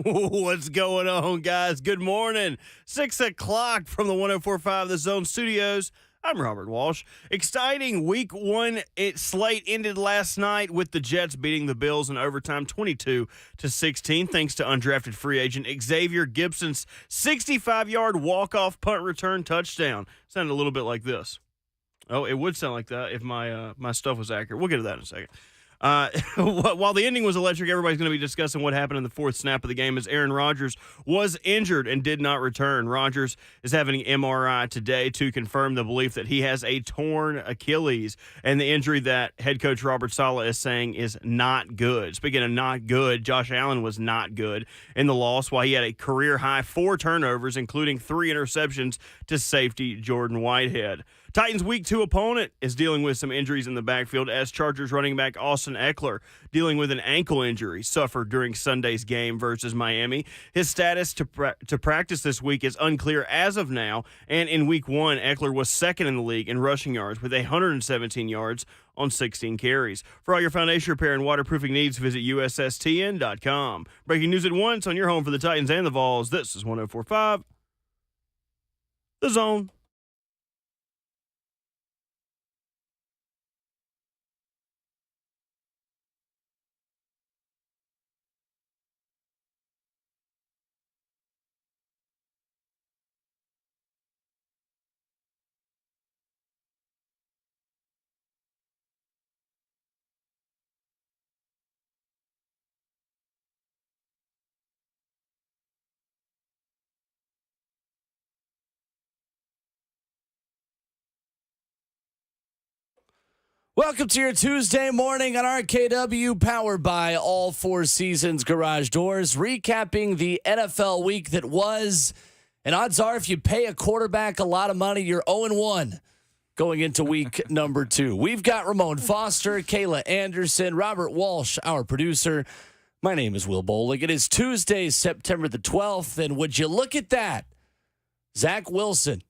What's going on, guys? Good morning. 6 o'clock from the 104.5 The Zone Studios. I'm Robert Walsh. Exciting week one slate ended last night with the Jets beating the Bills in overtime 22-16 thanks to undrafted free agent Xavier Gibson's 65-yard walk-off punt return touchdown. Sounded a little bit like this. Oh, it would sound like that if my stuff was accurate. We'll get to that in a second. While the ending was electric, everybody's going to be discussing what happened in the fourth snap of the game as Aaron Rodgers was injured and did not return. Rodgers is having an MRI today to confirm the belief that he has a torn Achilles and the injury that head coach Robert Saleh is saying is not good. Speaking of not good, Josh Allen was not good in the loss while he had a career-high 4 turnovers, including 3 interceptions to safety Jordan Whitehead. Titans' Week 2 opponent is dealing with some injuries in the backfield as Chargers running back Austin Eckler dealing with an ankle injury suffered during Sunday's game versus Miami. His status to practice this week is unclear as of now, and in Week 1, Eckler was second in the league in rushing yards with 117 yards on 16 carries. For all your foundation repair and waterproofing needs, visit USSTN.com. Breaking news at once on your home for the Titans and the Vols. This is 104.5 The Zone. Welcome to your Tuesday morning on RKW, powered by All Four Seasons Garage Doors, recapping the NFL week that was. And odds are, if you pay a quarterback a lot of money, you're 0-1 going into week number 2. We've got Ramon Foster, Kayla Anderson, Robert Walsh, our producer. My name is Will Bowling. It is Tuesday, September the 12th. And would you look at that? Zach Wilson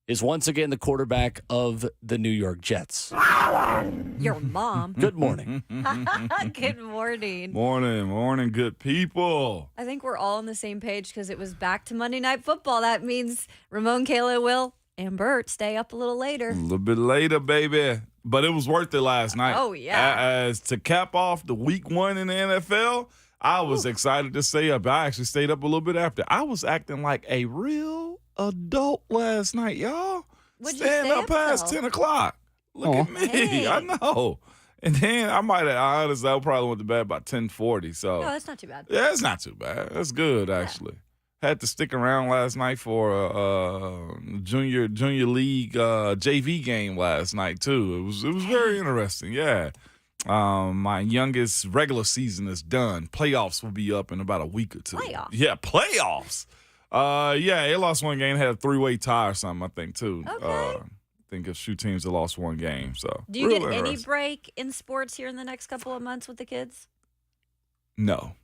is once again the quarterback of the New York Jets. Your mom. Good morning. Good morning. Morning, good people. I think we're all on the same page because it was back to Monday Night Football. That means Ramon, Kayla, Will, and Bert stay up a little later. A little bit later, baby. But it was worth it last night. Oh, yeah. As to cap off the week 1 in the NFL, I was excited to stay up. I actually stayed up a little bit after. I was acting like a real adult last night, y'all. What'd you Staying stay up past till? 10 o'clock. Look at me. Hey. I know. And then I probably went to bed by 10:40. So No, that's not too bad. yeah, it's not too bad. That's good, actually. Had to stick around last night for a junior league JV game last night too. It was very interesting. Yeah. My youngest regular season is done. Playoffs will be up in about a week or 2. Playoffs? Yeah, playoffs. Yeah, they lost one game, had a 3-way tie or something, I think, too. Okay. I think a few teams that lost one game. So Do you real get any interesting. break in sports here in the next couple of months with the kids? No.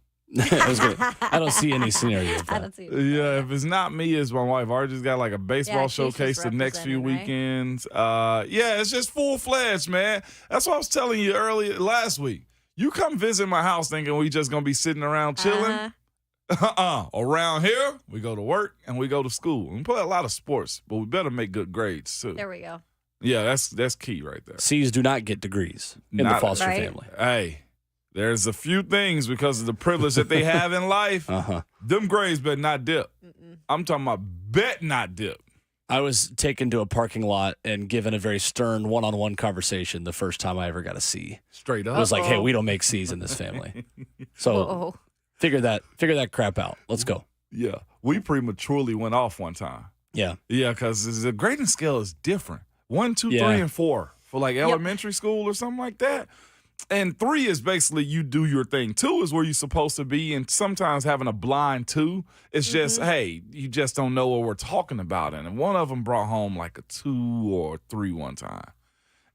I don't see any scenario of I that. don't see it. Yeah, if it's not me, it's my wife. I just got like a baseball Yeah, she's just showcase the next few representing, right? weekends. Yeah, it's just full-fledged, man. That's what I was telling you earlier last week. You come visit my house thinking we just going to be sitting around chilling. Around here, we go to work and we go to school. We play a lot of sports, but we better make good grades, too. There we go. Yeah, that's key right there. C's do not get degrees in the Not- foster Right. family. Hey, there's a few things because of the privilege that they have in life. Uh-huh. Them grades better not dip. I'm talking about bet not dip. I was taken to a parking lot and given a very stern one-on-one conversation the first time I ever got a C. Straight up. It was like, hey, we don't make C's in this family. So Whoa. figure that crap out. Let's go. Yeah, we prematurely went off one time. Yeah. Yeah, because the grading scale is different. 1, 2, Yeah. 3, and 4 for like elementary school or something like that. And 3 is basically you do your thing. 2 is where you're supposed to be. And sometimes having a blind 2, it's just, hey, you just don't know what we're talking about. And one of them brought home like a 2 or 3 one time.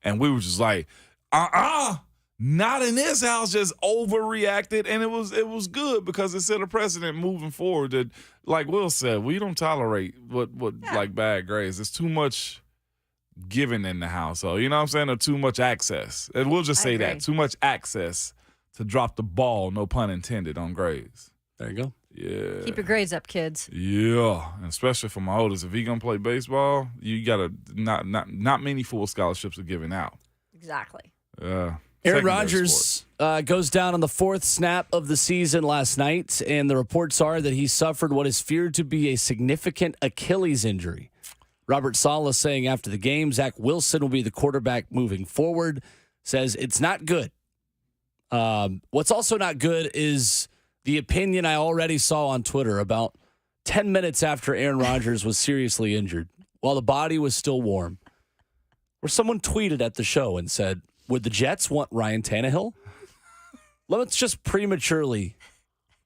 And we were just like, not in this house, just overreacted. And it was good because it set a precedent moving forward that, like Will said, we don't tolerate like bad grades. It's too much given in the household. You know what I'm saying? Or too much access. And we'll just I say agree. that. Too much access to drop the ball, no pun intended, on grades. There you go. Yeah. Keep your grades up, kids. Yeah, and especially for my oldest, if he gonna play baseball, you gotta not many full scholarships are given out. Exactly. Secondary Aaron Rodgers goes down on the 4th snap of the season last night, and the reports are that he suffered what is feared to be a significant Achilles injury. Robert Saleh saying after the game, Zach Wilson will be the quarterback moving forward, says it's not good. What's also not good is the opinion I already saw on Twitter about 10 minutes after Aaron Rodgers was seriously injured, while the body was still warm, where someone tweeted at the show and said, would the Jets want Ryan Tannehill? Let's just prematurely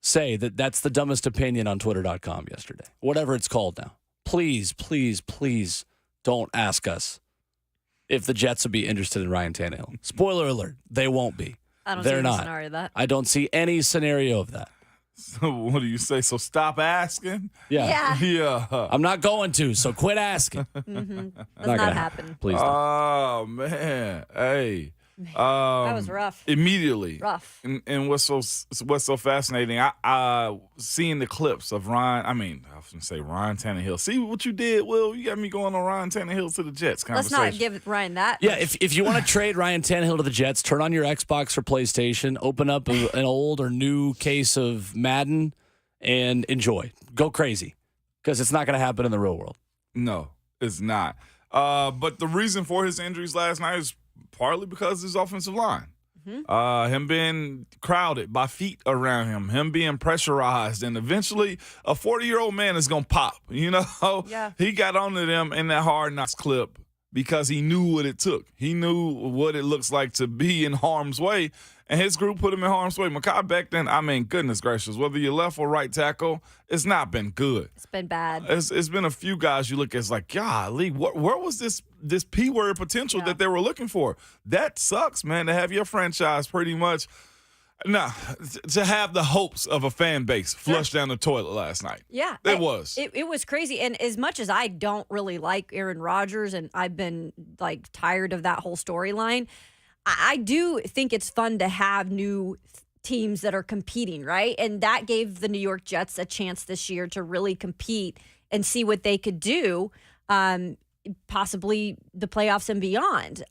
say that that's the dumbest opinion on Twitter.com yesterday, whatever it's called now. Please, please, please don't ask us if the Jets would be interested in Ryan Tannehill. Spoiler alert, they won't be. I don't They're see any not. scenario of that. I don't see any scenario of that. So what do you say? So stop asking? Yeah. Yeah. I'm not going to, so quit asking. Does gonna not happen. Please don't. Oh man. Hey. That was rough. Immediately. Rough. And what's so fascinating, I seeing the clips of Ryan, I was going to say Ryan Tannehill. See what you did, Will? You got me going on Ryan Tannehill to the Jets Let's conversation. not give Ryan that. Yeah, if you want to trade Ryan Tannehill to the Jets, turn on your Xbox or PlayStation, open up an old or new case of Madden, and enjoy. Go crazy, because it's not going to happen in the real world. No, it's not. But the reason for his injuries last night is partly because of his offensive line. Him being crowded by feet around him being pressurized, and eventually a 40-year-old man is going to pop. You know, Yeah. He got onto them in that Hard Knocks clip because he knew what it took. He knew what it looks like to be in harm's way, and his group put him in harm's way. Mekhi Becton, goodness gracious, whether you're left or right tackle, it's not been good. It's been bad. It's been a few guys you look at, it's like, golly, where was this P-word potential that they were looking for? That sucks, man, to have your franchise pretty much, to have the hopes of a fan base flushed down the toilet last night. Yeah. It was. It was crazy. And as much as I don't really like Aaron Rodgers, and I've been tired of that whole storyline, I do think it's fun to have new teams that are competing, right? And that gave the New York Jets a chance this year to really compete and see what they could do, possibly the playoffs and beyond,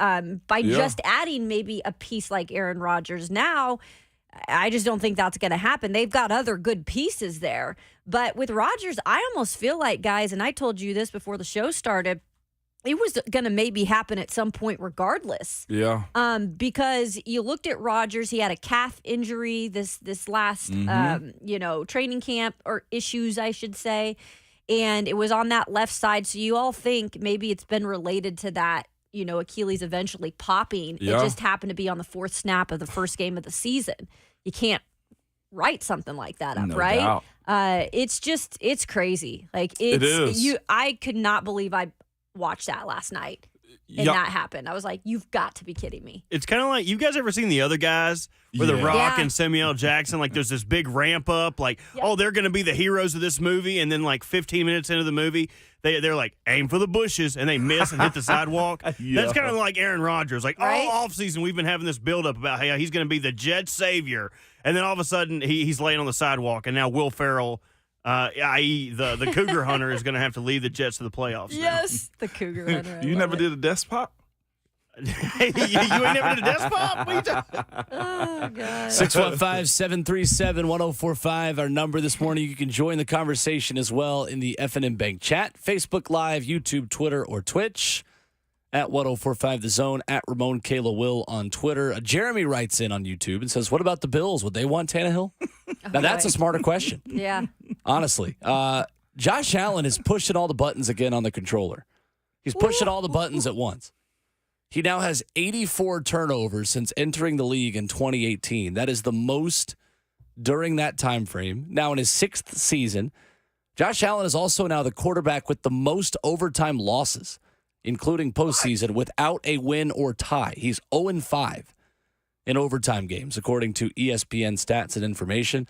by just adding maybe a piece like Aaron Rodgers. Now, I just don't think that's going to happen. They've got other good pieces there. But with Rodgers, I almost feel like, guys, and I told you this before the show started, it was going to maybe happen at some point regardless. Yeah. Because you looked at Rodgers, he had a calf injury this last training camp, or issues, I should say. And it was on that left side. So you all think maybe it's been related to that, Achilles eventually popping. Yeah. It just happened to be on the 4th snap of the first game of the season. You can't write something like that up, No right? doubt. It's crazy. It is. I could not believe I watched that last night and that happened. I was like, you've got to be kidding me. It's kind of like, you guys ever seen The Other Guys where The Rock and Samuel L. Jackson, there's this big ramp up, they're going to be the heroes of this movie, and then 15 minutes into the movie, they're like, aim for the bushes, and they miss and hit the sidewalk. That's kind of like Aaron Rodgers. Right? All offseason, we've been having this buildup about how he's going to be the Jets savior, and then all of a sudden, he's laying on the sidewalk, and now Will Ferrell, i.e. the Cougar Hunter, is going to have to lead the Jets to the playoffs. Yes, the Cougar Hunter. You never did a desk pop? you ain't never did a desk pop? What are you talking? Oh, God. 615-737-1045, our number this morning. You can join the conversation as well in the F&M Bank chat, Facebook Live, YouTube, Twitter, or Twitch. At 1045 The Zone, at Ramon Kayla Will on Twitter. Jeremy writes in on YouTube and says, what about the Bills? Would they want Tannehill? Now, that's a smarter question. Yeah. Honestly. Josh Allen is pushing all the buttons again on the controller. He's pushing all the buttons at once. He now has 84 turnovers since entering the league in 2018. That is the most during that time frame. Now, in his 6th season, Josh Allen is also now the quarterback with the most overtime losses, including postseason, without a win or tie. He's 0-5 in overtime games, according to ESPN stats and information.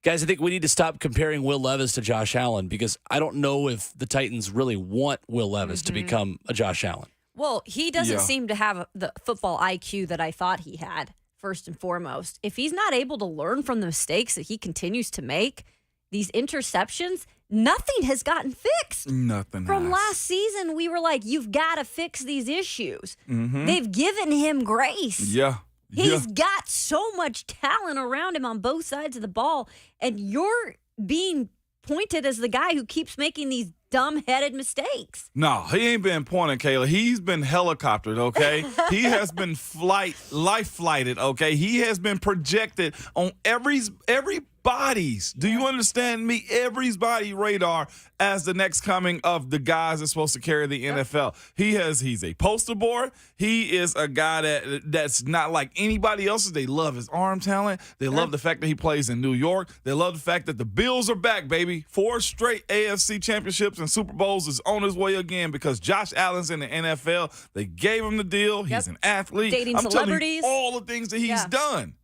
Guys, I think we need to stop comparing Will Levis to Josh Allen, because I don't know if the Titans really want Will Levis to become a Josh Allen. Well, he doesn't seem to have the football IQ that I thought he had, first and foremost. If he's not able to learn from the mistakes that he continues to make, these interceptions, nothing has gotten fixed. Nothing From has. last season, we were like, you've got to fix these issues. They've given him grace. Yeah. He's got so much talent around him on both sides of the ball, and you're being pointed as the guy who keeps making these dumb-headed mistakes. No, he ain't been pointed, Kayla. He's been helicoptered, okay? He has been life flighted, okay? He has been projected on everybody's, do you understand me? Everybody's radar as the next coming of the guys that's supposed to carry the NFL. He's a poster boy. He is a guy that's not like anybody else's. They love his arm talent. They love the fact that he plays in New York. They love the fact that the Bills are back, baby. 4 straight AFC championships and Super Bowls is on his way again because Josh Allen's in the NFL. They gave him the deal. He's an athlete. Dating I'm celebrities. telling you all the things that he's done.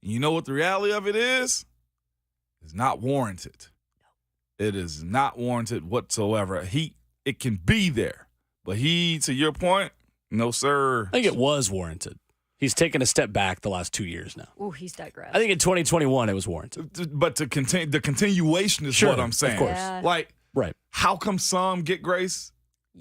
You know what the reality of it is? It's not warranted. It is not warranted whatsoever. It can be there, but to your point, no sir. I think it was warranted. He's taken a step back the last 2 years now. Ooh, he's digressed. I think in 2021 it was warranted. But the continuation is Sure, what I'm saying. of course. Yeah. Like, Right. how come some get grace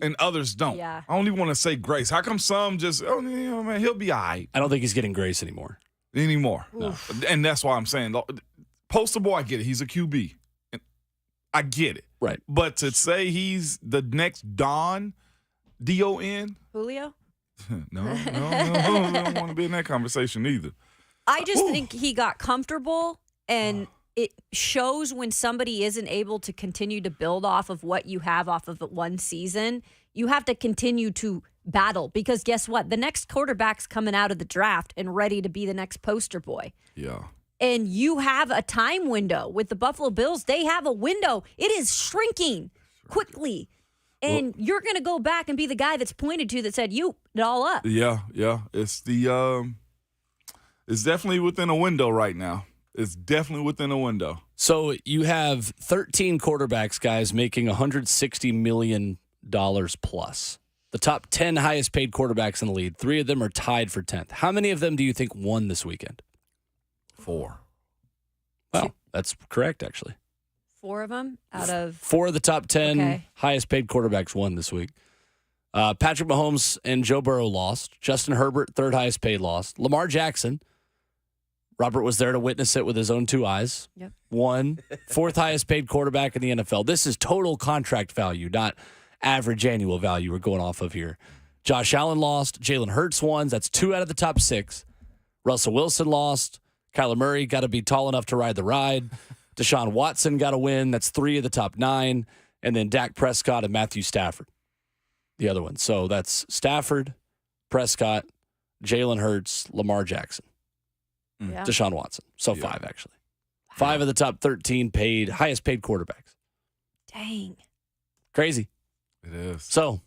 and others don't? Yeah. I don't even want to say grace. How come some just, man, he'll be all right I don't think he's getting grace anymore. anymore? No. And that's why I'm saying, poster boy, I get it. He's a QB. I get it. Right. But to say he's the next Don, D-O-N, Julio? no, I don't want to be in that conversation either. I just think he got comfortable, and it shows when somebody isn't able to continue to build off of what you have off of one season. You have to continue to battle because guess what? The next quarterback's coming out of the draft and ready to be the next poster boy. Yeah. And you have a time window with the Buffalo Bills. They have a window. It is shrinking quickly. And you're going to go back and be the guy that's pointed to that said, you it all up. Yeah. It's it's definitely within a window right now. It's definitely within a window. So you have 13 quarterbacks, guys, making $160 million plus. The top 10 highest paid quarterbacks in the league. 3 of them are tied for 10th. How many of them do you think won this weekend? 4. Well, that's correct, actually. 4 of them out of 4 of the top 10 Okay. highest paid quarterbacks won this week. Patrick Mahomes and Joe Burrow lost. Justin Herbert, 3rd highest paid, lost. Lamar Jackson, Robert was there to witness it with his own 2 eyes. Yep. Won. 4th highest paid quarterback in the NFL. This is total contract value, not average annual value we're going off of here. Josh Allen lost. Jalen Hurts won. That's 2 out of the top 6. Russell Wilson lost. Kyler Murray got to be tall enough to ride the ride. Deshaun Watson got a win. That's 3 of the top 9. And then Dak Prescott and Matthew Stafford, the other one. So that's Stafford, Prescott, Jalen Hurts, Lamar Jackson, Yeah. Deshaun Watson. So Yeah. 5, actually. 5 of the top 13 highest paid quarterbacks. Dang. Crazy. It is. So,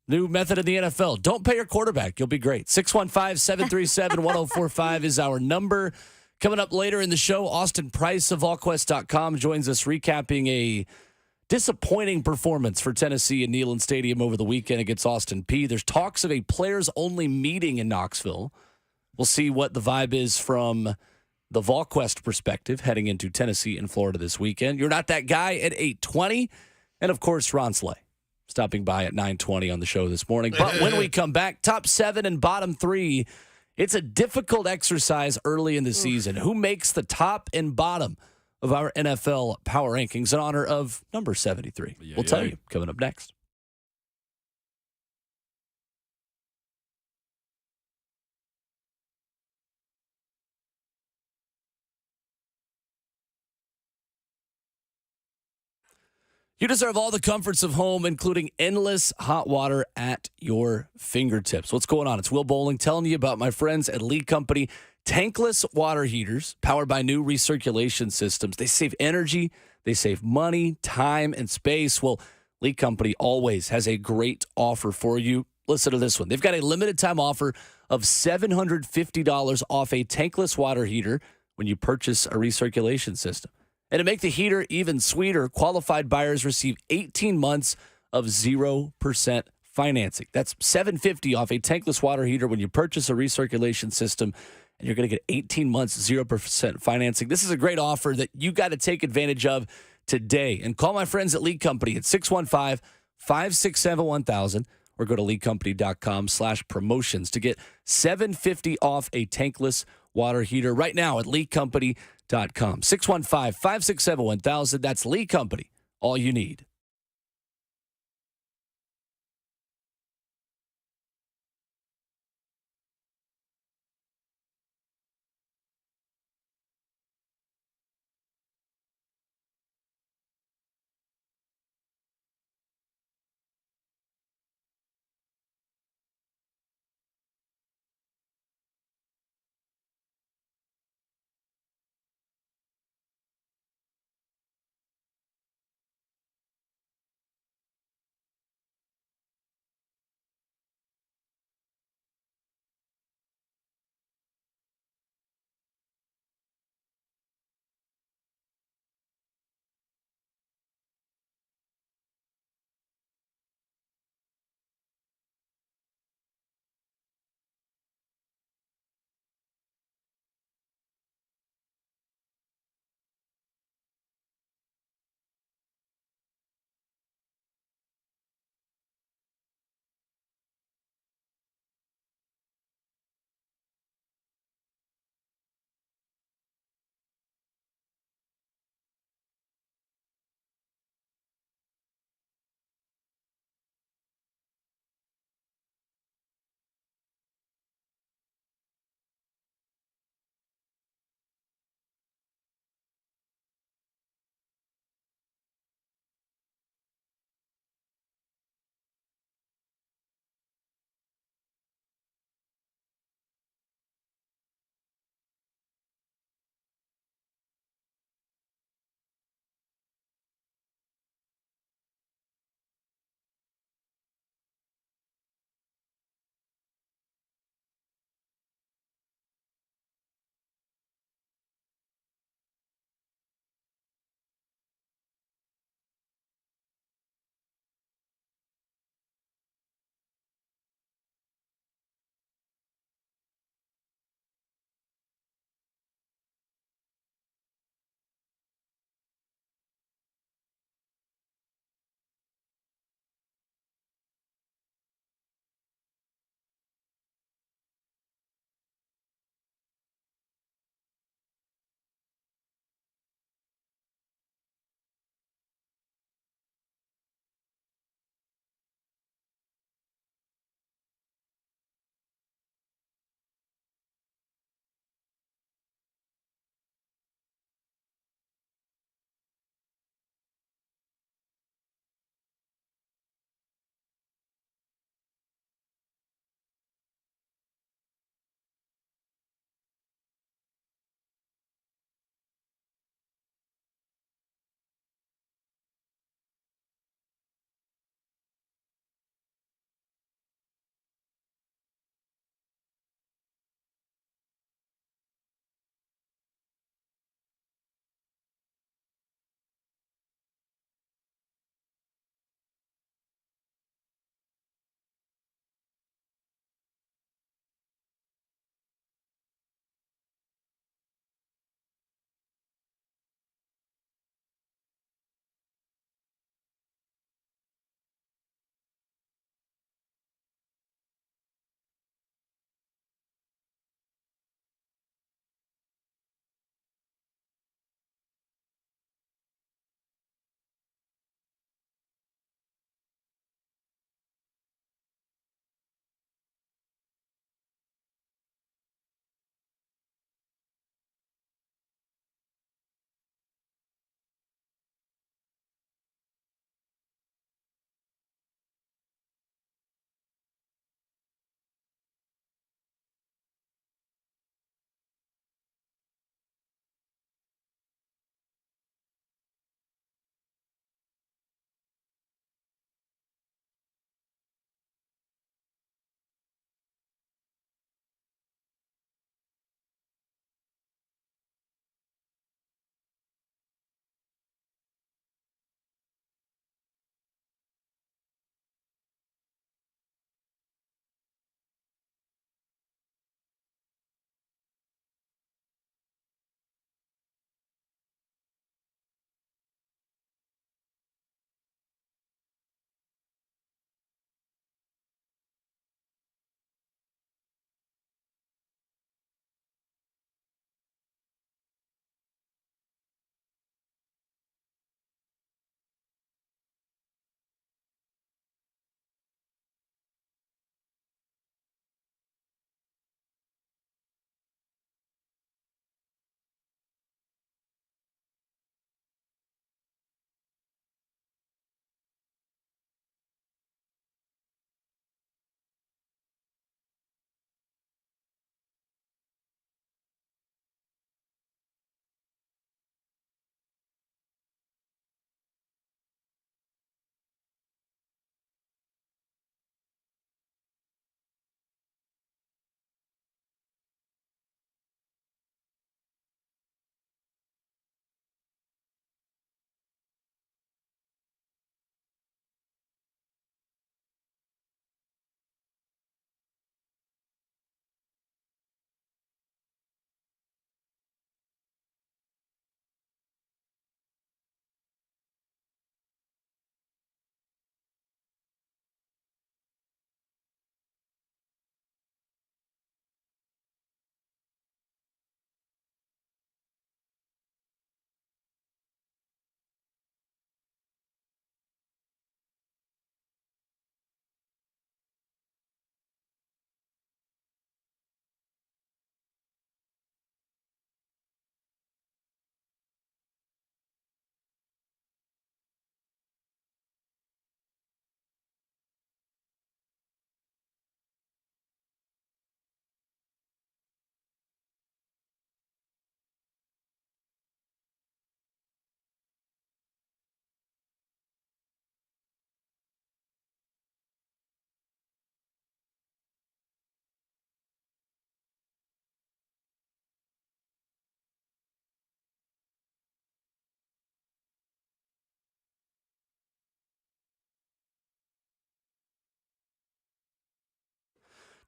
new method in the NFL. Don't pay your quarterback. You'll be great. 615-737-1045 is our number. Coming up later in the show, Austin Price of VolQuest.com joins us recapping a disappointing performance for Tennessee in Neyland Stadium over the weekend against Austin Peay. There's talks of a players-only meeting in Knoxville. We'll see what the vibe is from the VolQuest perspective heading into Tennessee and Florida this weekend. You're Not That Guy at 8:20. And, of course, Ron Slay stopping by at 9:20 on the show this morning. But when we come back, top 7 and bottom 3, it's a difficult exercise early in the season. Who makes the top and bottom of our NFL power rankings in honor of number 73? We'll tell you coming up next. You deserve all the comforts of home, including endless hot water at your fingertips. What's going on? It's Will Bowling telling you about my friends at Lee Company. Tankless water heaters powered by new recirculation systems. They save energy, they save money, time, and space. Well, Lee Company always has a great offer for you. Listen to this one. They've got a limited time offer of $750 off a tankless water heater when you purchase a recirculation system. And to make the heater even sweeter, qualified buyers receive 18 months of 0% financing. That's $750 off a tankless water heater when you purchase a recirculation system and you're going to get 18 months, 0% financing. This is a great offer that you got to take advantage of today. And call my friends at Lead Company at 615-567-1000 or go to leadcompany.com/promotions to get $750 off a tankless water heater right now at leadcompany.com. 615-567-1000. That's Lead Company. All you need.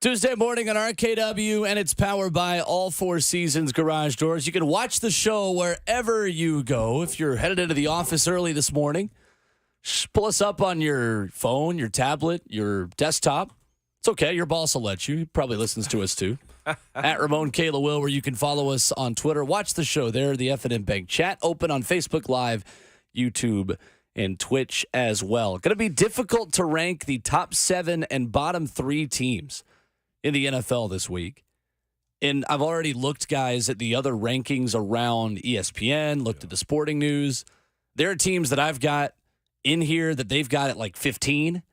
Tuesday morning on RKW, and it's powered by All Four Seasons Garage Doors. You can watch the show wherever you go. If you're headed into the office early this morning, pull us up on your phone, your tablet, your desktop. It's okay. Your boss will let you. He probably listens to us too. At Ramon Kayla Will, where you can follow us on Twitter. Watch the show there, the F&M Bank chat, open on Facebook Live, YouTube, and Twitch as well. Going to be difficult to rank the top 7 and bottom 3 teams in the NFL this week. And I've already looked, guys, at the other rankings around ESPN, looked at the sporting news. There are teams that I've got in here that they've got at like 15,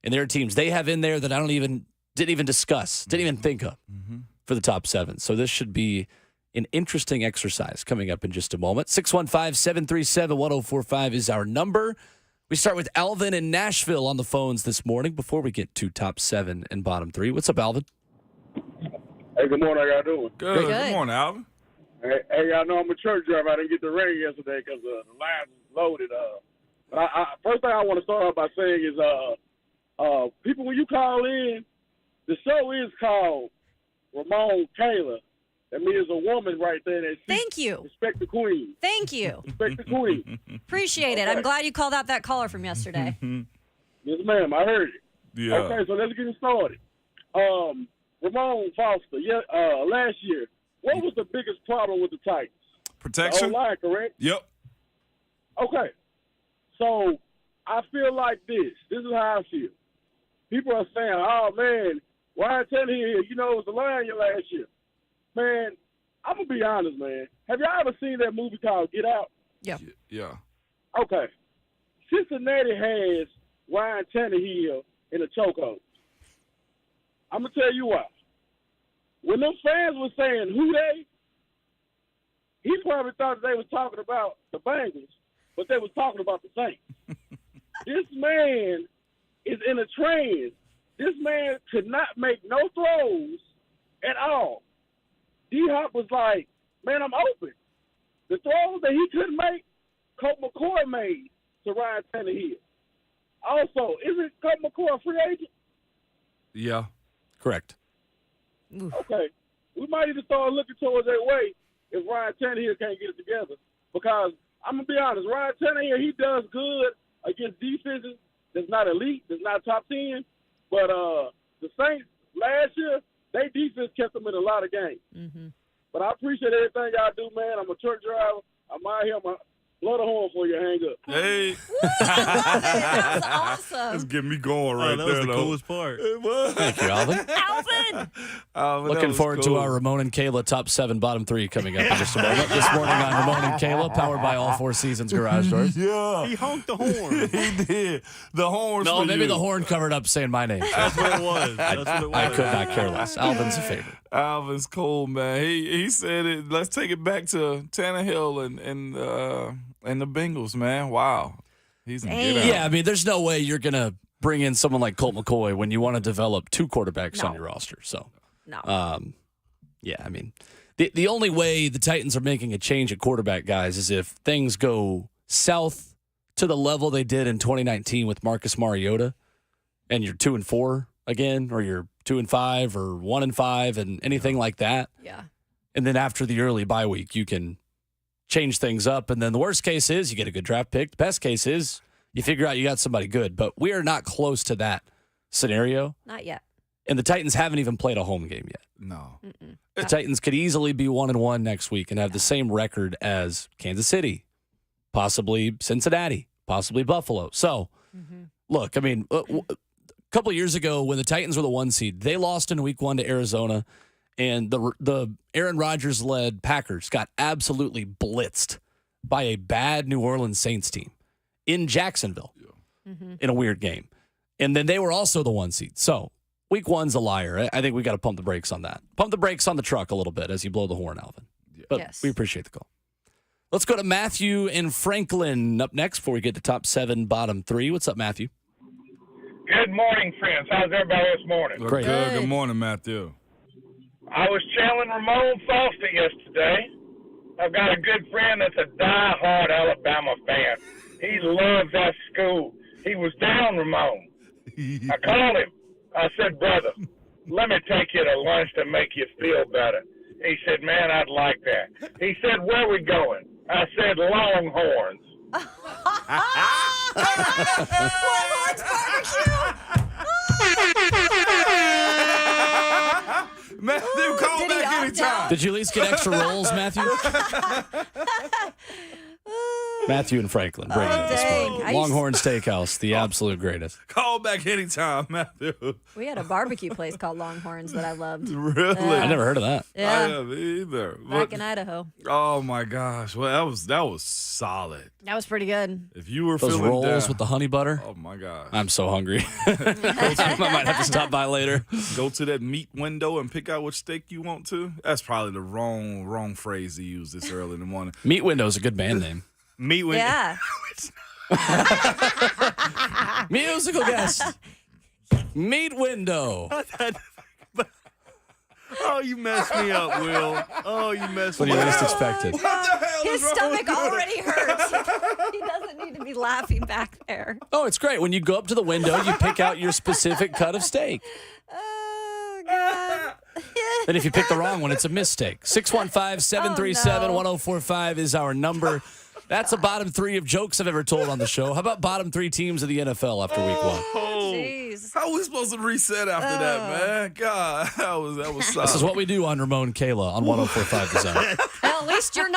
and there are teams they have in there that I didn't even discuss, didn't even think of for the top 7. So this should be an interesting exercise coming up in just a moment. 615-737-1045 is our number. We start with Alvin in Nashville on the phones this morning before we get to top 7 and bottom 3. What's up, Alvin? Hey, good morning. How y'all doing? Good. Good morning, Alvin. Hey, y'all know I'm a church driver. I didn't get the ring yesterday because the line was loaded. But first thing I want to start off by saying is, people, when you call in, the show is called Ramon Kayla. That means a woman right there that Thank you. Respect the queen. Thank you. Respect the queen. Appreciate it. I'm glad you called out that caller from yesterday. Yes, ma'am. I heard it. Yeah. Okay, so let's get it started. Ramon Foster, last year, what was the biggest problem with the Titans? Protection. The O-line, correct? Yep. Okay. So I feel like this. This is how I feel. People are saying, oh, man, Ryan Tannehill, it was the line last year. Man, I'm going to be honest, man. Have y'all ever seen that movie called Get Out? Yeah. Yeah. Okay. Cincinnati has Ryan Tannehill in a chokehold. I'm going to tell you why. When them fans were saying who they, he probably thought they was talking about the Bengals, but they was talking about the Saints. This man is in a trance. This man could not make no throws at all. D-Hop was like, man, I'm open. The throws that he couldn't make, Colt McCoy made to Ryan Tannehill. Also, isn't Colt McCoy a free agent? Yeah. Correct. Okay. We might need to start looking towards that way if Ryan Tannehill can't get it together. Because I'm going to be honest, Ryan Tannehill, he does good against defenses that's not elite, that's not top 10. But the Saints last year, their defense kept them in a lot of games. Mm-hmm. But I appreciate everything y'all do, man. I'm a truck driver. I'm out here. I'm blow the horn for you. Hang up. Hey. That was awesome. That's getting me going right that there. was the coolest part. It was. Thank you, Alvin. Alvin! Looking forward to our Ramon and Kayla top 7, bottom 3 coming up in just a moment. This morning on Ramon and Kayla, powered by All Four Seasons Garage Doors. Yeah. He honked the horn. He did. The horn. No, maybe the horn covered up saying my name. That's what it was. That's what it was. I could not care less. Alvin's a favorite. Alvin's cool, man. He said it. Let's take it back to Tannehill and the Bengals, man. Wow. He's in get out. Yeah, I mean, there's no way you're going to bring in someone like Colt McCoy when you want to develop 2 quarterbacks on your roster. So, yeah, I mean, the only way the Titans are making a change at quarterback, guys, is if things go south to the level they did in 2019 with Marcus Mariota, and you're 2-4 again, or you're 2-5 or 1-5 and anything like that. Yeah. And then after the early bye week, you can change things up. And then the worst case is you get a good draft pick. The best case is you figure out you got somebody good. But we are not close to that scenario. Not yet. And the Titans haven't even played a home game yet. No. The Titans could easily be 1-1 next week and have the same record as Kansas City, possibly Cincinnati, possibly Buffalo. So, look, I mean, a couple of years ago when the Titans were the 1 seed, they lost in week 1 to Arizona. And the Aaron Rodgers-led Packers got absolutely blitzed by a bad New Orleans Saints team in Jacksonville in a weird game. And then they were also the 1 seed. So week 1's a liar. I think we got to pump the brakes on that. Pump the brakes on the truck a little bit as you blow the horn, Alvin. But we appreciate the call. Let's go to Matthew in Franklin up next before we get to top 7, bottom 3. What's up, Matthew? Good morning, friends. How's everybody this morning? Great. Good morning, Matthew. I was channeling Ramon Foster yesterday. I've got a good friend that's a die-hard Alabama fan. He loves that school. He was down, Ramon. I called him. I said, brother, let me take you to lunch to make you feel better. He said, man, I'd like that. He said, where are we going? I said, Longhorns. Longhorns barbecue. Matthew, call Did he back opt anytime. out? Did you at least get extra rolls, Matthew? Matthew and Franklin bringing it this dang. morning. I used- Longhorn Steakhouse, the absolute greatest. Call back anytime, Matthew. We had a barbecue place called Longhorns that I loved. Really? I never heard of that. I Yeah, haven't either. back in Idaho. Oh my gosh. Well, that was solid. That was pretty good. If you were Those feeling rolls down, with the honey butter. oh my gosh. I'm so hungry. I might have to stop by later. Go to that meat window and pick out which steak you want to. That's probably the wrong phrase to use this early in the morning. Meat Window is a good band name. Meet with Yeah. Musical guest. Meat Window. Oh, you messed me up, Will. Oh, you messed What me do you up. least expected? What the hell His is wrong stomach with you? already hurts. He doesn't need to be laughing back there. Oh, it's great. When you go up to the window, you pick out your specific cut of steak. Oh, God. Then if you pick the wrong one, it's a mistake. 615-737-1045 is our number. That's the bottom three of jokes I've ever told on the show. How about bottom three teams of the NFL after week one? Jeez. How are we supposed to reset after that, man? God, that was solid. This is what we do on Ramon Kayla on 1045 The Zone. Well, at least you're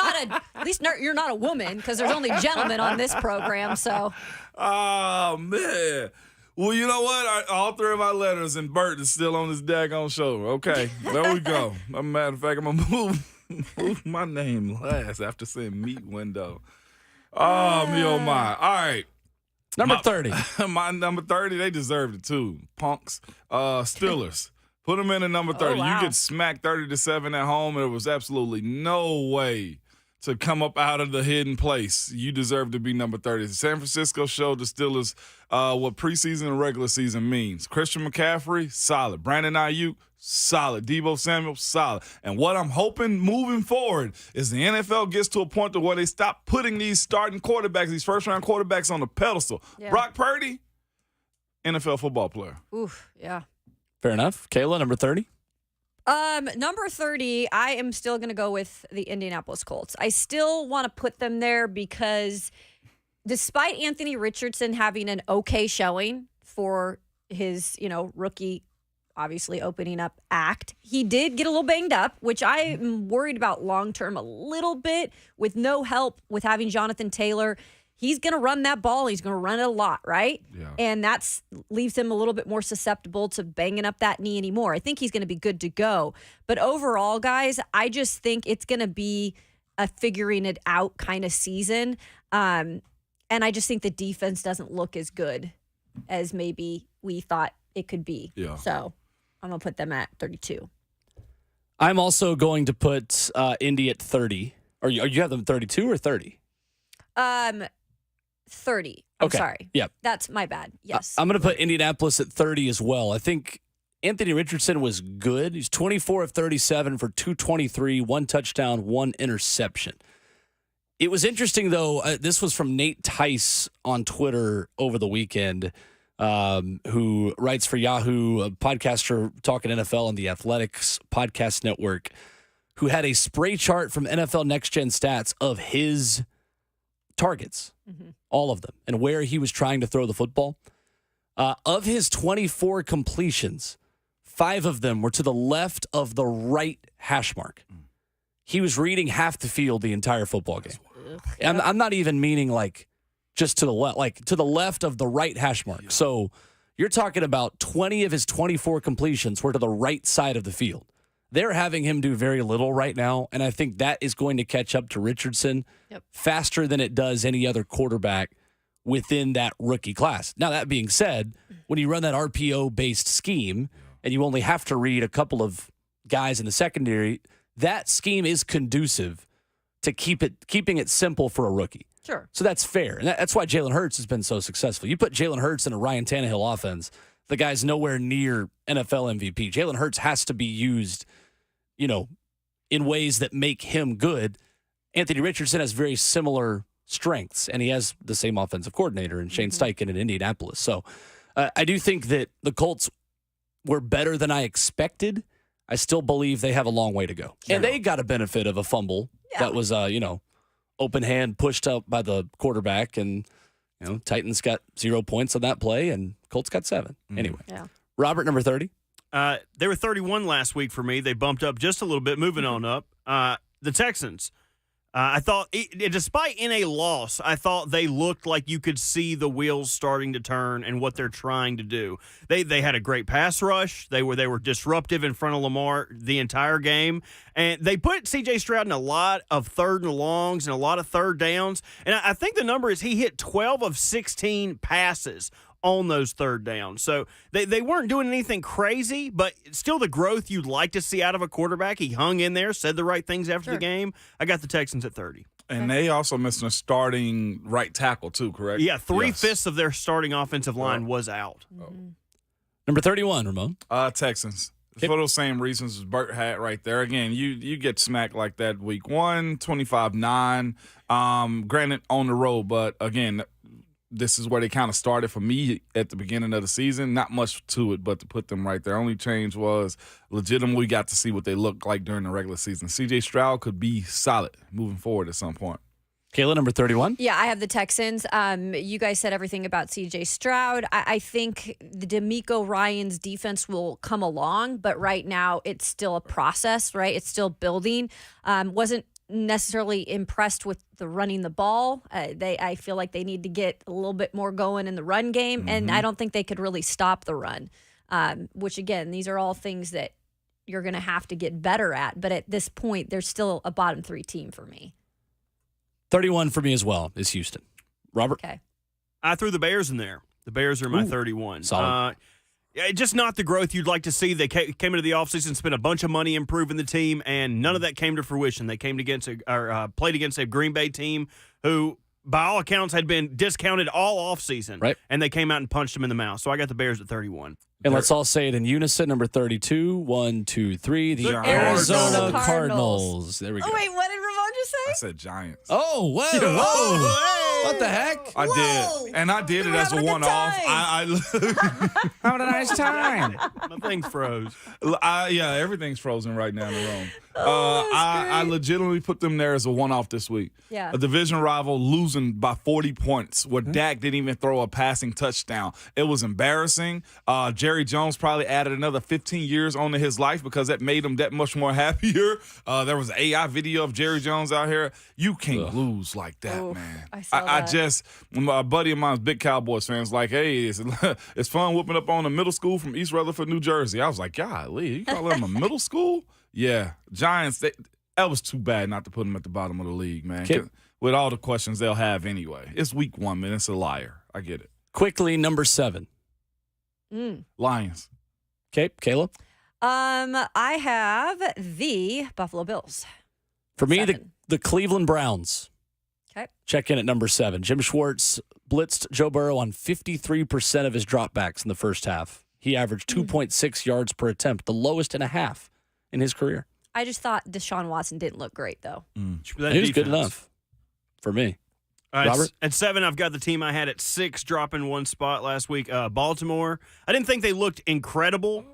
not a woman because there's only gentlemen on this program. So Oh, man. Well, you know what? All three of my letters and Bert is still on this daggone show. Okay, there we go. As a matter of fact, I'm going to move my name last after saying meat window. Oh, me oh my. All right. Number 30. My number 30, they deserved it too. Punks. Steelers. Put them in at number 30. wow. You get smacked 30-7 at home, and there was absolutely no way to come up out of the hidden place. You deserve to be number 30. San Francisco showed the Steelers what preseason and regular season means. Christian McCaffrey, solid. Brandon Ayuk, solid. Deebo Samuel, solid. And what I'm hoping moving forward is the NFL gets to a point to where they stop putting these starting quarterbacks, these first-round quarterbacks on the pedestal. Yeah. Brock Purdy, NFL football player. oof, yeah. Fair enough. Kayla, number 30. Number 30, I am still going to go with the Indianapolis Colts. I still want to put them there because despite Anthony Richardson having an okay showing for his, rookie, obviously opening up act, he did get a little banged up, which I am worried about long-term a little bit with no help with having Jonathan Taylor. He's going to run that ball. He's going to run it a lot, right? Yeah. And that leaves him a little bit more susceptible to banging up that knee anymore. I think he's going to be good to go. But overall, guys, I just think it's going to be a figuring it out kind of season. And I just think the defense doesn't look as good as maybe we thought it could be. Yeah. So I'm going to put them at 32. I'm also going to put Indy at 30. Or you have them 32 or 30? 30. I'm Okay. sorry. Yep. That's my bad. Yes. I'm going to put Indianapolis at 30 as well. I think Anthony Richardson was good. He's 24 of 37 for 223, 1 touchdown, 1 interception. It was interesting, though. This was from Nate Tice on Twitter over the weekend, who writes for Yahoo, a podcaster talking NFL on the Athletics Podcast Network, who had a spray chart from NFL Next Gen Stats of his targets, all of them, and where he was trying to throw the football. Of his 24 completions, 5 of them were to the left of the right hash mark. He was reading half the field the entire football game. I'm not even meaning like just to the left, like to the left of the right hash mark. So you're talking about 20 of his 24 completions were to the right side of the field. They're having him do very little right now, and I think that is going to catch up to Richardson faster than it does any other quarterback within that rookie class. Now, that being said, when you run that RPO-based scheme and you only have to read a couple of guys in the secondary, that scheme is conducive to keeping it simple for a rookie. Sure. So that's fair, and that's why Jalen Hurts has been so successful. You put Jalen Hurts in a Ryan Tannehill offense, the guy's nowhere near NFL MVP. Jalen Hurts has to be used, in ways that make him good. Anthony Richardson has very similar strengths, and he has the same offensive coordinator in Shane Steichen in Indianapolis. So I do think that the Colts were better than I expected, I still believe they have a long way to go. And they got a benefit of a fumble that was, open hand pushed up by the quarterback. And, Titans got 0 points on that play, and Colts got 7. Anyway, Robert, number 30. They were 31 last week for me. They bumped up just a little bit, moving on up. The Texans. I thought, despite in a loss, I thought they looked like you could see the wheels starting to turn and what they're trying to do. They had a great pass rush. They were disruptive in front of Lamar the entire game, and they put C.J. Stroud in a lot of third and longs and a lot of third downs. And I think the number is he hit 12 of 16 passes on those third downs. So they weren't doing anything crazy, but still the growth you'd like to see out of a quarterback. He hung in there, said the right things after the game. I got the Texans at 30. And they also missed a starting right tackle too, correct? Yeah, 3/5 of their starting offensive line was out. Number 31, Ramon. Texans. For those same reasons as Bert had right there. Again, you get smacked like that week 1, 25-9. Granted, on the road, but again, this is where they kind of started for me at the beginning of the season. Not much to it, but to put them right there. Only change was legitimately we got to see what they looked like during the regular season. C.J. Stroud could be solid moving forward at some point. Kayla, number 31. Yeah, I have the Texans. You guys said everything about C.J. Stroud. I think the DeMeco Ryans defense will come along, but right now it's still a process, right? It's still building. Wasn't necessarily impressed with the running the ball. I feel like they need to get a little bit more going in the run game, and I don't think they could really stop the run, which, again, these are all things that you're going to have to get better at. But at this point, they're still a bottom 3 team for me. 31 for me as well is Houston. Robert? Okay. I threw the Bears in there. The Bears are my 31. Solid. Just not the growth you'd like to see. They came into the offseason, spent a bunch of money improving the team, and none of that came to fruition. They played against a Green Bay team who, by all accounts, had been discounted all offseason. Right. And they came out and punched them in the mouth. So I got the Bears at 31. And let's all say it in unison. Number 32. 1, 2, 3. The The Arizona Cardinals. Cardinals. There we go. Oh, wait, what did Ramon just I say? said Giants. Oh, whoa. Whoa. What the heck? I did. And I did it as a having a good one-off. time. Having a nice time. My thing's froze. Yeah, everything's frozen right now in the room. I legitimately put them there as a one-off this week. Yeah. A division rival losing by 40 points where Dak didn't even throw a passing touchdown. It was embarrassing. Jerry Jones probably added another 15 years onto his life because that made him that much more happier. There was an AI video of Jerry Jones out here. You can't lose like that, man. I saw that. My buddy of mine's big Cowboys fans like, hey, it's fun whooping up on a middle school from East Rutherford, New Jersey. I was like, golly, you call them a middle school? Yeah, Giants, that was too bad not to put them at the bottom of the league, man. With all the questions they'll have anyway. It's week 1, man. It's a liar. I get it. Quickly, number 7. Lions. Okay, Kayla? I have the Buffalo Bills. For me, 7. the Cleveland Browns. Okay. Check in at number 7. Jim Schwartz blitzed Joe Burrow on 53% of his dropbacks in the first half. He averaged 2.6 yards per attempt, the lowest in a half in his career. I just thought Deshaun Watson didn't look great, though. He was good enough for me. All right, Robert? At 7, I've got the team I had at 6, dropping one spot last week. Baltimore. I didn't think they looked incredible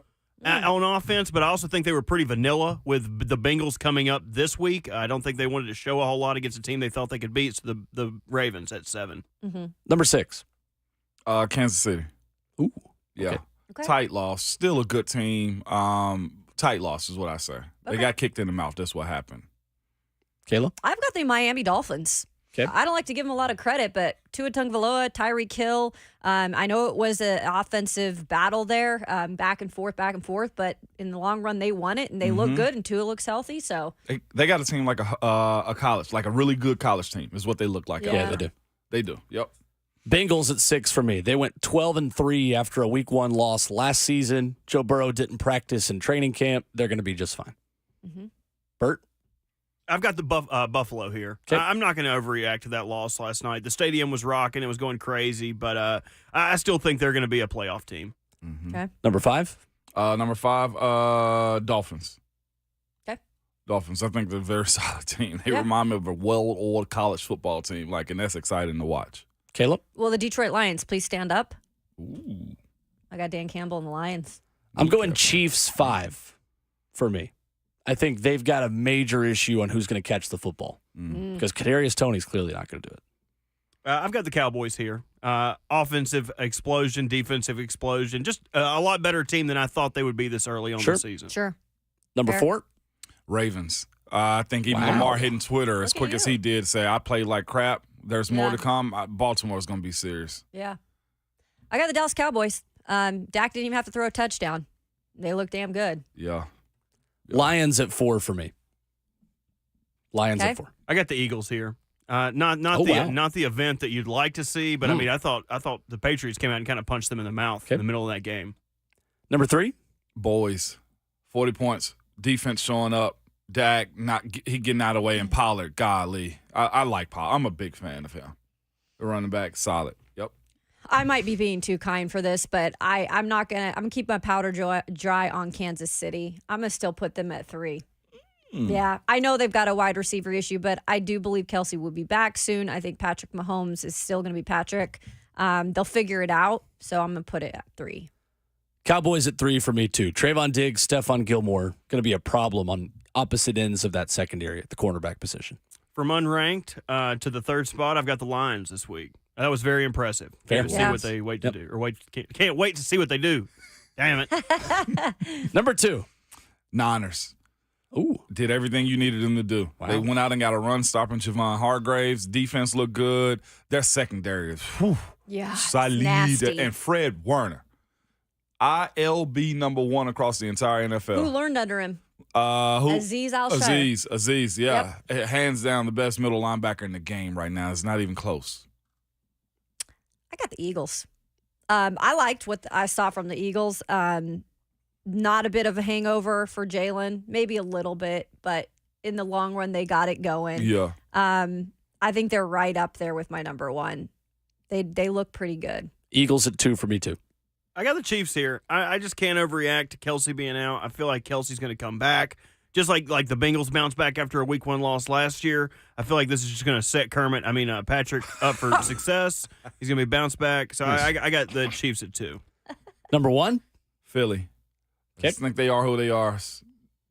on offense, but I also think they were pretty vanilla with the Bengals coming up this week. I don't think they wanted to show a whole lot against a team they thought they could beat. So the Ravens at 7. Number 6. Kansas City. Ooh. Yeah. Okay. Tight loss. Still a good team. Tight loss is what I say. They got kicked in the mouth. That's what happened. Kayla? I've got the Miami Dolphins. Okay. I don't like to give them a lot of credit, but Tua Tagovailoa, Tyreek Hill, I know it was an offensive battle there, back and forth, but in the long run, they won it, and they look good, and Tua looks healthy. So They got a team like a college, like a really good college team is what they look like. Yeah. Yeah, they do. They do. Yep. Bengals at 6 for me. They went 12-3 after a week 1 loss last season. Joe Burrow didn't practice in training camp. They're going to be just fine. Bert? I've got the Buffalo here. Okay. I'm not going to overreact to that loss last night. The stadium was rocking. It was going crazy, but I still think they're going to be a playoff team. Okay. Number 5? Number 5, Dolphins. Okay. Dolphins. I think they're a very solid team. They Yeah. remind me of a well-oiled college football team, and that's exciting to watch. Caleb? Well, the Detroit Lions, please stand up. Ooh. I got Dan Campbell and the Lions. I'm going Chiefs 5 for me. I think they've got a major issue on who's going to catch the football because Kadarius Toney's clearly not going to do it. I've got the Cowboys here. Offensive explosion, defensive explosion. Just a lot better team than I thought they would be this early on the season. Sure. Number Fair. 4? Ravens. I think even Lamar hitting Twitter as quick as he did say, I played like crap. There's more to come. Baltimore's going to be serious. Yeah. I got the Dallas Cowboys. Dak didn't even have to throw a touchdown. They look damn good. Yeah. Lions at 4 for me. Lions at 4. I got the Eagles here. Not the event that you'd like to see, but I mean, I thought the Patriots came out and kind of punched them in the mouth in the middle of that game. Number 3? Boys. 40 points. Defense showing up. Dak he getting out of the way, and Pollard. Golly, I like Pollard. I'm a big fan of him. The running back, solid. Yep. I might be being too kind for this, but I'm gonna keep my powder dry on Kansas City. I'm gonna still put them at 3. Yeah, I know they've got a wide receiver issue, but I do believe Kelsey will be back soon. I think Patrick Mahomes is still gonna be Patrick. They'll figure it out, so I'm gonna put it at 3. Cowboys at 3 for me too. Trayvon Diggs, Stephon Gilmore, going to be a problem on opposite ends of that secondary at the cornerback position. From unranked to the 3rd spot, I've got the Lions this week. That was very impressive. Can't see what they can't wait to see what they do. Damn it. Number 2. Niners. Ooh. Did everything you needed them to do. Wow. They went out and got a run stopping Javon Hargraves. Defense looked good. Their secondary is solid. nasty. And Fred Warner. ILB number 1 across the entire NFL. Who learned under him? Aziz Al-Shire. Aziz, yeah. Hands down the best middle linebacker in the game right now. It's not even close. I got the Eagles. I liked what I saw from the Eagles. Not a bit of a hangover for Jalen, maybe a little bit, but in the long run, they got it going. Yeah. I think they're right up there with my number 1. They look pretty good. Eagles at 2 for me too. I got the Chiefs here. I just can't overreact to Kelsey being out. I feel like Kelsey's going to come back. Just like the Bengals bounced back after a week 1 loss last year. I feel like this is just going to set Patrick up for success. He's going to be bounced back. So I got the Chiefs at 2. Number 1? Philly. I just think they are who they are.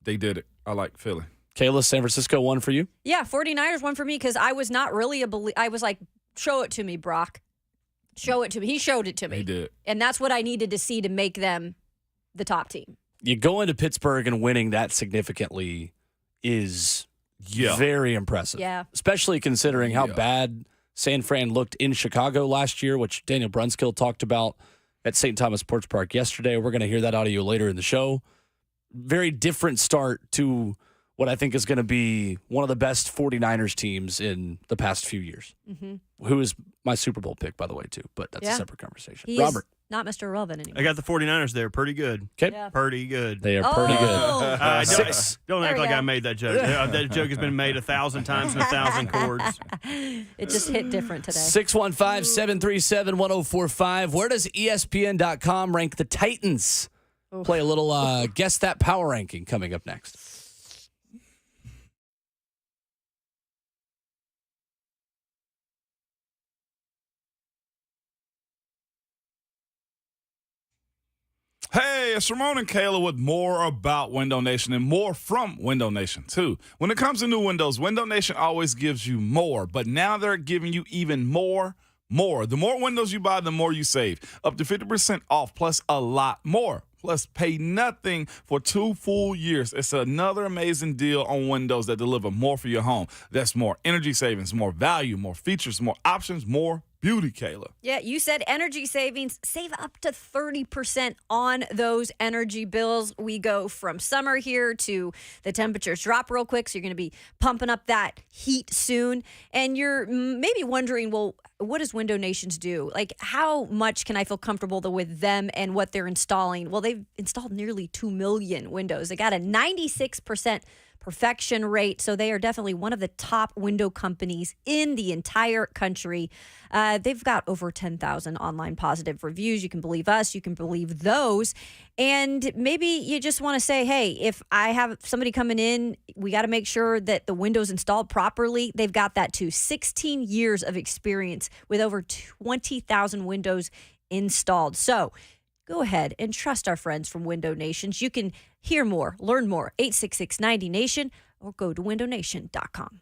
They did it. I like Philly. Kayla, San Francisco 1 for you? Yeah, 49ers 1 for me because I was not really I was like, show it to me, Brock. Show it to me. He showed it to me. He did. And that's what I needed to see to make them the top team. You go into Pittsburgh and winning that significantly is very impressive. Yeah. Especially considering how bad San Fran looked in Chicago last year, which Daniel Brunskill talked about at St. Thomas Sports Park yesterday. We're going to hear that audio later in the show. Very different start to what I think is going to be one of the best 49ers teams in the past few years. Mm-hmm. Who is my Super Bowl pick, by the way, too. But that's a separate conversation. Robert. Not Mr. Irrelevant anymore. I got the 49ers there. Pretty good. Okay. Yeah. Pretty good. They are pretty good. 6. Don't act like I made that joke. That joke has been made 1,000 times in 1,000 chords. It just hit different today. 615-737-1045. Where does ESPN.com rank the Titans? Play a little Guess That Power Ranking coming up next. Hey, it's Ramon and Kayla with more about Window Nation and more from Window Nation, too. When it comes to new windows, Window Nation always gives you more, but now they're giving you even more. The more windows you buy, the more you save. Up to 50% off, plus a lot more. Plus, pay nothing for 2 full years. It's another amazing deal on windows that deliver more for your home. That's more energy savings, more value, more features, more options, more beauty, Kayla. Yeah, you said energy savings. Save up to 30% on those energy bills. We go from summer here to the temperatures drop real quick, so you're going to be pumping up that heat soon. And you're maybe wondering, well, what does Window Nations do? Like, how much can I feel comfortable with them and what they're installing? Well, they've installed nearly 2 million windows. They got a 96% perfection rate. So they are definitely one of the top window companies in the entire country. They've got over 10,000 online positive reviews. You can believe us. You can believe those. And maybe you just want to say, hey, if I have somebody coming in, we got to make sure that the window's installed properly. They've got that too. 16 years of experience with over 20,000 windows installed. So Go ahead and trust our friends from Window Nations. You can hear more, learn more, 866-90-NATION, or go to windownation.com.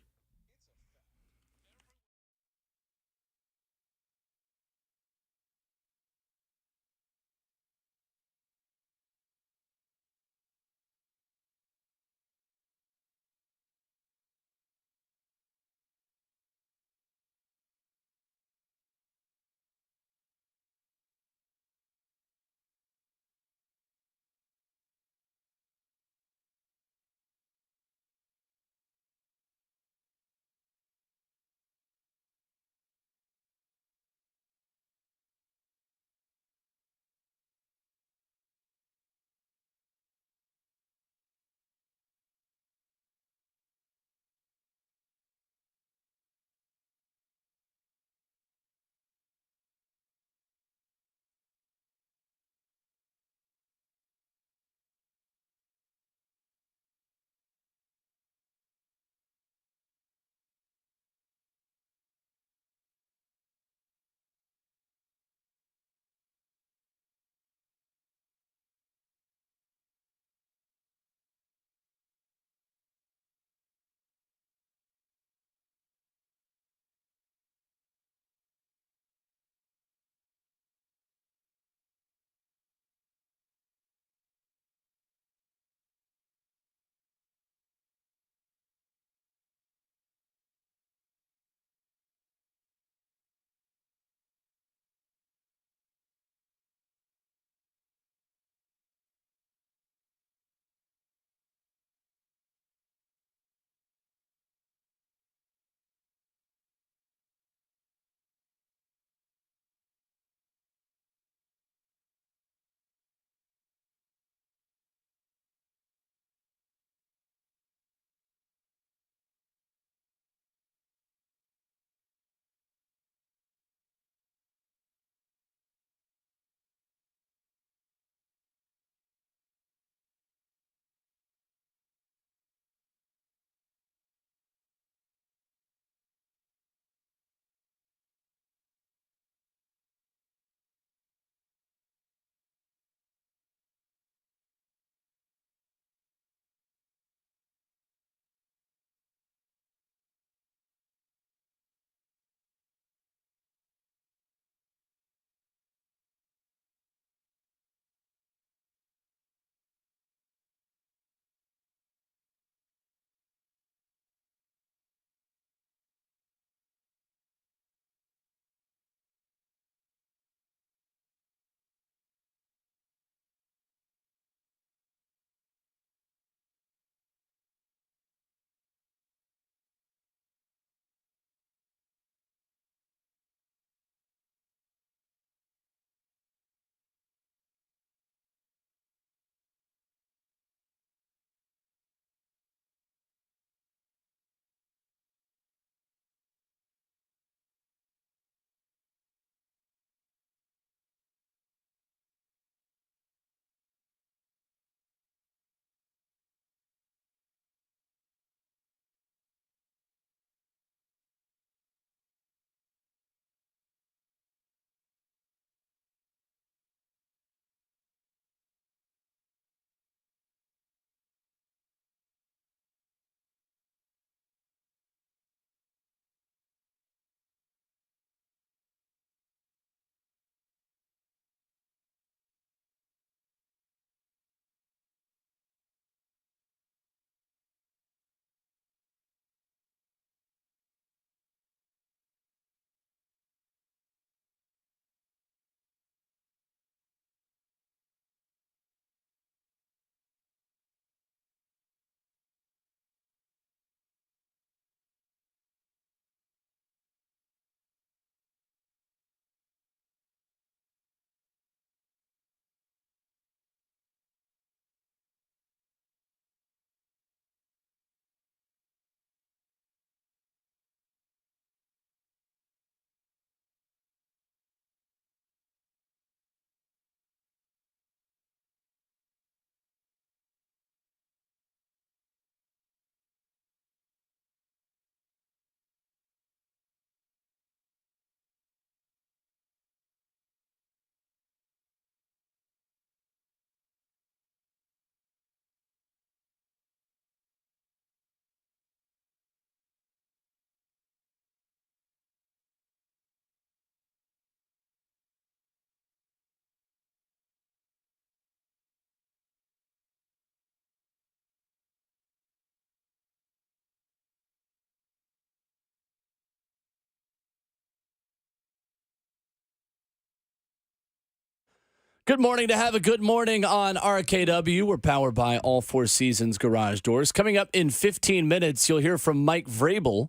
Good morning to have a good morning on RKW. We're powered by All Four Seasons Garage Doors. Coming up in 15 minutes, you'll hear from Mike Vrabel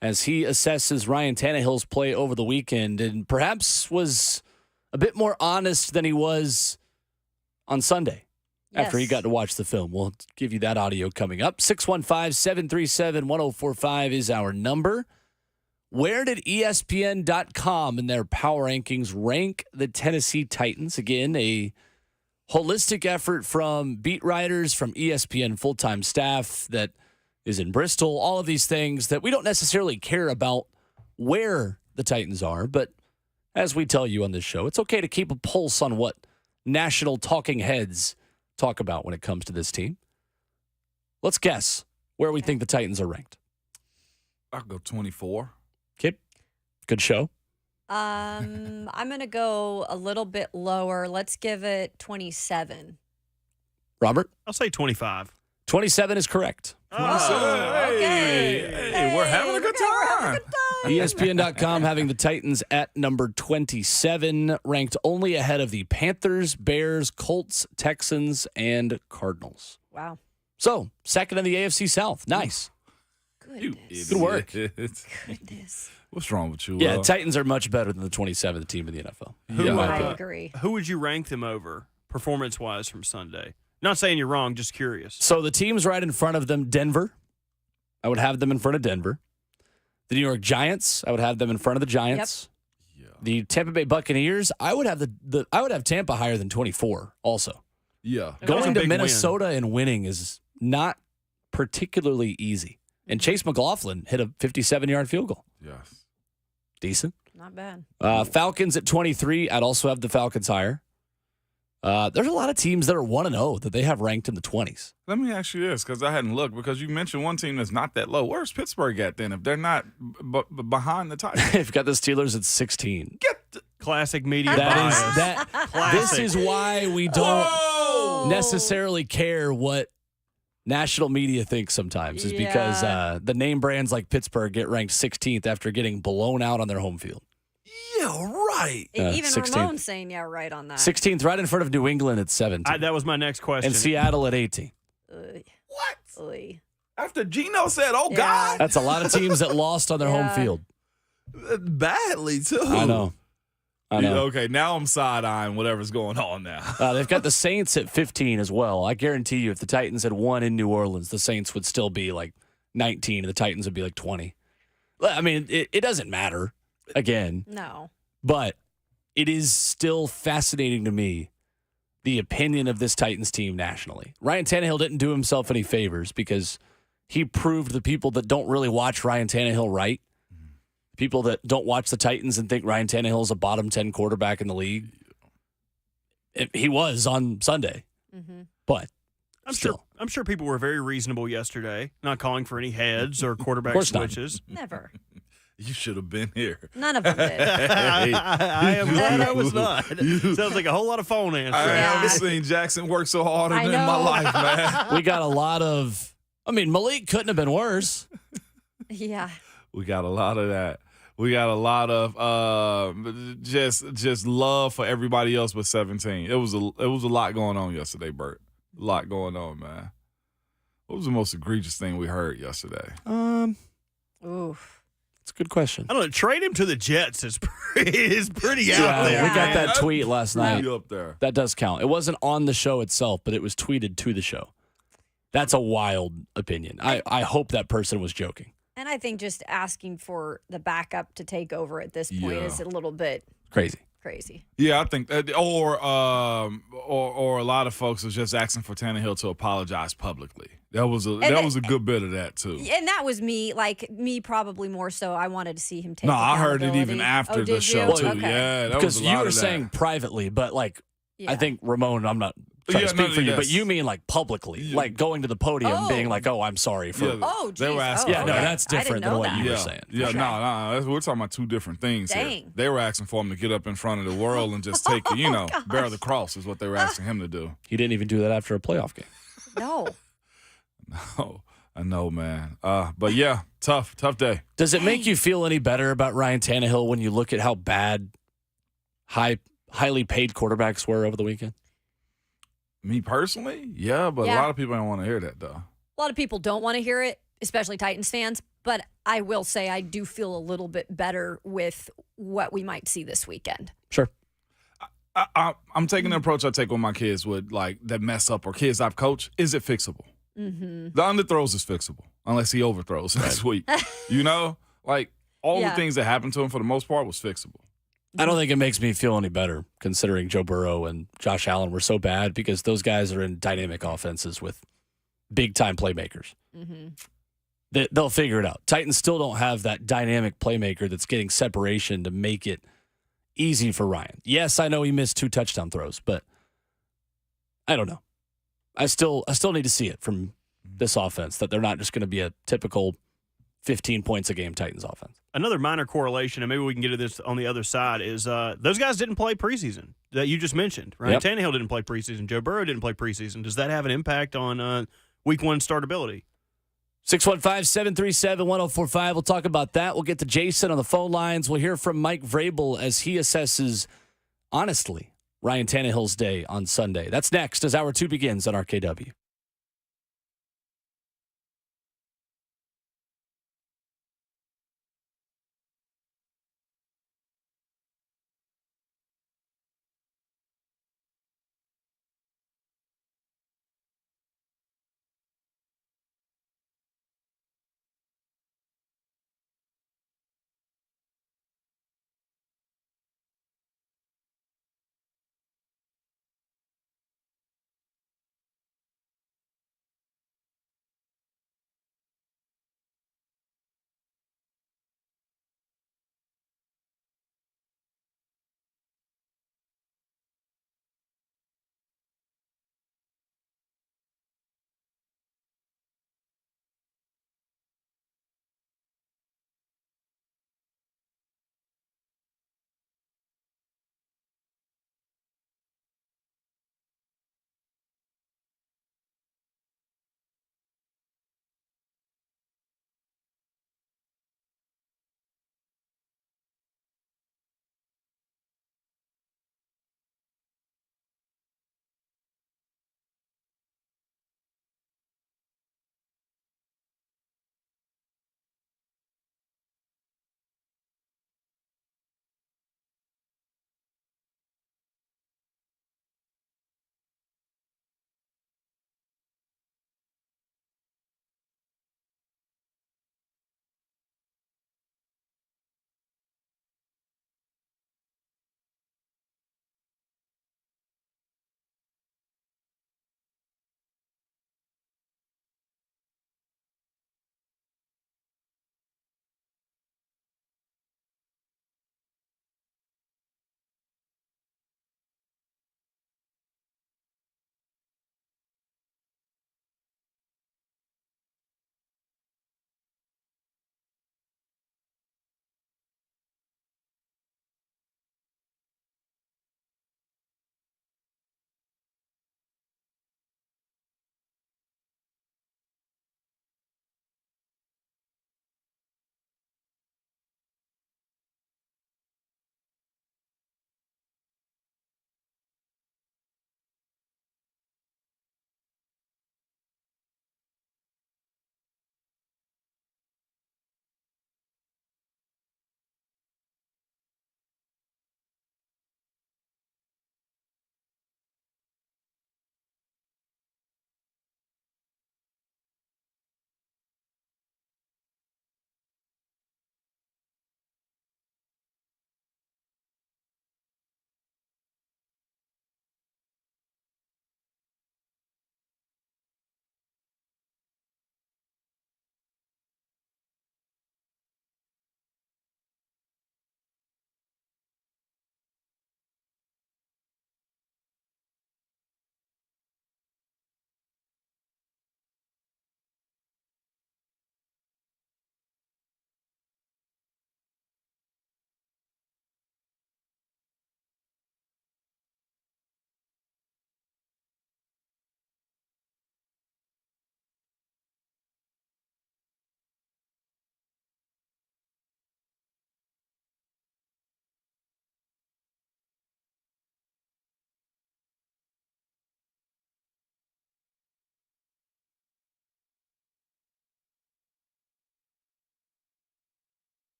as he assesses Ryan Tannehill's play over the weekend and perhaps was a bit more honest than he was on Sunday after he got to watch the film. We'll give you that audio coming up. 615-737-1045 is our number. Where did ESPN.com in their power rankings rank the Tennessee Titans? Again, a holistic effort from beat writers, from ESPN full-time staff that is in Bristol, all of these things that we don't necessarily care about where the Titans are. But as we tell you on this show, it's okay to keep a pulse on what national talking heads talk about when it comes to this team. Let's guess where we think the Titans are ranked. I'll go 24. Kip, good show. I'm going to go a little bit lower. Let's give it 27. Robert? I'll say 25. 27 is correct. Hey, we're having a good time. ESPN.com having the Titans at number 27, ranked only ahead of the Panthers, Bears, Colts, Texans, and Cardinals. Wow. So, second in the AFC South. Nice. Goodness. Good work. Goodness. What's wrong with you? Yeah, Titans are much better than the 27th team in the NFL. I agree. Who would you rank them over, performance-wise, from Sunday? Not saying you're wrong, just curious. So the teams right in front of them, Denver. I would have them in front of Denver. The New York Giants, I would have them in front of the Giants. Yep. The Tampa Bay Buccaneers, I would have I would have Tampa higher than 24 also. Yeah. That was a Going to big Minnesota and winning is not particularly easy. And Chase McLaughlin hit a 57-yard field goal. Yes. Decent. Not bad. Falcons at 23, I'd also have the Falcons higher. There's a lot of teams that are 1-0 that they have ranked in the 20s. Let me ask you this, because I hadn't looked, because you mentioned one team that's not that low. Where's Pittsburgh at then if they're not behind the Titans? They've got the Steelers at 16. Classic media bias. This is why we don't necessarily care what national media thinks sometimes, is because the name brands like Pittsburgh get ranked 16th after getting blown out on their home field. Yeah, right. Even 16th. Ramon's saying, yeah, right on that. 16th, right in front of New England at 17. That was my next question. And Seattle at 18. What? Oy. After Geno said, oh, Yeah. God. That's a lot of teams that lost on their home field. Badly, too. I know. Yeah, okay, now I'm side-eyeing whatever's going on now. They've got the Saints at 15 as well. I guarantee you if the Titans had won in New Orleans, the Saints would still be like 19 and the Titans would be like 20. I mean, it doesn't matter, again. No. But it is still fascinating to me, the opinion of this Titans team nationally. Ryan Tannehill didn't do himself any favors because he proved the people that don't really watch Ryan Tannehill right. People that don't watch the Titans and think Ryan Tannehill is a bottom 10 quarterback in the league. He was on Sunday. Mm-hmm. But I'm sure people were very reasonable yesterday, not calling for any heads or quarterback course not. switches. Never. You should have been here. None of them did. I am glad I was not. Sounds like a whole lot of phone answering. I Yeah. haven't seen Jackson work so hard I in my know. life, man. we got a lot of, Malik couldn't have been worse. Yeah. We got a lot of that. We got a lot of just love for everybody else but 17. It was a lot going on yesterday, Bert. A lot going on, man. What was the most egregious thing we heard yesterday? Oof. It's a good question. I don't know. Trade him to the Jets is pretty out there. We got Yeah. that tweet last night. Right up there. That does count. It wasn't on the show itself, but it was tweeted to the show. That's a wild opinion. I hope that person was joking. And I think just asking for the backup to take over at this point Yeah. is a little bit Crazy. crazy. Yeah, I think that, or a lot of folks are just asking for Tannehill to apologize publicly. That was a good bit of that too. And that was me, probably more so. I wanted to see him take No, I heard it even accountability. after Oh, the did show you? too. Okay. Yeah, that Because was a lot you were of that. saying privately, but Yeah. I think Ramon, I'm not trying to Yeah, speak for you, yes. but you mean like publicly, Yeah. like going to the podium, Oh. being like, "Oh, I'm sorry for." Yeah. Oh, They were geez. asking Yeah, for no, that. that's I didn't different than know what that. you were Yeah, saying. yeah, Okay. no, we're talking about two different things here. Dang. They were asking for him to get up in front of the world and just take, bear the cross is what they were asking him to do. He didn't even do that after a playoff game. No. Oh, I know, man. But yeah, tough day. Does it make you feel any better about Ryan Tannehill when you look at how bad high highly paid quarterbacks were over the weekend? Me personally, yeah, but a Yeah. lot of people don't want to hear that though. A lot of people don't want to hear it, especially Titans fans. But I will say I do feel a little bit better with what we might see this weekend. Sure. I'm taking the approach I take with my kids with like that mess up or kids I've coached. Is it fixable? Mm-hmm. The underthrows is fixable unless he overthrows next week. You know, like all Yeah. the things that happened to him for the most part was fixable. I don't think it makes me feel any better considering Joe Burrow and Josh Allen were so bad because those guys are in dynamic offenses with big-time playmakers. Mm-hmm. They'll figure it out. Titans still don't have that dynamic playmaker that's getting separation to make it easy for Ryan. Yes, I know he missed 2 touchdown throws, but I don't know. I still need to see it from this offense that they're not just going to be a typical 15 points a game Titans offense. Another minor correlation, and maybe we can get to this on the other side, is those guys didn't play preseason that you just mentioned. Ryan Yep. Tannehill didn't play preseason. Joe Burrow didn't play preseason. Does that have an impact on week 1 startability? 615-737-1045. We'll talk about that. We'll get to Jason on the phone lines. We'll hear from Mike Vrabel as he assesses, honestly, Ryan Tannehill's day on Sunday. That's next as Hour 2 begins on RKW.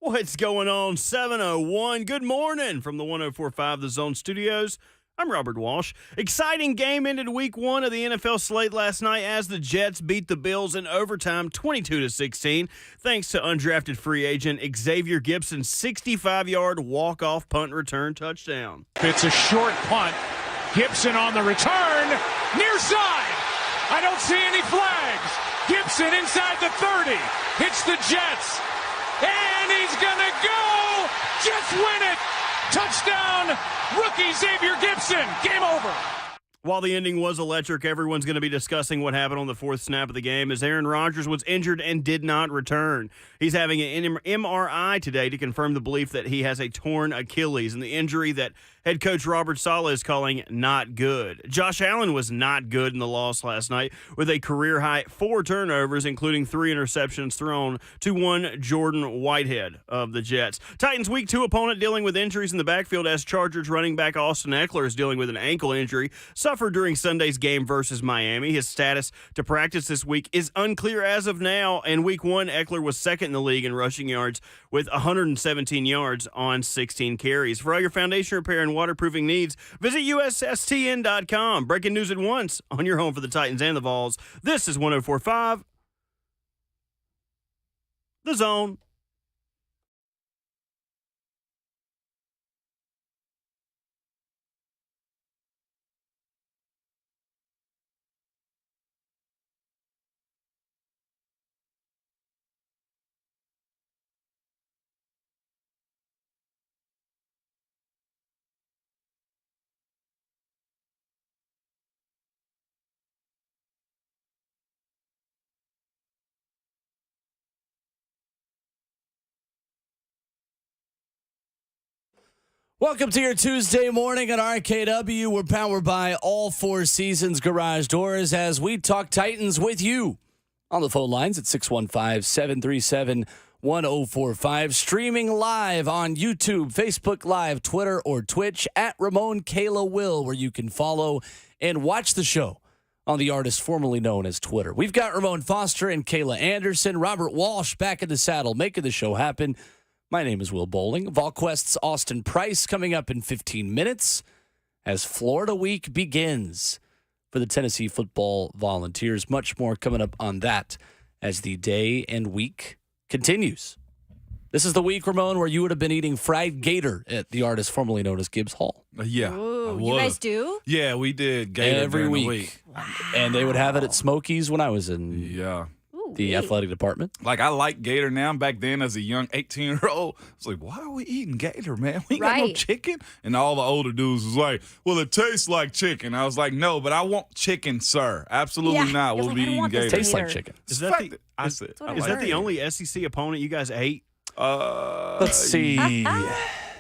What's going on? 701. Good morning from the 104.5 The Zone Studios. I'm Robert Walsh. Exciting game ended week one of the NFL slate last night as the Jets beat the Bills in overtime 22-16 thanks to undrafted free agent Xavier Gibson's 65-yard walk-off punt return touchdown. It's a short punt. Gibson on the return. Near side. I don't see any flags. Gibson inside the 30. Hits the Jets. And he's going to go. Jets win it. Touchdown, rookie Xavier Gibson. Game over. While the ending was electric, everyone's going to be discussing what happened on the fourth snap of the game as Aaron Rodgers was injured and did not return. He's having an MRI today to confirm the belief that he has a torn Achilles and the injury that head coach Robert Saleh is calling not good. Josh Allen was not good in the loss last night with a career-high 4 turnovers, including 3 interceptions thrown to one Jordan Whitehead of the Jets. Titans' Week 2 opponent dealing with injuries in the backfield as Chargers running back Austin Eckler is dealing with an ankle injury suffered during Sunday's game versus Miami. His status to practice this week is unclear as of now, and Week 1, Eckler was second in the league in rushing yards with 117 yards on 16 carries. For all your foundation repair and waterproofing needs, visit USSTN.com. Breaking news at once on your home for the Titans and the Vols. This is 104.5 The Zone. Welcome to your Tuesday morning at RKW. We're powered by All Four Seasons Garage Doors as we talk Titans with you on the phone lines at 615-737-1045. Streaming live on YouTube, Facebook Live, Twitter, or Twitch at Ramon Kayla Will, where you can follow and watch the show on the artist formerly known as Twitter. We've got Ramon Foster and Kayla Anderson. Robert Walsh back in the saddle, making the show happen. My name is Will Bowling. VolQuest's Austin Price coming up in 15 minutes as Florida Week begins for the Tennessee football Volunteers. Much more coming up on that as the day and week continues. This is the week, Ramon, where you would have been eating fried gator at the artist formerly known as Gibbs Hall. Yeah. Ooh, you guys do? Yeah, we did gator every during the week. Wow. And they would have it at Smokies when I was in Yeah. the athletic department. Like, I like gator now. Back then, as a young 18-year-old, I was like, why are we eating gator, man? We ain't got no Right. chicken. And all the older dudes was like, well, it tastes like chicken. I was like, no, but I want chicken, sir. Absolutely Yeah. not. You're We'll like, be I don't eating want this gator. Tastes like Gator. chicken. Is The that fact the, I is, said, what I I is like that the it. only SEC opponent you guys ate? Let's see.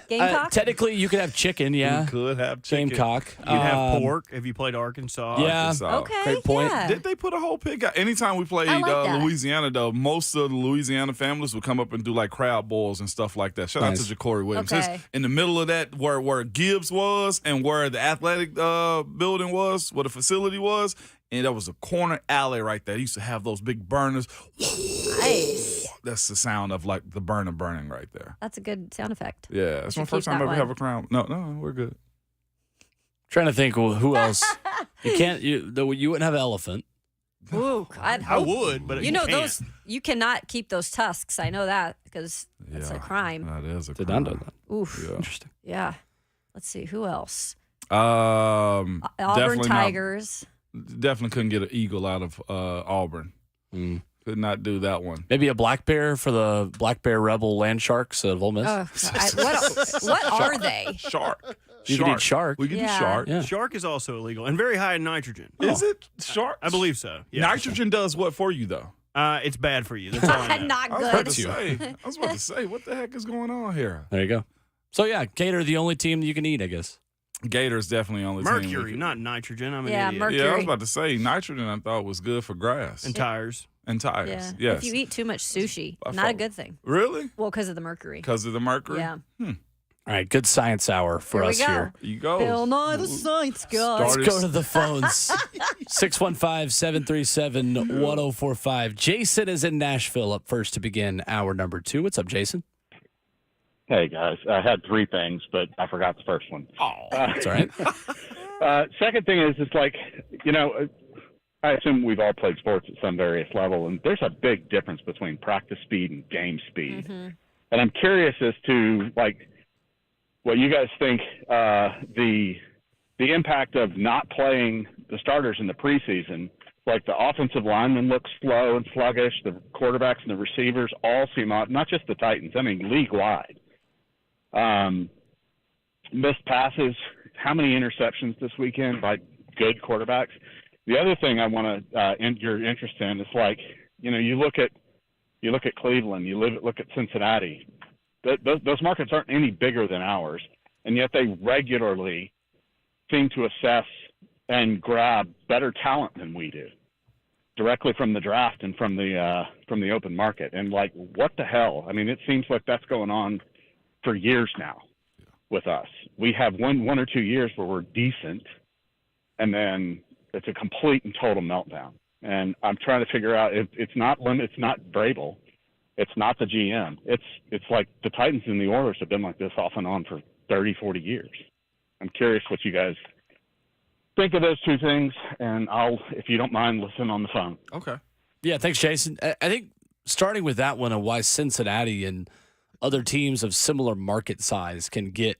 Gamecock? Technically, you could have chicken, yeah. We could have chicken. Gamecock. You'd have pork if you played Arkansas. Yeah. Arkansas. Okay. Great point. Yeah. Did they put a whole pig out? Anytime we played I like that. Louisiana, though, most of the Louisiana families would come up and do like crab boils and stuff like that. Shout out Nice. to Ja'Cory Williams. Okay. It's in the middle of that, where Gibbs was and where the athletic building was, where the facility was, and there was a corner alley right there. They used to have those big burners. Nice. That's the sound of like the burner burning right there. That's a good sound effect. Yeah, that's my should first keep time that I ever one. have a crown. No, we're good. Trying to think who else. You can't. You wouldn't have an elephant. Ooh, I would, but You know can't. those. You cannot keep those tusks. I know that because it's a crime. That is a Did crime. not know that. Oof. Yeah. Interesting. Yeah. Let's see who else. Auburn Definitely Tigers. Definitely couldn't get an eagle out of Auburn. Mm. Could not do that one. Maybe a black bear for the black bear rebel land sharks of Ole Miss. Oh, what are they? Shark. You could eat shark. We could Yeah. do shark. Yeah. Shark is also illegal and very high in nitrogen. Is it shark? I believe so. Yeah. Nitrogen does what for you though? It's bad for you. That's all I know. Not I was about good. to say. I was about to say, what the heck is going on here? There you go. So yeah, gator the only team you can eat, I guess. Gator is definitely on the team. Mercury, not nitrogen. I'm an Yeah, idiot. mercury. Yeah, I was about to say nitrogen. I thought was good for grass And tires. and tires. Yeah. Yes. If you eat too much sushi, I not a follow. good thing. Really? Well, because of the mercury. Because of the mercury? Yeah. All right, good science hour for Here we us go. here. You go. Bill Nye the Science Guy. Start Let's go to the phones. 615-737-1045. Jason is in Nashville up first to begin hour number 2. What's up, Jason? Hey, guys. I had three things, but I forgot the first one. That's all right. Second thing is, it's like, I assume we've all played sports at some various level, and there's a big difference between practice speed and game speed. Mm-hmm. And I'm curious as to, like, what you guys think the impact of not playing the starters in the preseason. Like, the offensive linemen look slow and sluggish. The quarterbacks and the receivers all seem odd. Not just the Titans. I mean, league-wide. Missed passes. How many interceptions this weekend by good quarterbacks? The other thing I want to your interest in is, like, you look at Cleveland, you look at Cincinnati. Those markets aren't any bigger than ours, and yet they regularly seem to assess and grab better talent than we do, directly from the draft and from the open market. And, like, what the hell? I mean, it seems like that's going on for years now with us. We have one or 2 years where we're decent, and then it's a complete and total meltdown. And I'm trying to figure out if it's not Vrabel, it's not the GM. It's like the Titans and the Oilers have been like this off and on for 30, 40 years. I'm curious what you guys think of those two things, and I'll, if you don't mind, listen on the phone. Okay. Yeah, thanks, Jason. I think starting with that one of why Cincinnati and other teams of similar market size can get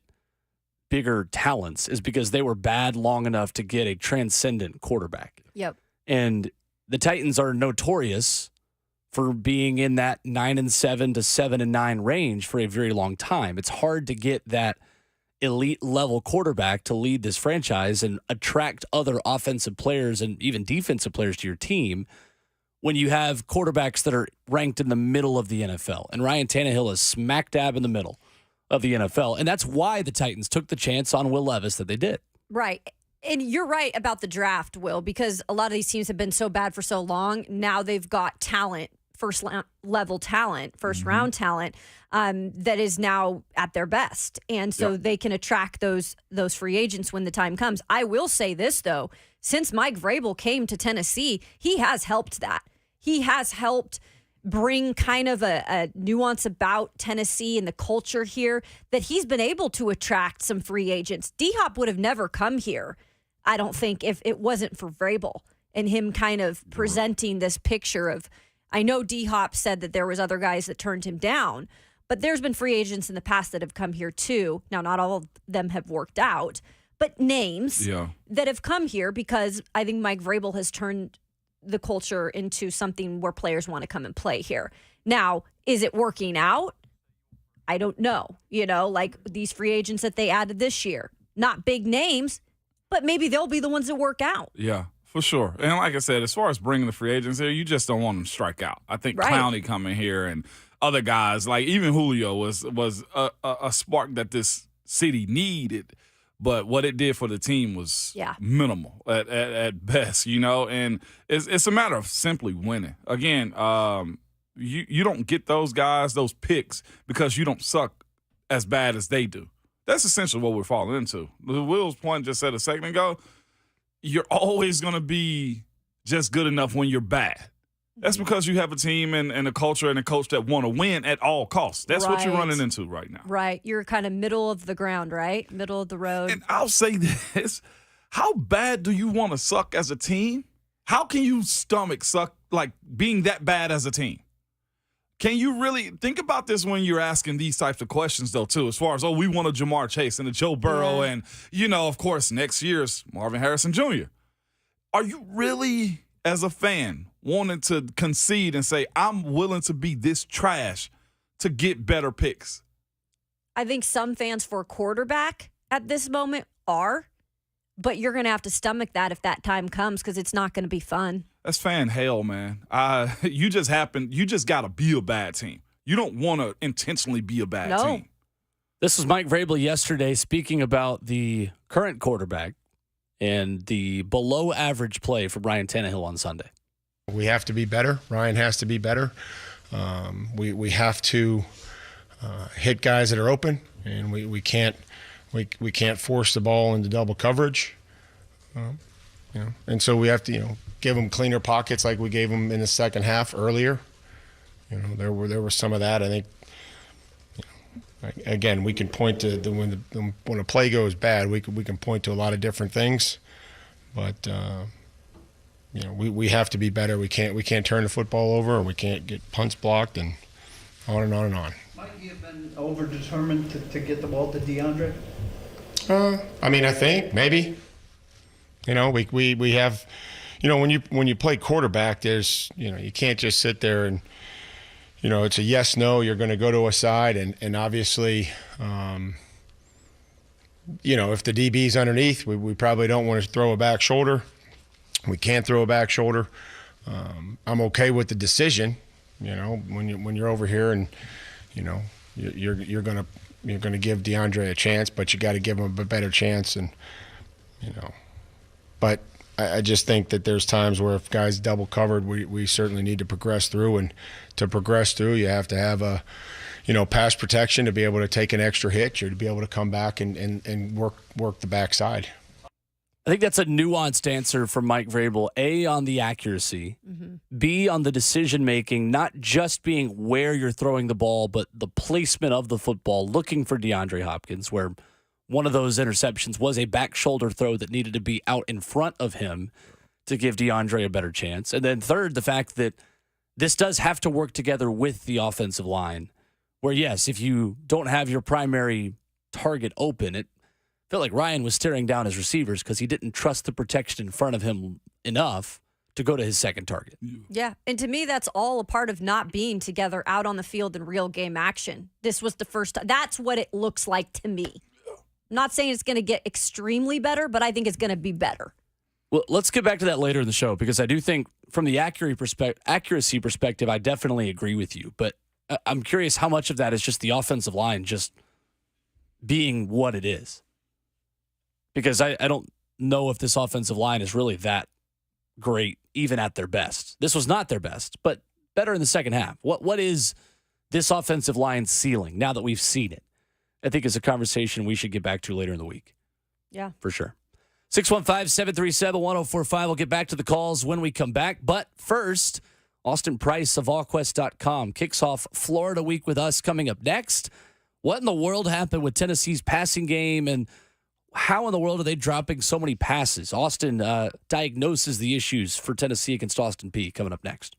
bigger talents is because they were bad long enough to get a transcendent quarterback. Yep. And the Titans are notorious for being in that 9-7 to 7-9 range for a very long time. It's hard to get that elite level quarterback to lead this franchise and attract other offensive players and even defensive players to your team when you have quarterbacks that are ranked in the middle of the NFL. And Ryan Tannehill is smack dab in the middle of the NFL. And that's why the Titans took the chance on Will Levis that they did. Right. And you're right about the draft, Will, because a lot of these teams have been so bad for so long. Now they've got talent, first-level talent, first-round talent that is now at their best. And so they can attract those free agents when the time comes. I will say this, though. Since Mike Vrabel came to Tennessee, he has helped that. He has helped bring kind of a nuance about Tennessee and the culture here that he's been able to attract some free agents. D-Hop would have never come here, I don't think, if it wasn't for Vrabel and him kind of presenting this picture of, I know D-Hop said that there was other guys that turned him down, but there's been free agents in the past that have come here too. Now, not all of them have worked out, but names that have come here because I think Mike Vrabel has turned the culture into something where players want to come and play here. Now, is it working out? I don't know. Like these free agents that they added this year, not big names, but maybe they'll be the ones that work out. Yeah, for sure. And like I said, as far as bringing the free agents here, you just don't want them to strike out. I think Clowney coming here and other guys, like even Julio was a spark that this city needed. But what it did for the team was minimal at best, and it's a matter of simply winning. Again, you don't get those guys, those picks, because you don't suck as bad as they do. That's essentially what we're falling into. Will's point just said a second ago, you're always going to be just good enough when you're bad. That's because you have a team and a culture and a coach that want to win at all costs. That's what you're running into right now. Right. You're kind of middle of the ground, right? Middle of the road. And I'll say this. How bad do you want to suck as a team? How can you stomach suck, like being that bad as a team? Can you really think about this when you're asking these types of questions, though, too, as far as, we want a Jamar Chase and a Joe Burrow and, of course, next year's Marvin Harrison Jr. Are you really, as a fan, wanting to concede and say, I'm willing to be this trash to get better picks? I think some fans for a quarterback at this moment are, but you're going to have to stomach that if that time comes because it's not going to be fun. That's fan hell, man. You just got to be a bad team. You don't want to intentionally be a bad team. This was Mike Vrabel yesterday speaking about the current quarterback and the below average play for Ryan Tannehill on Sunday. We have to be better. Ryan has to be better. We have to hit guys that are open, and we can't force the ball into double coverage. And so we have to give them cleaner pockets like we gave them in the second half earlier. There was some of that. I think Again, we can point to when a play goes bad, we can point to a lot of different things, but we have to be better. We can't turn the football over, or we can't get punts blocked, and on and on and on. Might you have been over-determined to get the ball to DeAndre? I think maybe. We have, when you play quarterback, there's you can't just sit there and it's a yes no. You're going to go to a side, and obviously, if the DB's underneath, we probably don't want to throw a back shoulder. We can't throw a back shoulder. I'm okay with the decision. When you're over here and you're gonna give DeAndre a chance, but you got to give him a better chance, and But I just think that there's times where if guys double covered, we certainly need to progress through, and to progress through, you have to have a pass protection to be able to take an extra hit, or to be able to come back and work the backside. I think that's a nuanced answer from Mike Vrabel. A, on the accuracy. Mm-hmm. B, on the decision-making, not just being where you're throwing the ball, but the placement of the football, looking for DeAndre Hopkins, where one of those interceptions was a back shoulder throw that needed to be out in front of him to give DeAndre a better chance. And then third, the fact that this does have to work together with the offensive line, where, yes, if you don't have your primary target open, it felt like Ryan was staring down his receivers because he didn't trust the protection in front of him enough to go to his second target. Yeah, and to me, that's all a part of not being together out on the field in real game action. This was the first time. That's what it looks like to me. I'm not saying it's going to get extremely better, but I think it's going to be better. Well, let's get back to that later in the show, because I do think from the accuracy perspective, I definitely agree with you. But I'm curious how much of that is just the offensive line just being what it is. Because I don't know if this offensive line is really that great, even at their best. This was not their best, but better in the second half. What is this offensive line ceiling now that we've seen it? I think is a conversation we should get back to later in the week. Yeah. For sure. 615-737-1045. We'll get back to the calls when we come back. But first, Austin Price of VolQuest.com kicks off Florida Week with us coming up next. What in the world happened with Tennessee's passing game, and how in the world are they dropping so many passes? Austin diagnoses the issues for Tennessee against Austin Peay coming up next.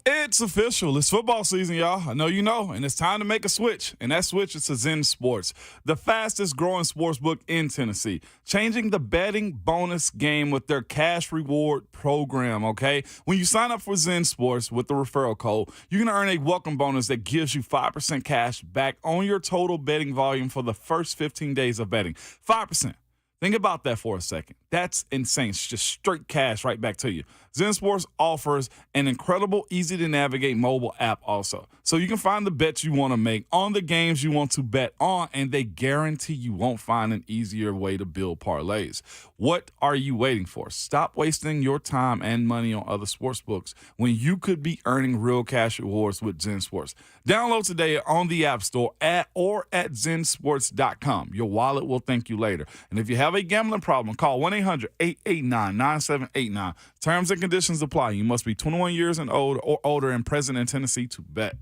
It's official. It's football season, y'all. I know you know, and it's time to make a switch. And that switch is to Zen Sports, the fastest growing sports book in Tennessee, changing the betting bonus game with their cash reward program, okay? When you sign up for Zen Sports with the referral code, you're going to earn a welcome bonus that gives you 5% cash back on your total betting volume for the first 15 days of betting. 5%. Think about that for a second. That's insane. It's just straight cash right back to you. Zen Sports offers an incredible, easy-to-navigate mobile app also. So you can find the bets you want to make on the games you want to bet on, and they guarantee you won't find an easier way to build parlays. What are you waiting for? Stop wasting your time and money on other sports books when you could be earning real cash rewards with Zen Sports. Download today on the App Store or at zensports.com. Your wallet will thank you later. And if you have a gambling problem, call 1-800-889-9789. Terms and conditions apply. You must be 21 years and older and present in Tennessee to bet.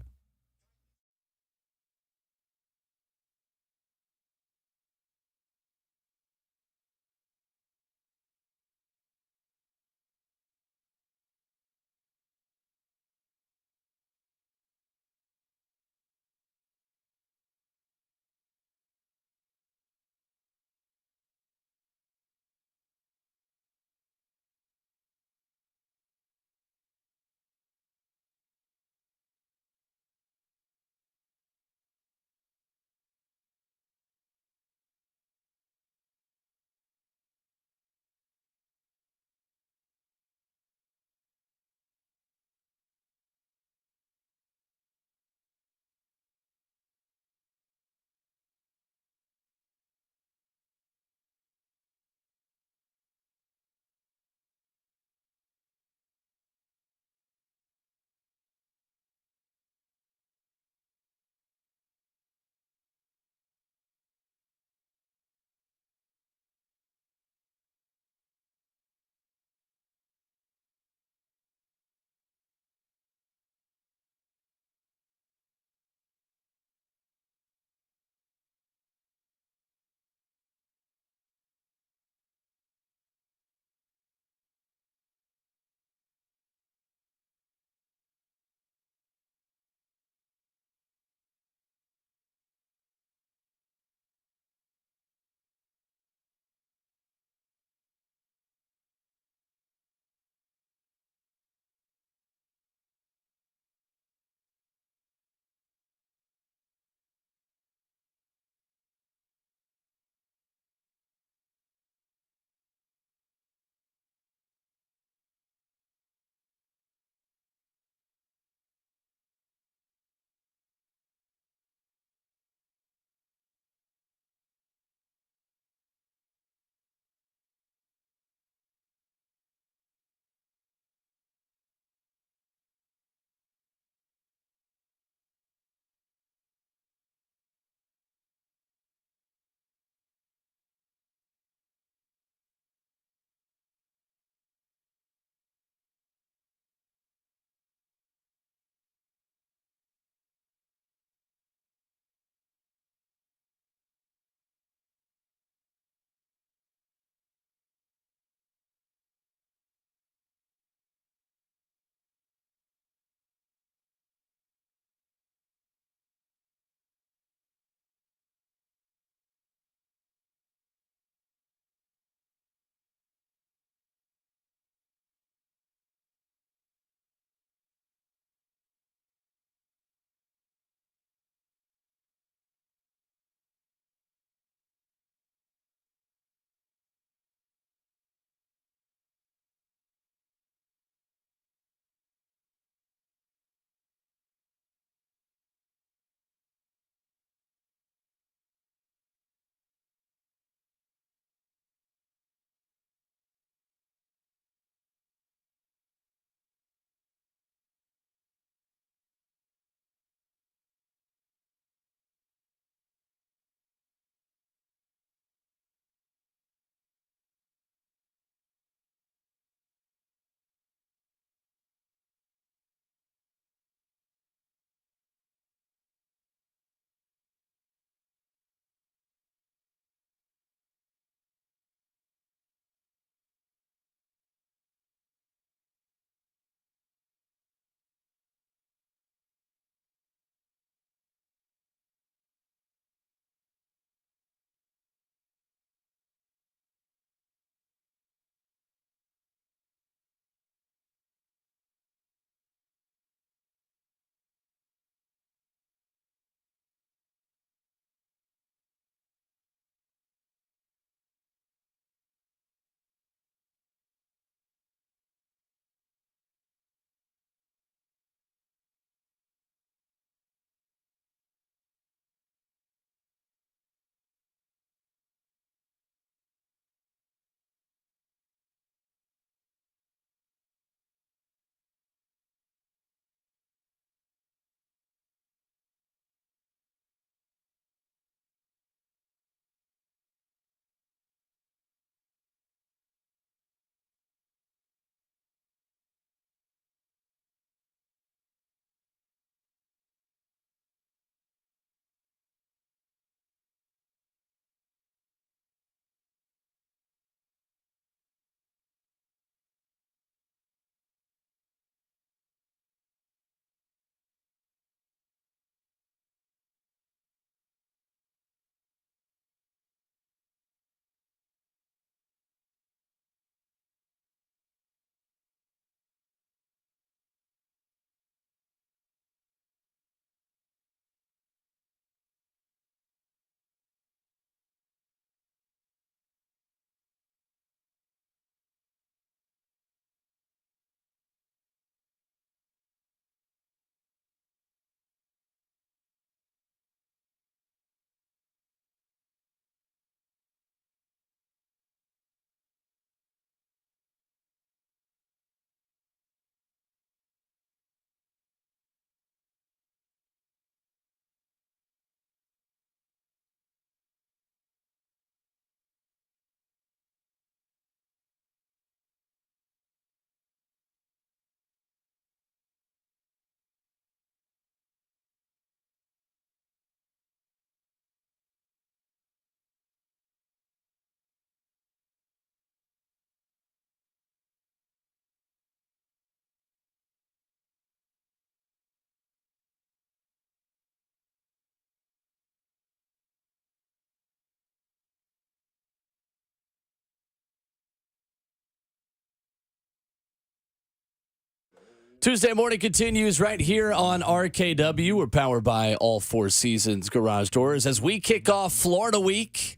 Tuesday morning continues right here on RKW. We're powered by All Four Seasons Garage Doors as we kick off Florida Week.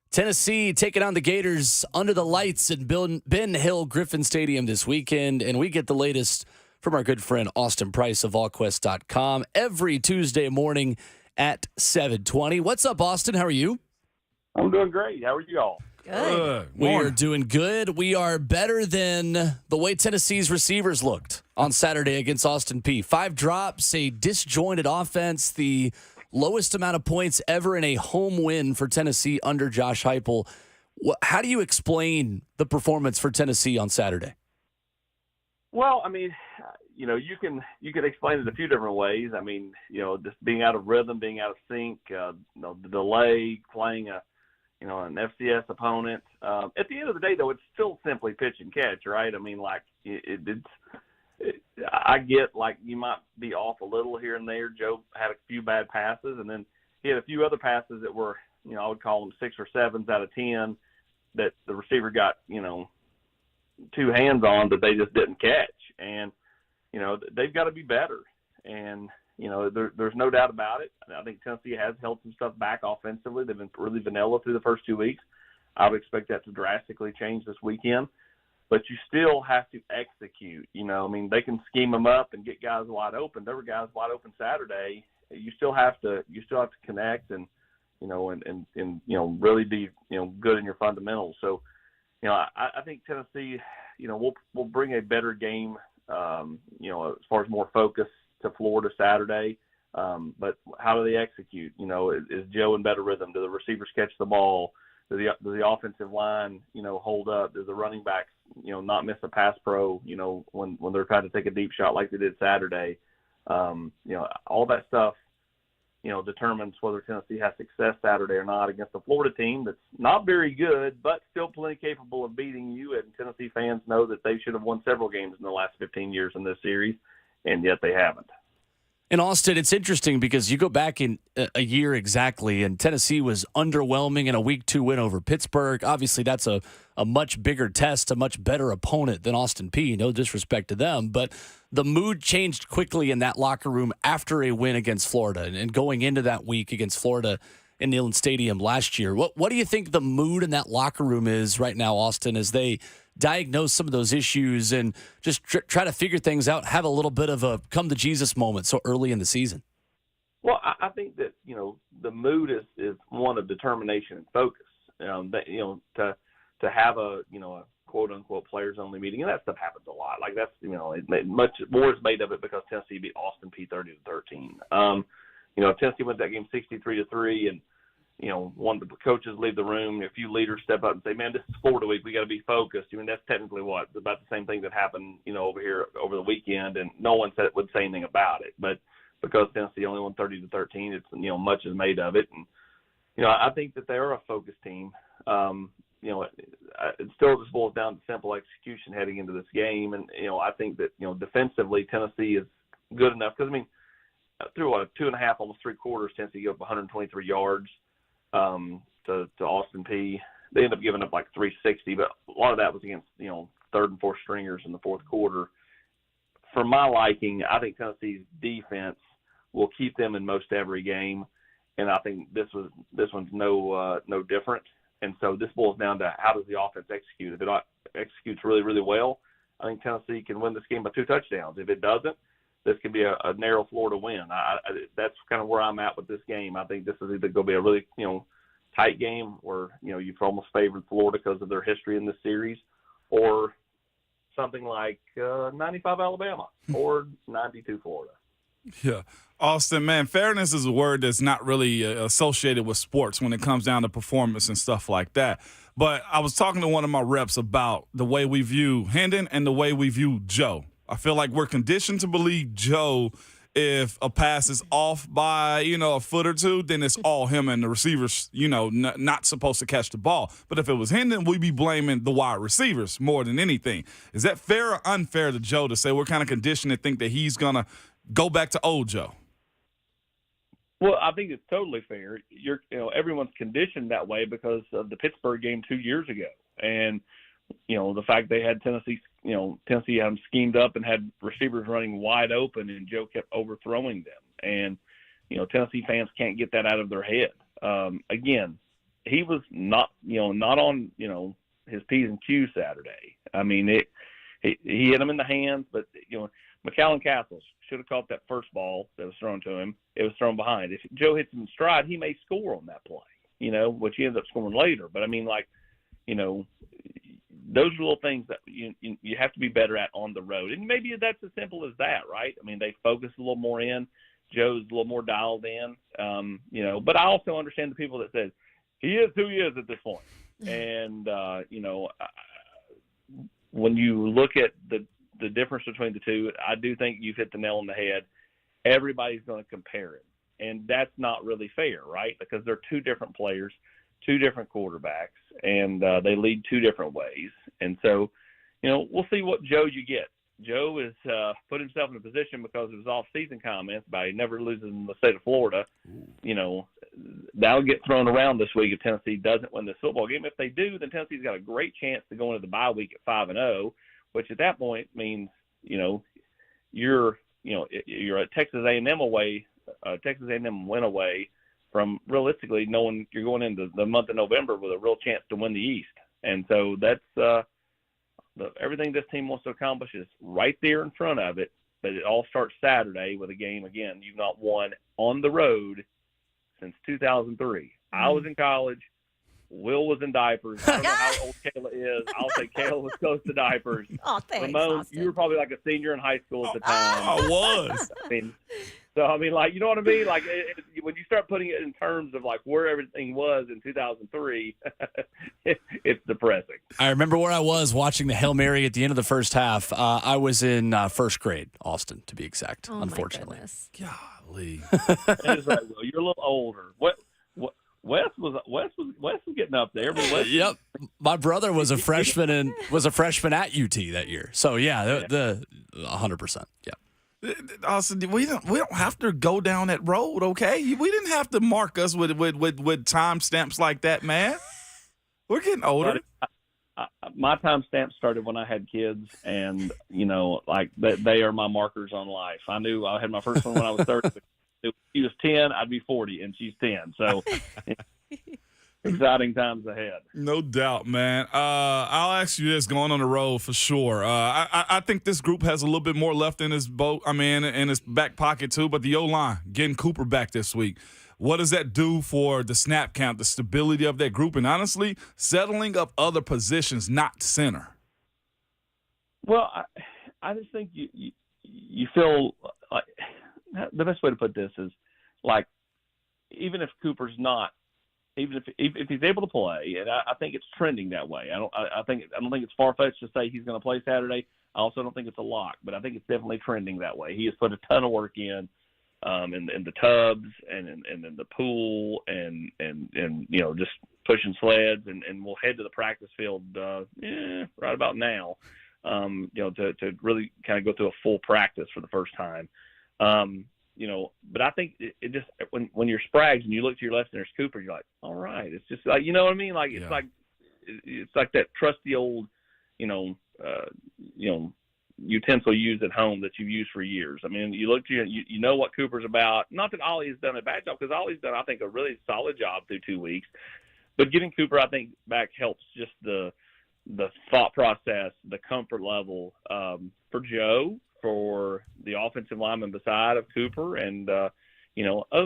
Tennessee taking on the Gators under the lights at Ben Hill Griffin Stadium this weekend, and we get the latest from our good friend Austin Price of VolQuest.com every Tuesday morning at 7:20. What's up, Austin? How are you? I'm doing great. How are you all? Good. We are doing good. We are better than the way Tennessee's receivers looked on Saturday against Austin Peay. 5 drops, a disjointed offense, the lowest amount of points ever in a home win for Tennessee under Josh Heupel. How do you explain the performance for Tennessee on Saturday? Well, I mean, you can explain it a few different ways. I mean, just being out of rhythm, being out of sync, the delay, playing an FCS opponent. At the end of the day, though, it's still simply pitch and catch, right? I mean, like I get like you might be off a little here and there. Joe had a few bad passes, and then he had a few other passes that were, I would call them 6 or 7s out of 10 that the receiver got, 2 hands on that they just didn't catch. And, they've got to be better. And, there's no doubt about it. I think Tennessee has held some stuff back offensively. They've been really vanilla through the first 2 weeks. I would expect that to drastically change this weekend. But you still have to execute. They can scheme them up and get guys wide open. There were guys wide open Saturday. You still have to connect and really be good in your fundamentals. So, I think Tennessee, will bring a better game, as far as more focus to Florida Saturday. But how do they execute? Is Joe in better rhythm? Do the receivers catch the ball? Does the offensive line, hold up? Does the running backs, not miss a pass pro, when they're trying to take a deep shot like they did Saturday? All that stuff, determines whether Tennessee has success Saturday or not against a Florida team that's not very good, but still plenty capable of beating you. And Tennessee fans know that they should have won several games in the last 15 years in this series, and yet they haven't. In Austin, it's interesting because you go back in a year exactly, and Tennessee was underwhelming in a Week 2 win over Pittsburgh. Obviously, that's a much bigger test, a much better opponent than Austin Peay. No disrespect to them, but the mood changed quickly in that locker room after a win against Florida and going into that week against Florida in Neyland Stadium last year. What do you think the mood in that locker room is right now, Austin, as they diagnose some of those issues and just try to figure things out, have a little bit of a come-to-Jesus moment so early in the season? Well, I think that, the mood is one of determination and focus. To have a quote-unquote players-only meeting, and that stuff happens a lot. Like that's, much more is made of it because Tennessee beat Austin Peay 30-13. Tennessee went that game 63-3, and one of the coaches leave the room. A few leaders step up and say, "Man, this is Florida week. We got to be focused." That's technically about the same thing that happened, over here over the weekend, and no one would say anything about it. But because Tennessee only won 30-13, it's much is made of it, and I think that they are a focused team. It still just boils down to simple execution heading into this game, and I think that defensively Tennessee is good enough because through 2.5, almost 3 quarters, Tennessee gave up 123 yards. To Austin Peay. They ended up giving up like 360, but a lot of that was against, third and fourth stringers in the fourth quarter. For my liking, I think Tennessee's defense will keep them in most every game, and I think this one's no different. And so this boils down to how does the offense execute. If it executes really, really well, I think Tennessee can win this game by 2 touchdowns. If it doesn't, this could be a narrow Florida win. That's kind of where I'm at with this game. I think this is either going to be a really, tight game where, you've almost favored Florida because of their history in this series, or something like 95 Alabama or 92 Florida. Yeah. Austin, man, fairness is a word that's not really associated with sports when it comes down to performance and stuff like that. But I was talking to one of my reps about the way we view Hendon and the way we view Joe. I feel like we're conditioned to believe Joe, if a pass is off by, a foot or two, then it's all him and the receivers, not supposed to catch the ball. But if it was Hendon, we'd be blaming the wide receivers more than anything. Is that fair or unfair to Joe to say we're kind of conditioned to think that he's going to go back to old Joe? Well, I think it's totally fair. Everyone's conditioned that way because of the Pittsburgh game 2 years ago. And, the fact they had Tennessee, Tennessee had them schemed up and had receivers running wide open, and Joe kept overthrowing them. And, Tennessee fans can't get that out of their head. Again, he was not on, his P's and Q's Saturday. I mean, he hit him in the hands, but, McAllen Castles should have caught that first ball that was thrown to him. It was thrown behind. If Joe hits him in stride, he may score on that play, which he ends up scoring later. But, I mean, those are little things that you have to be better at on the road. And maybe that's as simple as that, right? I mean, they focus a little more in. Joe's a little more dialed in, but I also understand the people that says he is who he is at this point. And, when you look at the difference between the two, I do think you've hit the nail on the head. Everybody's going to compare him. And that's not really fair, right? Because they're two different players, two different quarterbacks, and they lead two different ways. And so, we'll see what Joe you get. Joe has put himself in a position because of his off-season comments about he never loses in the state of Florida. That'll get thrown around this week if Tennessee doesn't win this football game. If they do, then Tennessee's got a great chance to go into the bye week at 5-0, which at that point means you're a Texas A&M away, Texas A&M win away from realistically knowing you're going into the month of November with a real chance to win the East. And so that's everything this team wants to accomplish is right there in front of it, but it all starts Saturday with a game, again, you've not won on the road since 2003. I was in college. Will was in diapers. I don't know how old Kayla is. I'll say Kayla was close to diapers. Oh, thanks, Ramon, Austin. you were probably like a senior in high school at the time. I was. You know what I mean? Like, when you start putting it in terms of, like, where everything was in 2003, it's depressing. I remember where I was watching the Hail Mary at the end of the first half. I was in first grade, Austin, to be exact, unfortunately. Golly. That is right, Will. You're a little older. Wes was getting up there. But Wes, Yep, my brother was a freshman at UT that year. So yeah, the 100%. Yeah. Austin, we don't have to go down that road, okay? We didn't have to mark us with time stamps like that, man. We're getting older. My time stamp started when I had kids, and they are my markers on life. I knew I had my first one when I was 30. If she was 10, I'd be 40, and she's 10. So exciting times ahead. No doubt, man. I'll ask you this going on the road for sure. I think this group has a little bit more left in his boat. I mean, in his back pocket too. But the O-line, getting Cooper back this week, what does that do for the snap count, the stability of that group, and honestly, settling up other positions, not center? Well, I just think you feel like the best way to put this is, like, even if Cooper's not, even if he's able to play, and I think it's trending that way. I don't think it's far-fetched to say he's going to play Saturday. I also don't think it's a lock, but I think it's definitely trending that way. He has put a ton of work in the tubs and in the pool and just pushing sleds, and we'll head to the practice field right about now. To really kind of go through a full practice for the first time. But I think it just when you're Sprags and you look to your left and there's Cooper, you're like, all right, it's just like, you know what I mean? Like, it's like that trusty old, utensil used at home that you've used for years. I mean, you look to you know what Cooper's about. Not that Ollie has done a bad job, because Ollie's done, I think, a really solid job through 2 weeks. But getting Cooper, I think, back helps just the thought process, the comfort level for Joe, for the offensive lineman beside of Cooper. And, other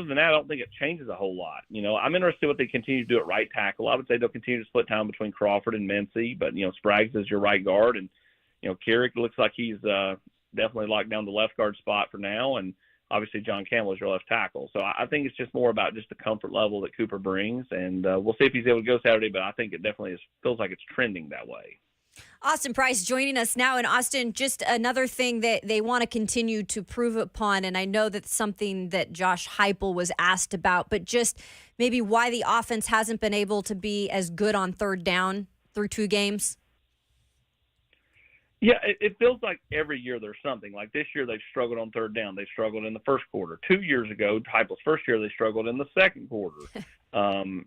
than that, I don't think it changes a whole lot. I'm interested in what they continue to do at right tackle. I would say they'll continue to split time between Crawford and Mincy, but, Sprags is your right guard. And, Carrick looks like he's definitely locked down the left guard spot for now. And obviously John Campbell is your left tackle. So I think it's just more about just the comfort level that Cooper brings. And we'll see if he's able to go Saturday, but I think it definitely feels like it's trending that way. Austin Price joining us now. And Austin, just another thing that they want to continue to prove upon, and I know that's something that Josh Heupel was asked about, but just maybe why the offense hasn't been able to be as good on third down through 2 games. Yeah, it feels like every year there's something. Like this year they've struggled on third down. They struggled in the first quarter. 2 years ago, Heupel's first year, they struggled in the second quarter. And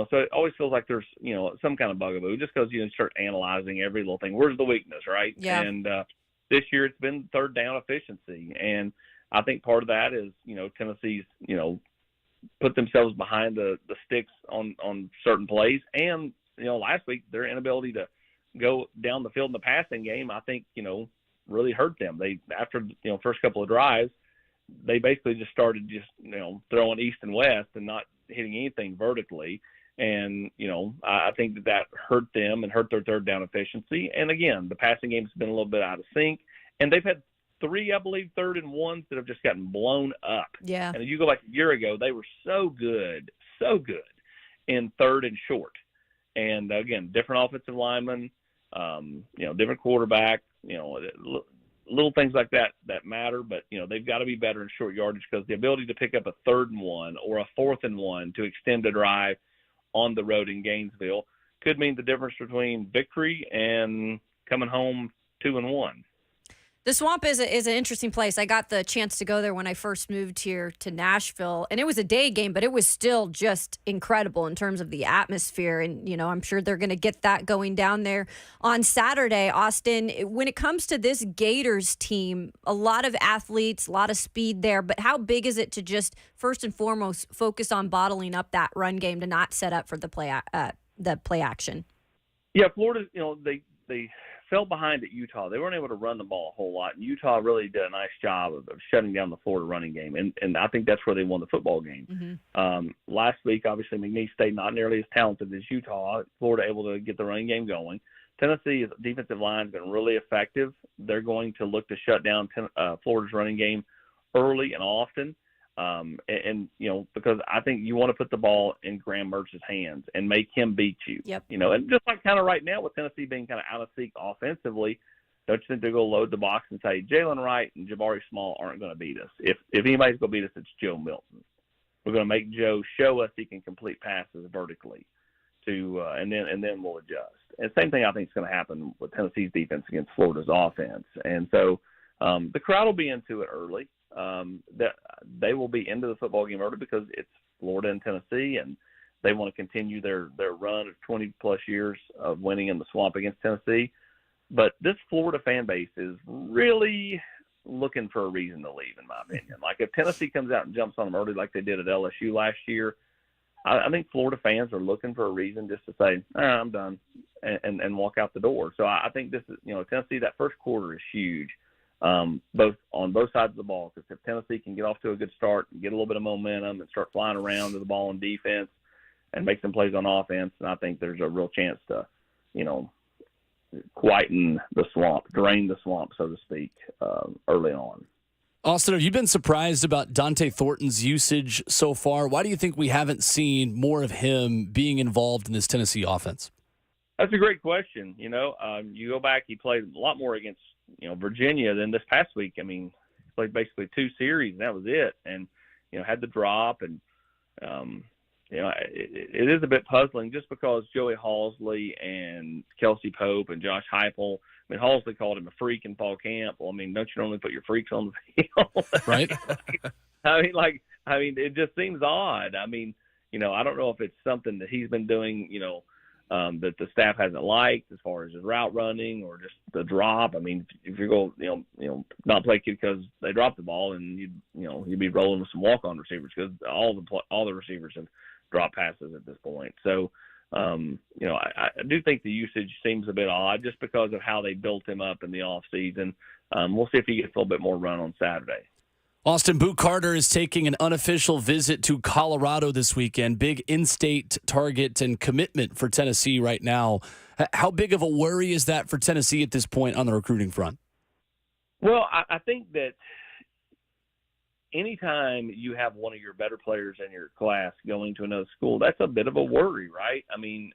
so it always feels like there's, some kind of bugaboo just because, you start analyzing every little thing. Where's the weakness, right? Yeah. And this year it's been third down efficiency. And I think part of that is, Tennessee's, put themselves behind the sticks on certain plays. And, last week their inability to go down the field in the passing game, I think, really hurt them. They, after, first couple of drives, they basically just started throwing east and west and not hitting anything vertically. And, I think that hurt them and hurt their third down efficiency. And again, the passing game's been a little bit out of sync, and they've had 3, I believe, 3rd and 1s that have just gotten blown up. Yeah. And if you go back a year ago, they were so good in 3rd and short. And again, different offensive linemen, different quarterback, little things like that matter, but they've got to be better in short yardage, because the ability to pick up a 3rd and 1 or a 4th and 1 to extend a drive on the road in Gainesville could mean the difference between victory and coming home 2-1. The Swamp is an interesting place. I got the chance to go there when I first moved here to Nashville, and it was a day game, but it was still just incredible in terms of the atmosphere. And, I'm sure they're going to get that going down there on Saturday. Austin, when it comes to this Gators team, a lot of athletes, a lot of speed there, but how big is it to just first and foremost focus on bottling up that run game to not set up for the play action? Yeah, Florida, they fell behind at Utah. They weren't able to run the ball a whole lot, and Utah really did a nice job of shutting down the Florida running game, and I think that's where they won the football game. Mm-hmm. Last week, obviously, McNeese State not nearly as talented as Utah. Florida able to get the running game going. Tennessee's defensive line has been really effective. They're going to look to shut down Florida's running game early and often. Because I think you want to put the ball in Graham Mertz's hands and make him beat you. Yep. And just like kind of right now with Tennessee being kind of out of sync offensively, don't you think they're going to load the box and say Jalen Wright and Jabari Small aren't going to beat us? If anybody's going to beat us, it's Joe Milton. We're going to make Joe show us he can complete passes vertically, and then we'll adjust. And same thing I think is going to happen with Tennessee's defense against Florida's offense. And so the crowd will be into it early. That they will be into the football game early because it's Florida and Tennessee, and they want to continue their run of 20-plus years of winning in the Swamp against Tennessee. But this Florida fan base is really looking for a reason to leave, in my opinion. Like, if Tennessee comes out and jumps on them early like they did at LSU last year, I think Florida fans are looking for a reason just to say, I'm done, and walk out the door. So I think this is, Tennessee, that first quarter is huge. On both sides of the ball, because if Tennessee can get off to a good start and get a little bit of momentum and start flying around to the ball in defense and make some plays on offense, and I think there's a real chance to, quieten the swamp, drain the swamp, so to speak, early on. Austin, have you been surprised about Dante Thornton's usage so far? Why do you think we haven't seen more of him being involved in this Tennessee offense? That's a great question. You go back, he played a lot more against Virginia than this past week. I mean, he played basically 2 series, and that was it. And, had the drop. And, it is a bit puzzling just because Joey Halsley and Kelsey Pope and Josh Heupel, I mean, Halsley called him a freak in fall camp. Well, I mean, don't you normally put your freaks on the field? Right. I mean, it just seems odd. I mean, I don't know if it's something that he's been doing, that the staff hasn't liked as far as his route running or just the drop. I mean, if you go, not play kid because they dropped the ball, and you'd be rolling with some walk-on receivers because all the receivers have dropped passes at this point. So, I do think the usage seems a bit odd just because of how they built him up in the off season. We'll see if he gets a little bit more run on Saturday. Austin, Boot Carter is taking an unofficial visit to Colorado this weekend. Big in-state target and commitment for Tennessee right now. How big of a worry is that for Tennessee at this point on the recruiting front? Well, I think that anytime you have one of your better players in your class going to another school, that's a bit of a worry, right? I mean,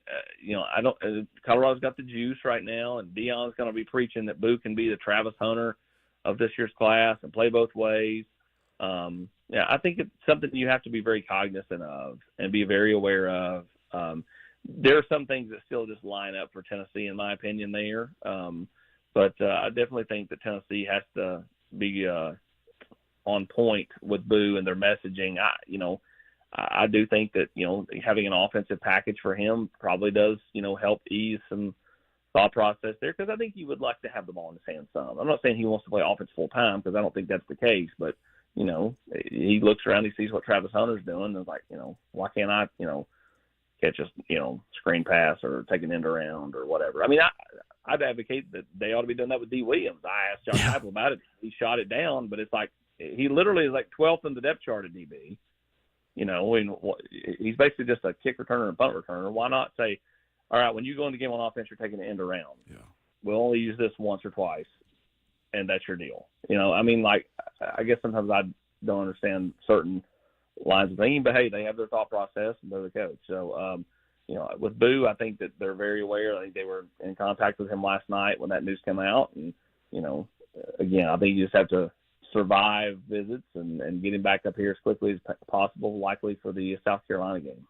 Colorado's got the juice right now, and Deion's going to be preaching that Boot can be the Travis Hunter of this year's class and play both ways. I think it's something you have to be very cognizant of and be very aware of. There are some things that still just line up for Tennessee, in my opinion, there. But I definitely think that Tennessee has to be on point with Boo and their messaging. I do think that, having an offensive package for him probably does, help ease some thought process there, because I think he would like to have the ball in his hands some. I'm not saying he wants to play offense full time, because I don't think that's the case, but, he looks around, he sees what Travis Hunter's doing, and is like, why can't I, catch a, screen pass or take an end around or whatever. I mean, I'd advocate that they ought to be doing that with D. Williams. I asked John Apple about it. He shot it down, but it's like he literally is like 12th in the depth chart at DB. And he's basically just a kick returner and punt returner. Why not say, all right, when you go in the game on offense, you're taking an end around. Yeah. We'll only use this once or twice, and that's your deal. I mean, like, I guess sometimes I don't understand certain lines of thinking, but hey, they have their thought process and they're the coach. So, with Boo, I think that they're very aware. I think they were in contact with him last night when that news came out. And, again, I think you just have to survive visits and get him back up here as quickly as possible, likely for the South Carolina game.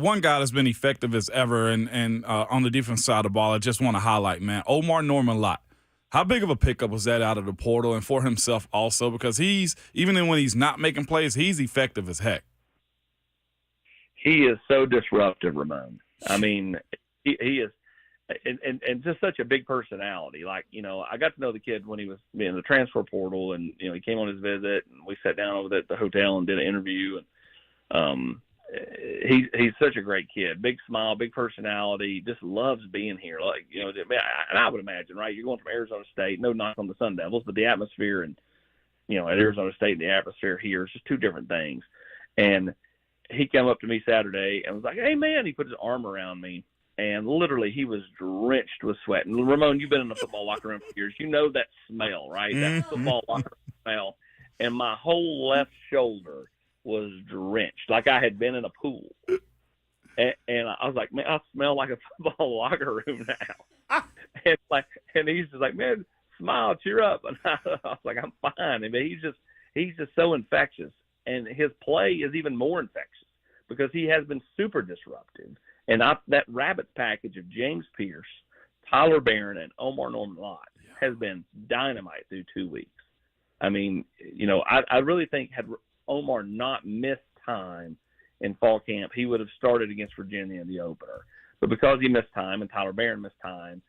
One guy that's been effective as ever and on the defense side of the ball, I just want to highlight, man, Omar Norman-Lott. How big of a pickup was that out of the portal and for himself also? Because even when he's not making plays, he's effective as heck. He is so disruptive, Ramon. I mean, he is, and just such a big personality. Like, I got to know the kid when he was in the transfer portal, and he came on his visit, and we sat down over at the hotel and did an interview. And he's such a great kid. Big smile, big personality. Just loves being here. Like, and I would imagine, right? You're going from Arizona State. No knock on the Sun Devils, but the atmosphere and at Arizona State and the atmosphere here is just two different things. And he came up to me Saturday and was like, "Hey, man," he put his arm around me, and literally he was drenched with sweat. And Ramon, you've been in the football locker room for years. You know that smell, right? That football locker room smell. And my whole left shoulder was drenched, like I had been in a pool. And I was like, "Man, I smell like a football locker room now." and he's just like, "Man, smile, cheer up." And I was like, "I'm fine." And he's just so infectious. And his play is even more infectious because he has been super disruptive. And that Rabbits package of James Pierce, Tyler Barron, and Omar Norman-Lott has been dynamite through 2 weeks. I mean, I really think had Omar not missed time in fall camp, he would have started against Virginia in the opener. But because he missed time and Tyler Barron missed time,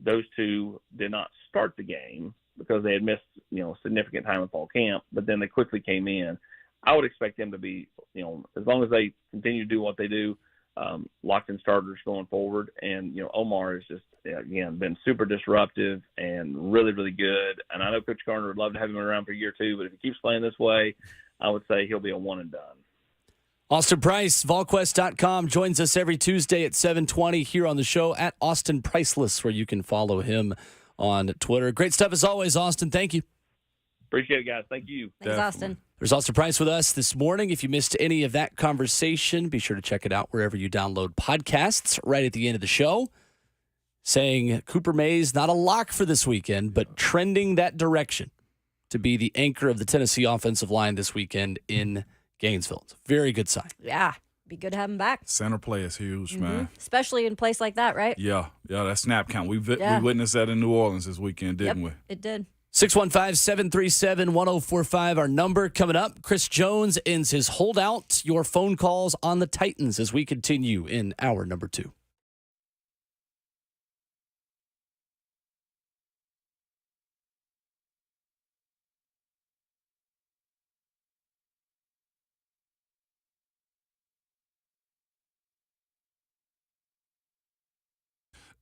those two did not start the game because they had missed, significant time in fall camp. But then they quickly came in. I would expect them to be, as long as they continue to do what they do, locked-in starters going forward. And, Omar has just, again, been super disruptive and really, really good. And I know Coach Garner would love to have him around for a year or two, but if he keeps playing this way, I would say he'll be a one and done. Austin Price, VolQuest.com, joins us every Tuesday at 7:20 here on the show at Austin Priceless, where you can follow him on Twitter. Great stuff as always, Austin. Thank you. Appreciate it, guys. Thank you. Thanks, Austin. There's Austin Price with us this morning. If you missed any of that conversation, be sure to check it out wherever you download podcasts. Right at the end of the show, saying Cooper Mays not a lock for this weekend, but trending that direction to be the anchor of the Tennessee offensive line this weekend in Gainesville. It's a very good sign. Yeah, be good to have him back. Center play is huge, man. Especially in a place like that, right? Yeah, that snap count. We witnessed that in New Orleans this weekend, didn't we? It did. 615-737-1045, our number. Coming up, Chris Jones ends his holdout. Your phone calls on the Titans as we continue in hour number 2.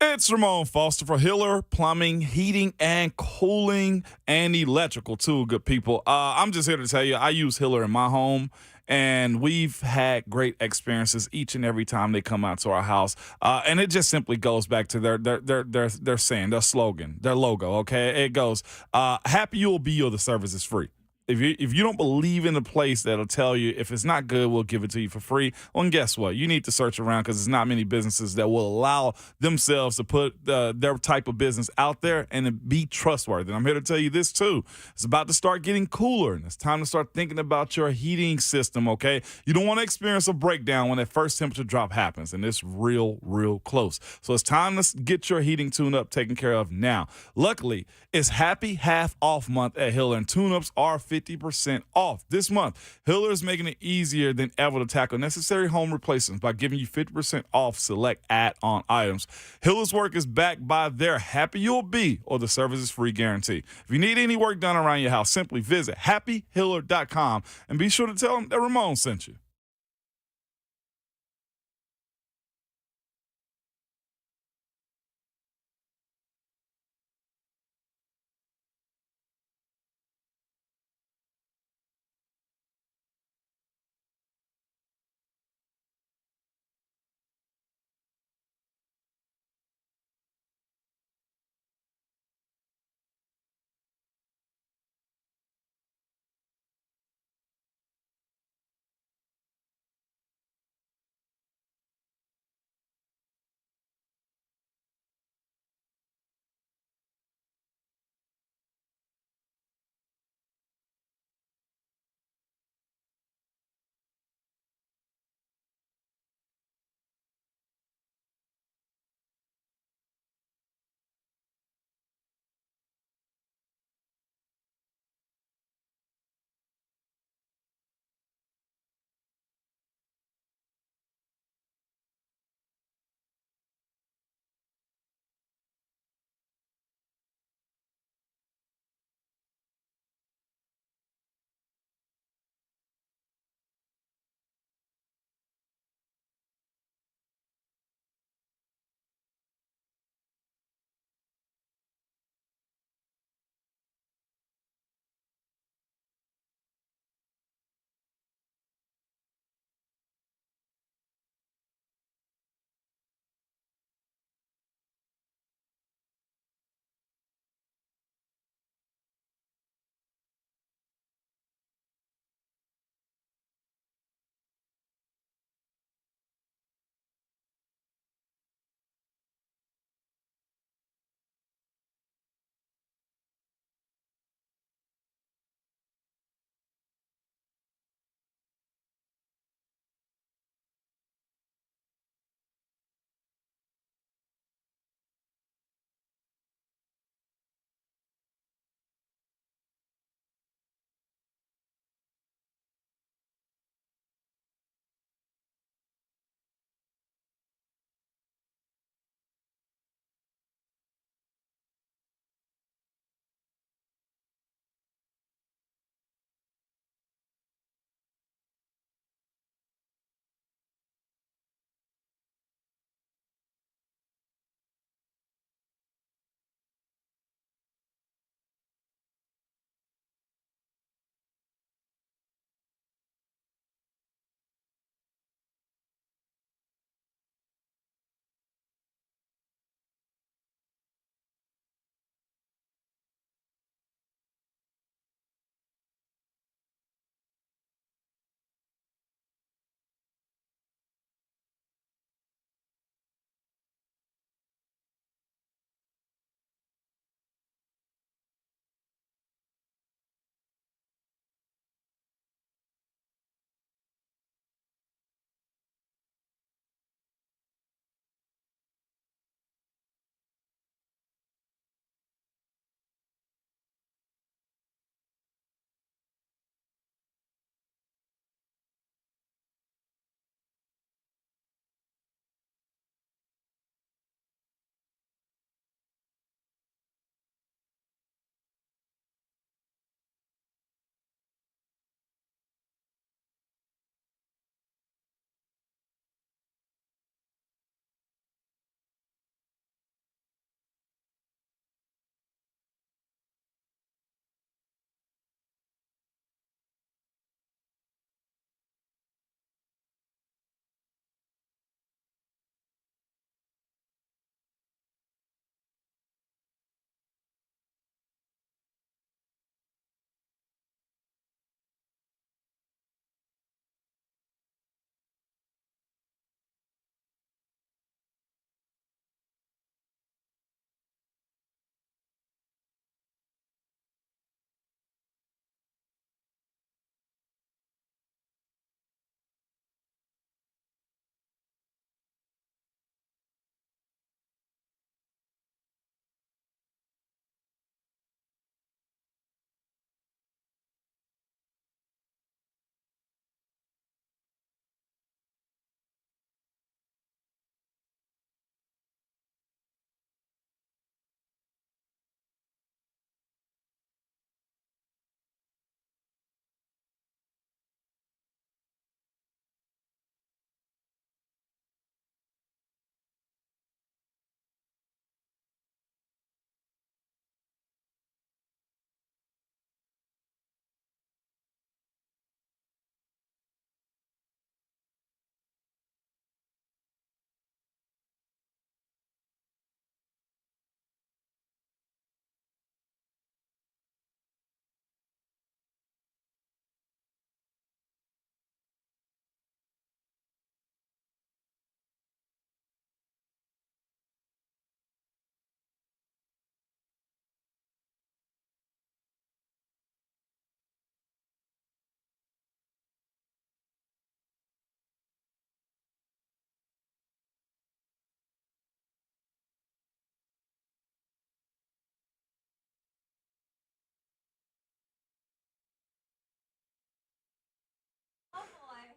It's Ramon Foster for Hiller Plumbing, Heating, and Cooling, and Electrical, too, good people. I'm just here to tell you, I use Hiller in my home, and we've had great experiences each and every time they come out to our house. And it just simply goes back to their saying, their slogan, their logo, okay? It goes, happy you'll be, or the service is free. If you don't believe in a place that'll tell you if it's not good, we'll give it to you for free, well, and guess what? You need to search around because there's not many businesses that will allow themselves to put their type of business out there and be trustworthy. And I'm here to tell you this, too. It's about to start getting cooler, and it's time to start thinking about your heating system, okay? You don't want to experience a breakdown when that first temperature drop happens, and it's real, real close. So it's time to get your heating tune-up taken care of now. Luckily, it's Happy Half Off Month at Hiller, and tune-ups are 50% off. This month, Hiller is making it easier than ever to tackle necessary home replacements by giving you 50% off select add-on items. Hiller's work is backed by their Happy You'll Be or the service is free guarantee. If you need any work done around your house, simply visit happyhiller.com and be sure to tell them that Ramon sent you.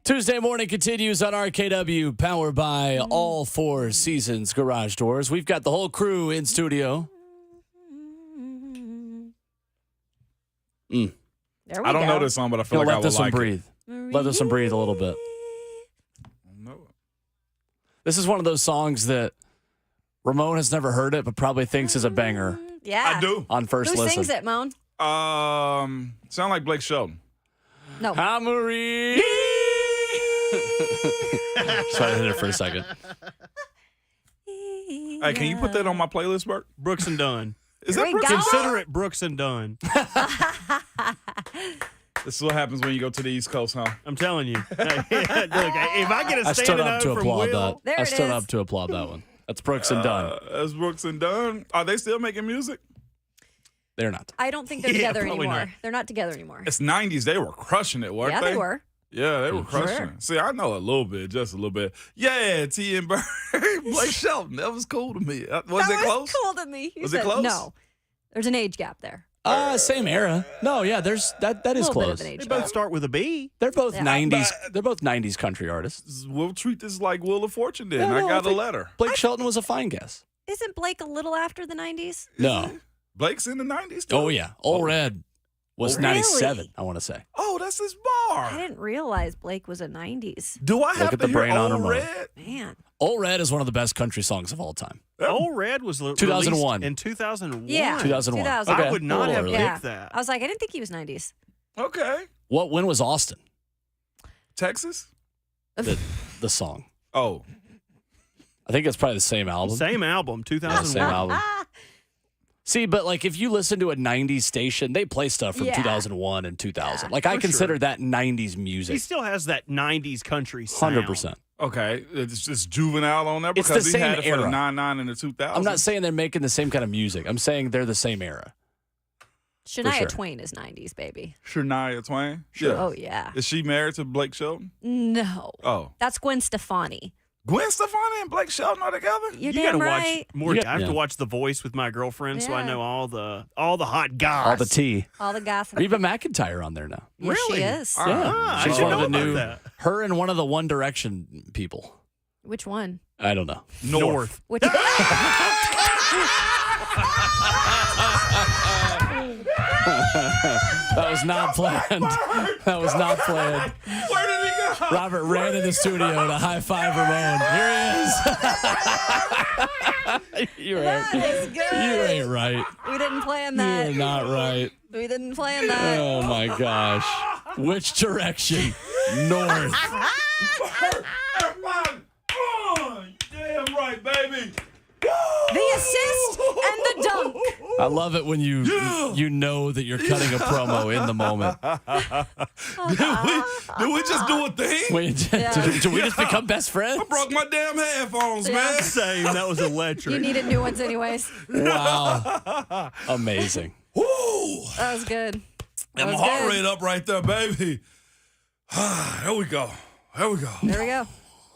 Tuesday morning continues on RKW, powered by All Four Seasons Garage Doors. We've got the whole crew in studio. There we I don't go. know this song, but I feel like Let I would this one like breathe. Let this one breathe a little bit. it. This is one of those songs that Ramon has never heard it, but probably thinks is a banger Yeah. I do. on first Who listen. sings it, Moan? Sound like Blake Shelton. No. Hi, Marie. Sorry, I hit it for a second. Hey, can you put that on my playlist, Bert? Brooks and Dunn. Is Here that we Brooks go. and Consider it Brooks and Dunn. This is what happens when you go to the East Coast, huh? I'm telling you. Look, if I get a I stood standing up to O from applaud Will, that. There I it stood is. up to applaud that one. That's Brooks and Dunn. That's Brooks and Dunn. Are they still making music? They're not. I don't think they're Yeah, together probably anymore. not. They're not together anymore. It's 90s. They were crushing it, weren't Yeah, they were. Yeah, they were crushing it. See, I know a little bit, just a little bit. Yeah, T and Bird, Blake Shelton. That was cool to me. Was it close? Cool to me. He Was it said close? No. There's an age gap there. Same era. No, yeah, there's that is A little bit close. of an age they gap. both start with a B. They're both Yeah. 90s. They're both 90s country artists. We'll treat this like Wheel of Fortune then. No, I no, got I a think- letter. Blake Shelton was a fine guess. Isn't Blake a little after the 90s? No. Blake's in the 90s too? Oh yeah. Old Red was Really? 97, I want to say. Oh, that's his I bar. didn't realize Blake was a 90s. Do I have at to the hear brain on Old her mode. Red? Man. Old Red is one of the best country songs of all time. Old Red was 2001. released in 2001. Yeah. 2001. 2000. Okay. I would not A little have early. picked Yeah. that. I was like, I didn't think he was 90s. Okay. When was Austin? Texas? The song. Oh. I think it's probably the same album. Same album, Yeah, 2001. same album. See, but like if you listen to a 90s station, they play stuff from Yeah. 2001 and 2000. Yeah, like I for consider sure. that 90s He music. still has that 90s country sound. 100%. Okay. It's just Juvenile on there It's because the he had same it for the era. 99 and the 2000. I'm not saying they're making the same kind of music. I'm saying they're the same era. Shania sure. Twain is 90s, baby. Shania Twain? Sure. Oh, yeah. Is she married to Blake Shelton? No. Oh. That's Gwen Stefani. Gwen Stefani and Blake Shelton are together? You're You damn gotta right. watch more. You got- I have yeah. to watch The Voice with my girlfriend, so I Yeah. know all the hot guys. All the tea. All the gossip. Reba McEntire on there now. Yes, Really? she is. Ah, I She's should one of know the new. about that. Her and one of the One Direction people. Which one? I don't know. North. Which That was not planned. That was not planned. Where did he go? Robert ran in the studio to high five Ramon. Here he is. You That is good. ain't right. We didn't plan that. You're not right. We didn't plan that. Oh my gosh. Which direction? North. Damn right, baby. The assist and the dunk. I love it when you know that you're cutting a promo in the moment. Did we just do a thing? Wait, did we just become best friends? I broke my damn headphones, Yeah. man. Same. That was electric. You needed new ones anyways. Wow. Amazing. Woo! That was good. That And my was heart good. rate up right there, baby. Here we go. Here we go. There we go.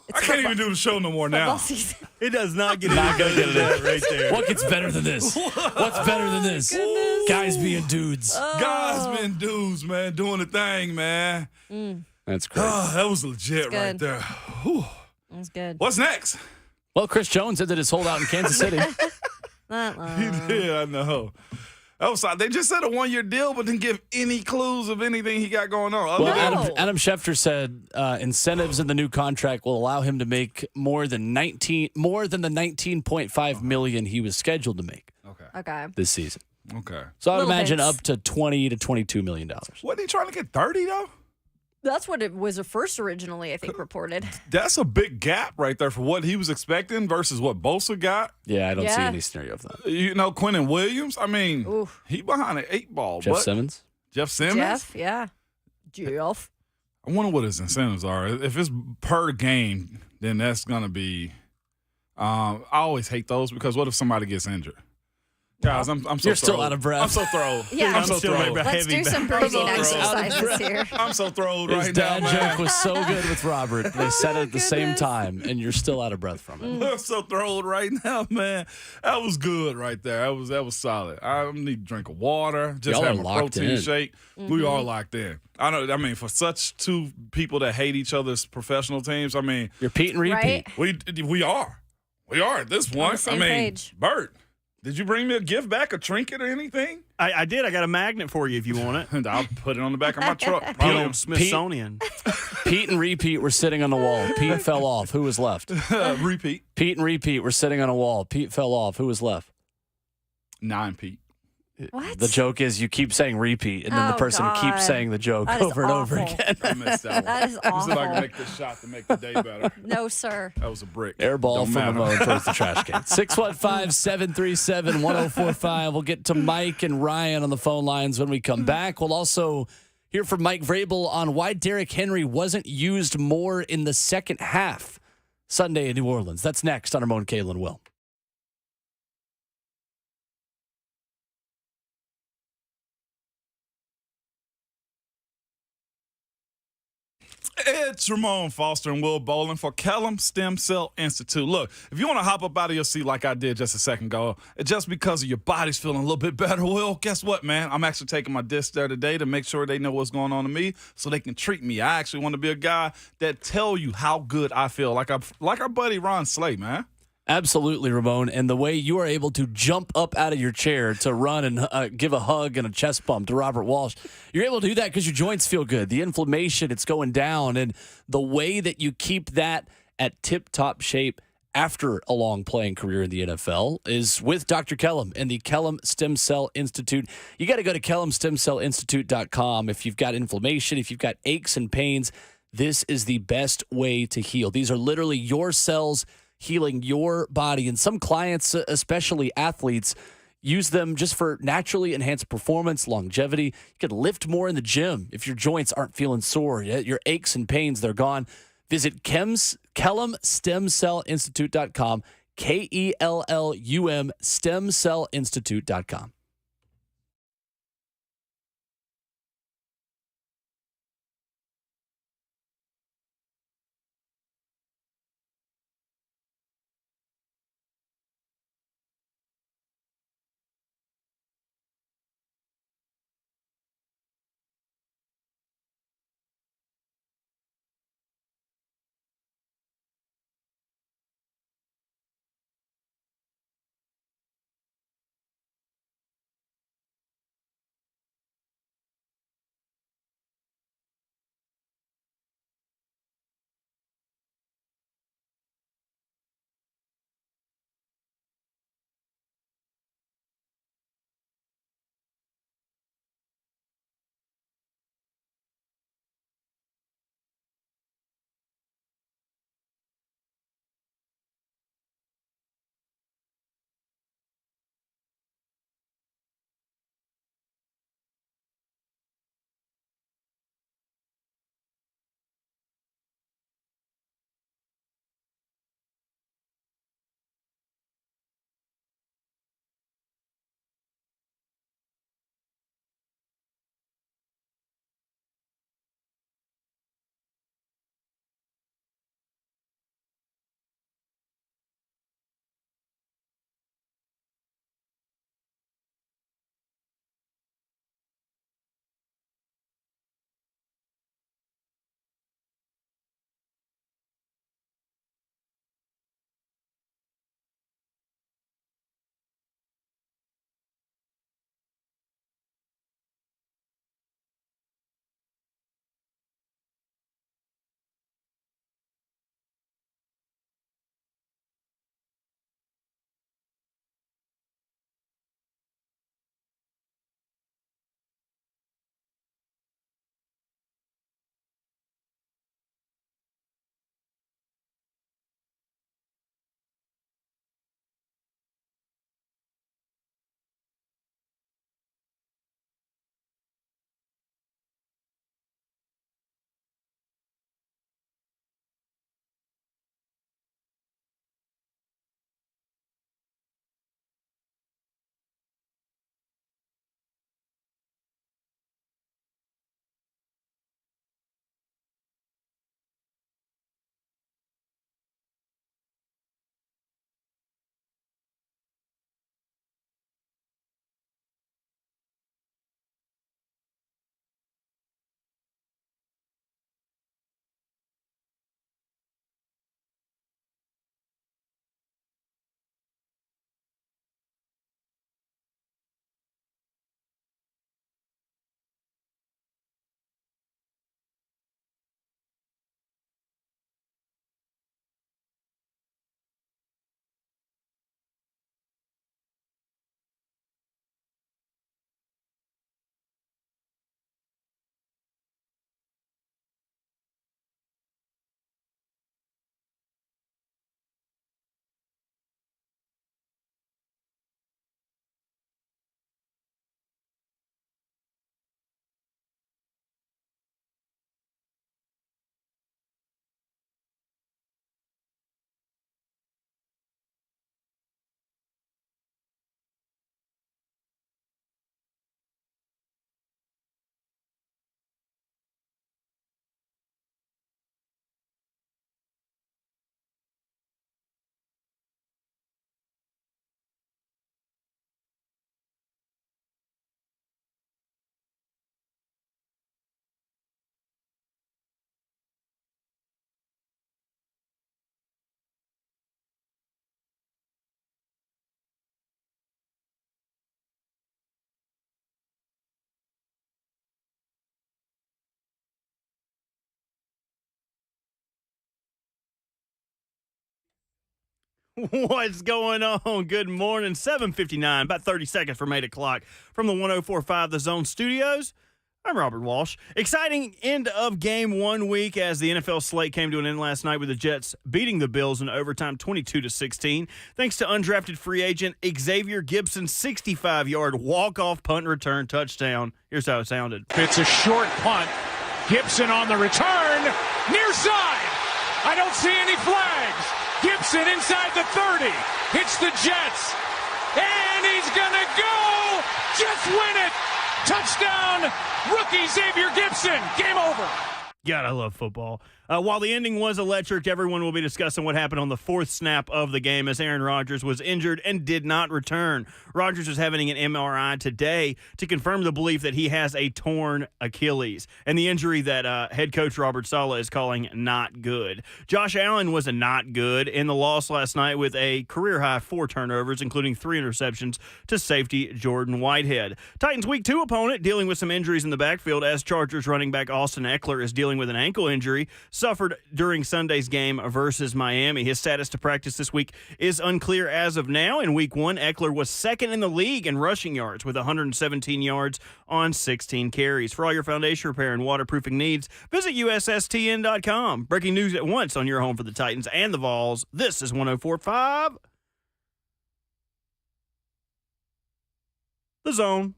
It's I can't football- even do the show no more football now. season. It does not get Not any gonna better get than that right there. What gets better than this? What's better than this? goodness. Guys being dudes. Guys been dudes, man, doing the thing, man. That's great. That was legit It's right good. there. Whew. That was good. What's next? Well, Chris Jones ended his holdout in Kansas City. Yeah, I know. They just said a 1-year deal, but didn't give any clues of anything he got going on. Well, No. Adam Schefter said incentives in the new contract will allow him to make more than the 19.5 million he was scheduled to make Okay. this season. Okay. So I would Little imagine hints. up to $20 to $22 million. Wasn't he trying to get 30, though? That's what it was first originally, I think, reported. That's a big gap right there for what he was expecting versus what Bosa got. Yeah, I don't see Yeah. any scenario of that. You know, Quentin Williams, I mean, Oof. he behind an 8 ball. Jeff but Simmons? Jeff Simmons? Jeff, yeah. Jeff. I wonder what his incentives are. If it's per game, then that's going to be I always hate those because what if somebody gets injured? Guys, I'm so You're still thrilled. out of breath. I'm so thrilled. Yeah. I'm so still thrilled. maybe- Let's heavy do some back. breathing I'm so exercises here. I'm so thrilled His right now, dad man. joke was so good with Robert. They said it at the same goodness. time, and you're still out of breath from it. I'm so thrilled right now, man. That was good right there. That was solid. I need to drink of water. Just Y'all have are a locked protein in. shake. We are locked in. I mean, for such two people that hate each other's professional teams, I mean, You're Pete and repeat. Right? we are at this point. same I mean, page. Bert, did you bring me a gift back, a trinket or anything? I did. I got a magnet for you if you want it. And I'll put it on the back of my truck. The Probably old Smithsonian. Pete and repeat were sitting on the wall. Pete fell off. Who was left? repeat. Pete and repeat were sitting on a wall. Pete fell off. Who was left? 9 Pete. What? The joke is you keep saying repeat, and then the Oh, person God. keeps saying the joke That is over and over awful. again. I missed that one. That is Let me see if I awful. can make this shot to make the day better. No, sir. That was a brick. Air ball Don't from matter. Ramon towards the trash can. 615-737-1045. We'll get to Mike and Ryan on the phone lines when we come back. We'll also hear from Mike Vrabel on why Derrick Henry wasn't used more in the second half Sunday in New Orleans. That's next on Ramon, Kalen, Will. It's Ramon Foster and Will Bowling for Kellum Stem Cell Institute. Look, if you want to hop up out of your seat like I did just a second ago, just because of your body's feeling a little bit better, well, guess what, man? I'm actually taking my disc there today to make sure they know what's going on to me so they can treat me. I actually want to be a guy that tell you how good I feel, like our buddy Ron Slay, man. Absolutely, Ramon. And the way you are able to jump up out of your chair to run and give a hug and a chest bump to Robert Walsh, you're able to do that because your joints feel good. The inflammation, it's going down. And the way that you keep that at tip-top shape after a long playing career in the NFL is with Dr. Kellum and the Kellum Stem Cell Institute. You got to go to KellumStemCellInstitute.com. If you've got inflammation, if you've got aches and pains, this is the best way to heal. These are literally your cells healing your body. And some clients, especially athletes, use them just for naturally enhanced performance, longevity. You can lift more in the gym if your joints aren't feeling sore. Your aches and pains, they're gone. Visit KellumStemCellInstitute.com, KELLUM StemCellInstitute.com. What's going on? Good morning. 7:59, about 30 seconds from 8 o'clock from the 104.5 The Zone Studios. I'm Robert Walsh. Exciting end of Game 1 week as the NFL slate came to an end last night with the Jets beating the Bills in overtime 22-16. Thanks to undrafted free agent Xavier Gibson's 65-yard walk-off punt return touchdown. Here's how it sounded. It's a short punt. Gibson on the return. Near side. I don't see any flags. Gibson inside the 30. Hits the Jets. And he's going to go. Jets win it. Touchdown. Rookie Xavier Gibson. Game over. God, I love football. While the ending was electric, everyone will be discussing what happened on the fourth snap of the game as Aaron Rodgers was injured and did not return. Rodgers is having an MRI today to confirm the belief that he has a torn Achilles and the injury that head coach Robert Saleh is calling not good. Josh Allen was a not good in the loss last night with a career-high 4 turnovers, including 3 interceptions to safety Jordan Whitehead. Titans Week 2 opponent dealing with some injuries in the backfield as Chargers running back Austin Eckler is dealing with an ankle injury suffered during Sunday's game versus Miami. His status to practice this week is unclear as of now. In Week 1, Eckler was second in the league in rushing yards with 117 yards on 16 carries. For all your foundation repair and waterproofing needs, visit USSTN.com. Breaking news at once on your home for the Titans and the Vols. This is 104.5 The Zone.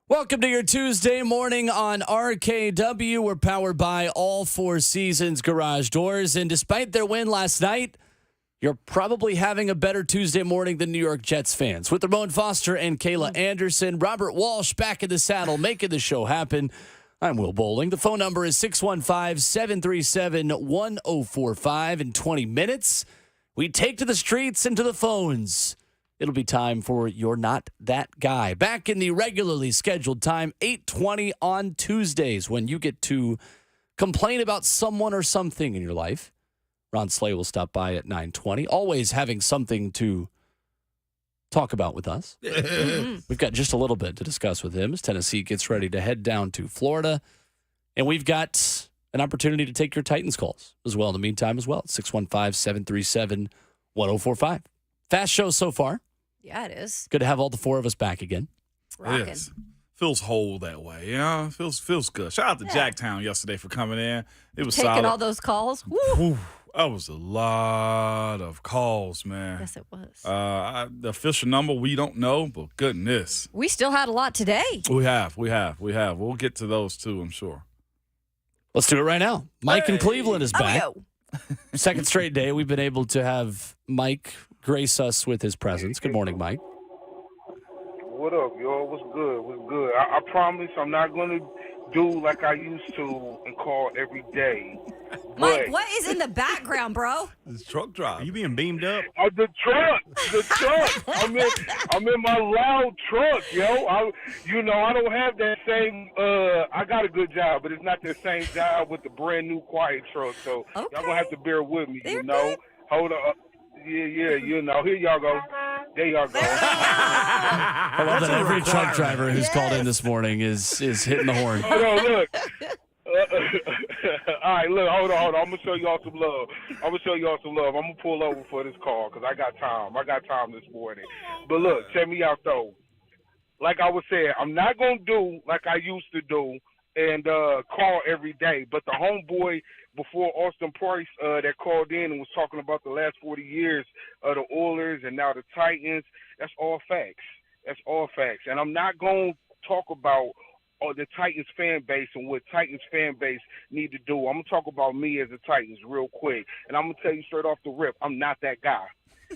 Welcome to your Tuesday morning on RKW. We're powered by all 4 Seasons Garage Doors. And despite their win last night, you're probably having a better Tuesday morning than New York Jets fans. With Ramon Foster and Kayla Anderson, Robert Walsh back in the saddle, making the show happen. I'm Will Bowling. The phone number is 615-737-1045. In 20 minutes, we take to the streets and to the phones. It'll be time for You're Not That Guy. Back in the regularly scheduled time, 8:20 on Tuesdays, when you get to complain about someone or something in your life. Ron Slay will stop by at 9:20, always having something to talk about with us. We've got just a little bit to discuss with him as Tennessee gets ready to head down to Florida. And we've got an opportunity to take your Titans calls as well in the meantime as well. 615-737-1045. Fast show so far. Yeah, it is. Good to have all the 4 of us back again. Rocking. It is. Feels whole that way, yeah. Feels good. Shout out to Jacktown yesterday for coming in. It was taking solid. all those calls. Woo. Whew, that was a lot of calls, man. Yes, it was. The official number we don't know, but goodness, We still had a lot today. we have. We'll get to those too, I'm sure. Let's do it right now. Mike in Cleveland is back. Oh, Second straight day we've been able to have Mike grace us with his presence. Good morning, Mike. What up, y'all? What's good? I promise I'm not going to do like I used to and call every day. Mike, what is in the background, bro? This truck drive. Are you being beamed up? The truck. I'm in my loud truck, yo. I don't have that same. I got a good job, but it's not the same job with the brand new quiet truck. So y'all gonna have to bear with me, They're you know. good. Hold up. Yeah, you know. Here y'all go. There y'all go. I love that every truck driver who's called in this morning is hitting the horn. Hold on, look. All right, look, hold on. I'm going to show y'all some love. I'm going to pull over for this call because I got time. This morning. But look, check me out, though. Like I was saying, I'm not going to do like I used to do and call every day. But the homeboy before Austin Price that called in and was talking about the last 40 years of the Oilers and now the Titans, that's all facts. And I'm not going to talk about the Titans fan base and what Titans fan base need to do. I'm going to talk about me as a Titans real quick. And I'm going to tell you straight off the rip, I'm not that guy.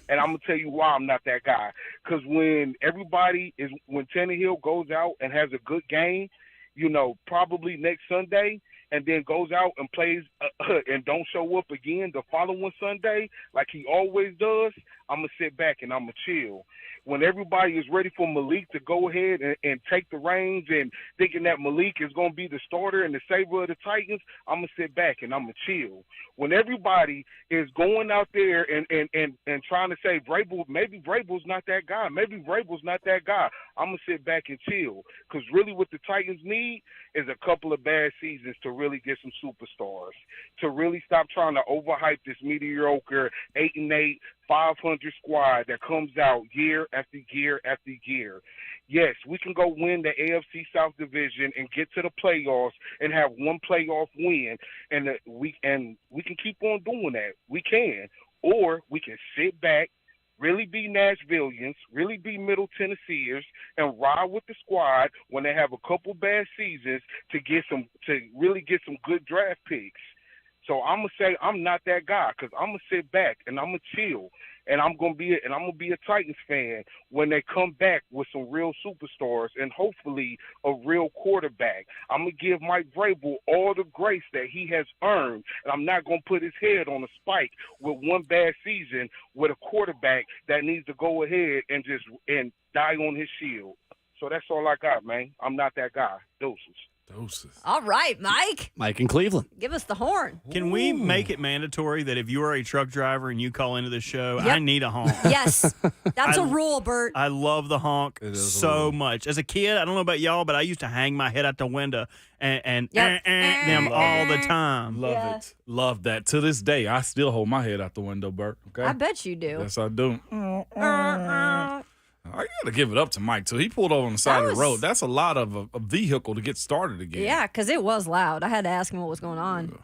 And I'm going to tell you why I'm not that guy. Because when Tannehill goes out and has a good game, you know, probably next Sunday, and then goes out and plays and don't show up again the following Sunday like he always does, I'm going to sit back and I'm going to chill. When everybody is ready for Malik to go ahead and take the reins and thinking that Malik is going to be the starter and the savior of the Titans, I'm going to sit back and I'm going to chill. When everybody is going out there and trying to say, maybe Vrabel's not that guy, I'm going to sit back and chill. Because really what the Titans need is a couple of bad seasons to really get some superstars, to really stop trying to overhype this mediocre 8-8, 500 squad that comes out year after year after year. Yes, we can go win the AFC South Division and get to the playoffs and have one playoff win, and we can keep on doing that. We can. Or we can sit back, really be Nashvillians, really be Middle Tennesseers, and ride with the squad when they have a couple bad seasons to really get some good draft picks. So I'm gonna say I'm not that guy because I'm gonna sit back and I'm gonna chill, and I'm gonna be a Titans fan when they come back with some real superstars and hopefully a real quarterback. I'm gonna give Mike Vrabel all the grace that he has earned, and I'm not gonna put his head on a spike with one bad season with a quarterback that needs to go ahead and die on his shield. So that's all I got, man. I'm not that guy. Deuces. All right, Mike. Mike in Cleveland. Give us the horn. Can we make it mandatory that if you are a truck driver and you call into the show, I need a honk? Yes. That's a rule, Bert. I love the honk so much. As a kid, I don't know about y'all, but I used to hang my head out the window and them all the time. Love it. Love that. To this day, I still hold my head out the window, Bert. Okay? I bet you do. Yes, I do. I got to give it up to Mike, too. He pulled over on the side of the road. That's a lot of a vehicle to get started again. Yeah, because it was loud. I had to ask him what was going on.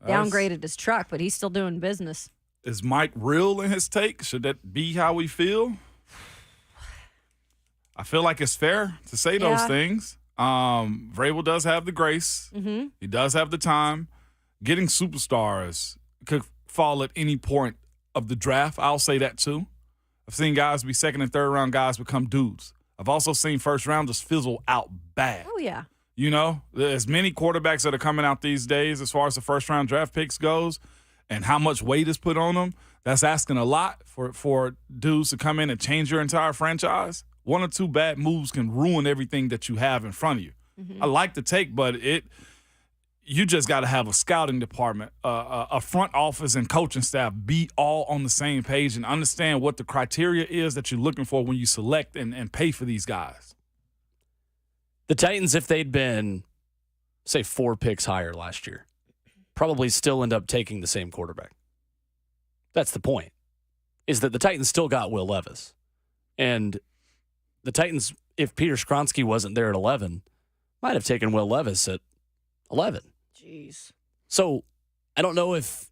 Downgraded his truck, but he's still doing business. Is Mike real in his take? Should that be how we feel? I feel like it's fair to say those things. Vrabel does have the grace. Mm-hmm. He does have the time. Getting superstars could fall at any point of the draft. I'll say that, too. I've seen guys be second and third round guys become dudes. I've also seen first rounders fizzle out bad. Oh, yeah. You know, there's many quarterbacks that are coming out these days as far as the first round draft picks goes and how much weight is put on them. That's asking a lot for dudes to come in and change your entire franchise. One or two bad moves can ruin everything that you have in front of you. Mm-hmm. I like the take, but you just got to have a scouting department, a front office and coaching staff be all on the same page and understand what the criteria is that you're looking for when you select and pay for these guys. The Titans, if they'd been, say, 4 picks higher last year, probably still end up taking the same quarterback. That's the point, is that the Titans still got Will Levis. And the Titans, if Peter Skronsky wasn't there at 11, might have taken Will Levis at 11. Jeez. So I don't know if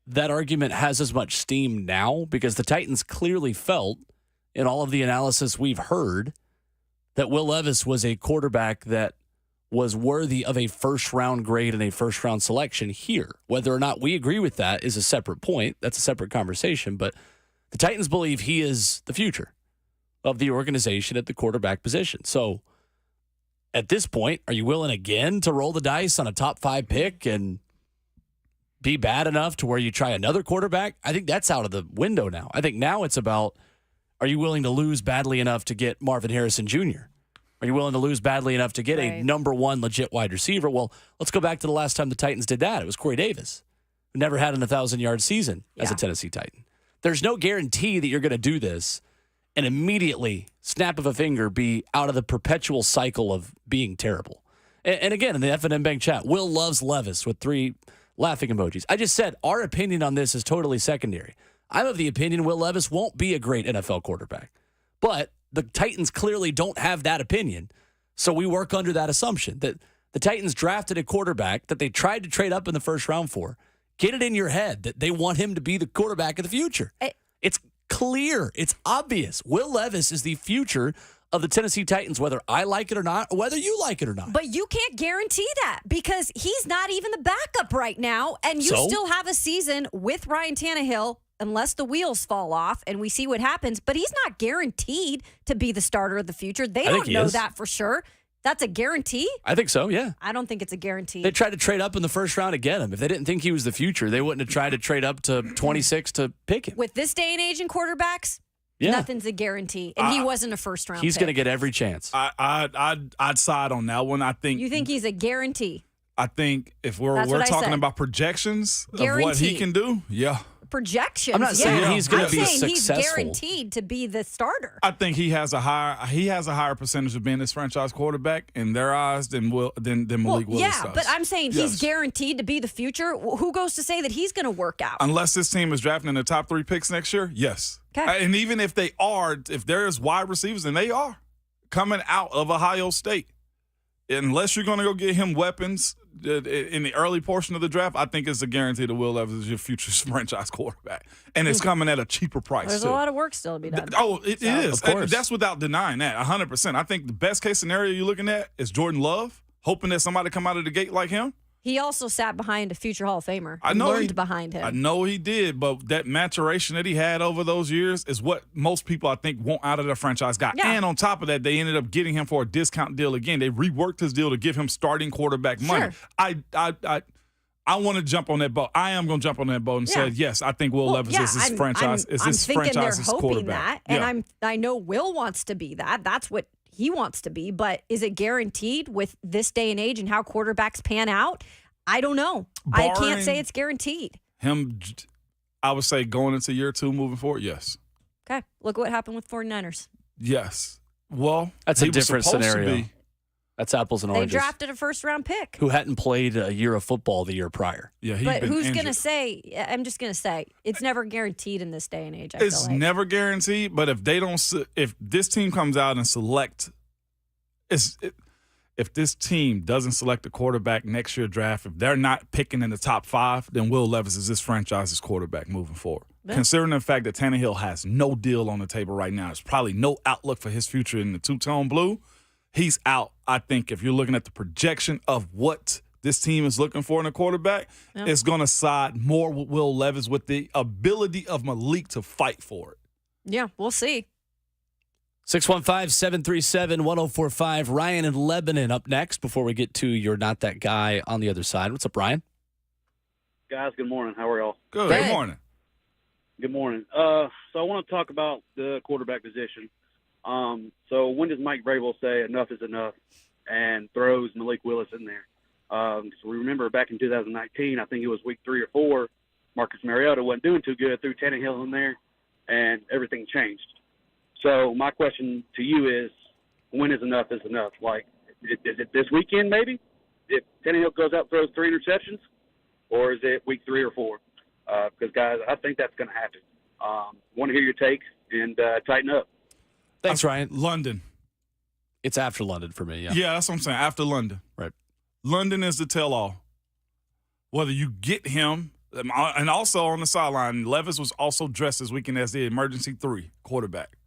that argument has as much steam now because the Titans clearly felt in all of the analysis we've heard that Will Levis was a quarterback that was worthy of a first-round grade and a first-round selection here. Whether or not we agree with that is a separate point. That's a separate conversation. But the Titans believe he is the future of the organization at the quarterback position. So at this point, are you willing again to roll the dice on a top 5 pick and be bad enough to where you try another quarterback? I think that's out of the window now. I think now it's about, are you willing to lose badly enough to get Marvin Harrison Jr.? Are you willing to lose badly enough to get a number 1 legit wide receiver? Well, let's go back to the last time the Titans did that. It was Corey Davis, who never had an 1,000-yard season as a Tennessee Titan. There's no guarantee that you're going to do this and immediately, snap of a finger, be out of the perpetual cycle of being terrible. And again, in the F&M Bank chat, Will loves Levis with 3 laughing emojis. I just said our opinion on this is totally secondary. I'm of the opinion Will Levis won't be a great NFL quarterback. But the Titans clearly don't have that opinion, so we work under that assumption that the Titans drafted a quarterback that they tried to trade up in the first round for. Get it in your head that they want him to be the quarterback of the future. It's clear. It's obvious. Will Levis is the future of the Tennessee Titans, whether I like it or not, or whether you like it or not. But you can't guarantee that because he's not even the backup right now, and you still have a season with Ryan Tannehill unless the wheels fall off and we see what happens. But he's not guaranteed to be the starter of the future. They don't know that for sure. That's a guarantee? I think so, yeah. I don't think it's a guarantee. They tried to trade up in the first round to get him. If they didn't think he was the future, they wouldn't have tried to trade up to 26 to pick him. With this day and age in quarterbacks, Yeah. nothing's a guarantee. And he wasn't a first-round He's pick. going to get every chance. I'd side on that one. You think he's a guarantee? I think if we're That's what I talking said. about projections of what Guaranteed. he can do, yeah. Projections. I'm not saying yeah. he's gonna I'm be saying he's successful. guaranteed to be the starter. I think he has a higher percentage of being this franchise quarterback in their eyes than Malik Willis yeah, does. but I'm saying Yes. he's guaranteed to be the future. Who goes to say that he's going to work out? Unless this team is drafting in the top 3 picks next year, yes. 'Kay. And even if they are, if there's wide receivers, and they are coming out of Ohio State, unless you're going to go get him weapons in the early portion of the draft, I think it's a guarantee that Will Levis is your future franchise quarterback. And it's coming at a cheaper price, There's too. a lot of work still to be done. It is. Of course. That's without denying that, 100%. I think the best case scenario you're looking at is Jordan Love, hoping that somebody come out of the gate like him. He also sat behind a future Hall of Famer. I and know learned he- behind him. I know he did, but that maturation that he had over those years is what most people, I think, want out of their franchise guy. Yeah. And on top of that, they ended up getting him for a discount deal again. They reworked his deal to give him starting quarterback money. Sure. I want to jump on that boat. I am going to jump on that boat and say, yes, I think Will Levis is his franchise. I'm thinking they're franchise's hoping quarterback. that, and I know Will wants to be that. That's what he wants to be. But is it guaranteed with this day and age and how quarterbacks pan out? I don't know. I can't Barring say it's guaranteed. him, I would say going into year 2 moving forward, yes. Okay, look what happened with 49ers. Yes. Well, That's a he was different supposed to scenario. be. That's apples and They oranges. drafted a first-round pick. Who hadn't played a year of football the year prior. Yeah, he's But been who's injured. going to say, I'm just going to say, it's never guaranteed in this day and age. I It's feel like. never guaranteed, but if they don't, if this team comes out and select, if this team doesn't select a quarterback next year draft, if they're not picking in the top 5, then Will Levis is this franchise's quarterback moving forward. Yeah. Considering the fact that Tannehill has no deal on the table right now, there's probably no outlook for his future in the two-tone blue. He's out. I think if you're looking at the projection of what this team is looking for in a quarterback, it's going to side more with Will Levis with the ability of Malik to fight for it. Yeah, we'll see. 615-737-1045. Ryan in Lebanon up next before we get to You're Not That Guy on the other side. What's up, Ryan? Guys, good morning. How are y'all? Good morning. Good morning. So I want to talk about the quarterback position. So when does Mike Vrabel say enough is enough and throws Malik Willis in there? So we remember back in 2019, I think it was week 3 or 4, Marcus Mariota wasn't doing too good, threw Tannehill in there, and everything changed. So my question to you is, when is enough is enough? Like, is it this weekend maybe? If Tannehill goes out and throws 3 interceptions? Or is it week 3 or 4? Because, guys, I think that's going to happen. Want to hear your take and tighten up. Thanks, Ryan. London. It's after London for me, yeah. Yeah, that's what I'm saying. After London. Right. London is the tell-all. Whether you get him, and also on the sideline, Levis was also dressed this weekend as the emergency 3 quarterback.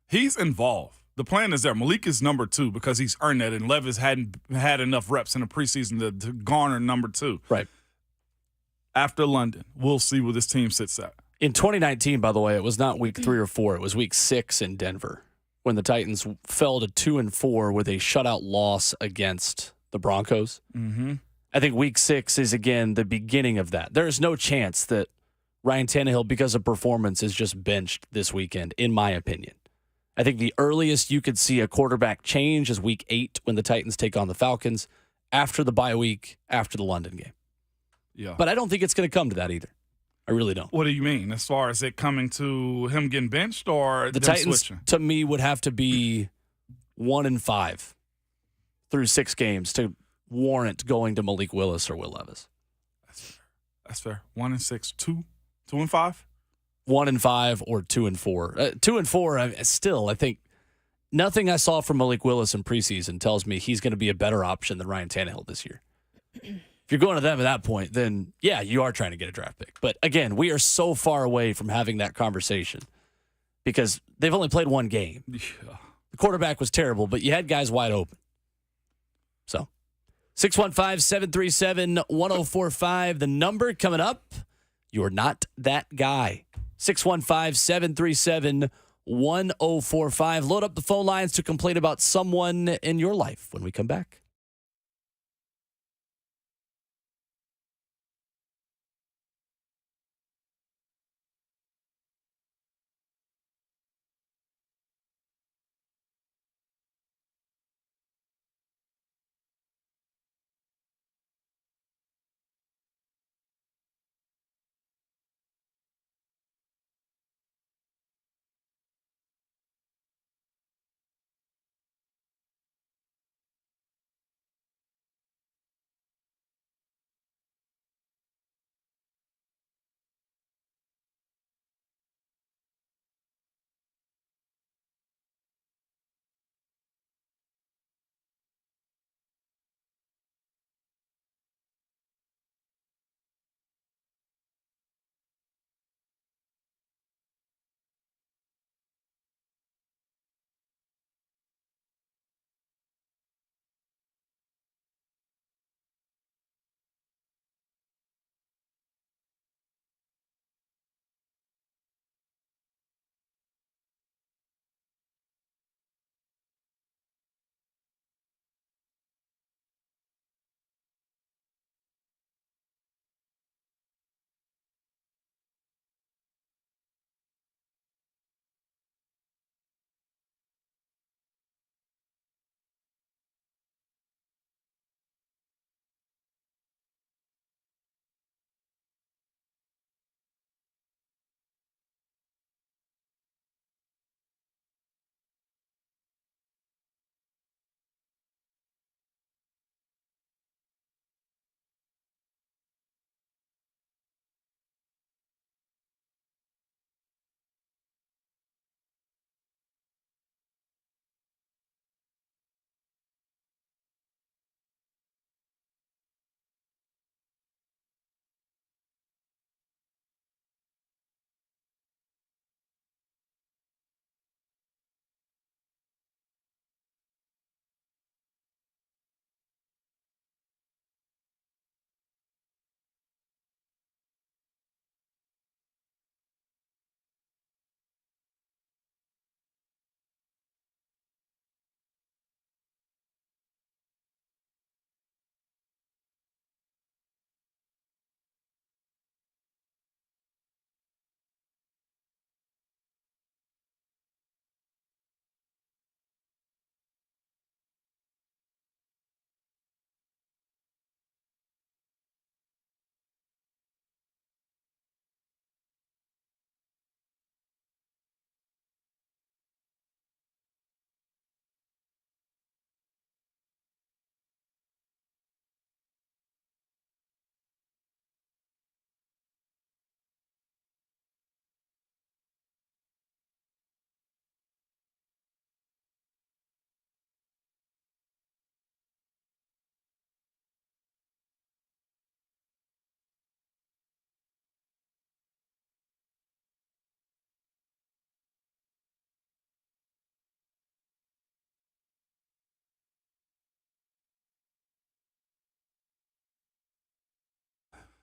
He's involved. The plan is there. Malik is number 2 because he's earned that, and Levis hadn't had enough reps in the preseason to garner number 2. Right. After London, we'll see where this team sits at. In 2019, by the way, it was not week 3 or 4. It was week 6 in Denver when the Titans fell to 2-4 with a shutout loss against the Broncos. Mm-hmm. I think week 6 is, again, the beginning of that. There is no chance that Ryan Tannehill, because of performance, is just benched this weekend, in my opinion. I think the earliest you could see a quarterback change is week 8 when the Titans take on the Falcons, after the bye week, after the London game. Yeah. But I don't think it's going to come to that either. I really don't. What do you mean? As far as it coming to him getting benched or The them Titans, switching? to me, would have to be 1-5 through 6 games to warrant going to Malik Willis or Will Levis. That's fair. 1-6, 2-5? 1-5 or 2-4. 2-4, still, I think nothing I saw from Malik Willis in preseason tells me he's going to be a better option than Ryan Tannehill this year. If you're going to them at that point, then yeah, you are trying to get a draft pick. But again, we are so far away from having that conversation because they've only played 1 game. Yeah. The quarterback was terrible, but you had guys wide open. So 615-737-1045, the number coming up. You're Not That Guy. 615-737-1045. 1045. Load up the phone lines to complain about someone in your life when we come back.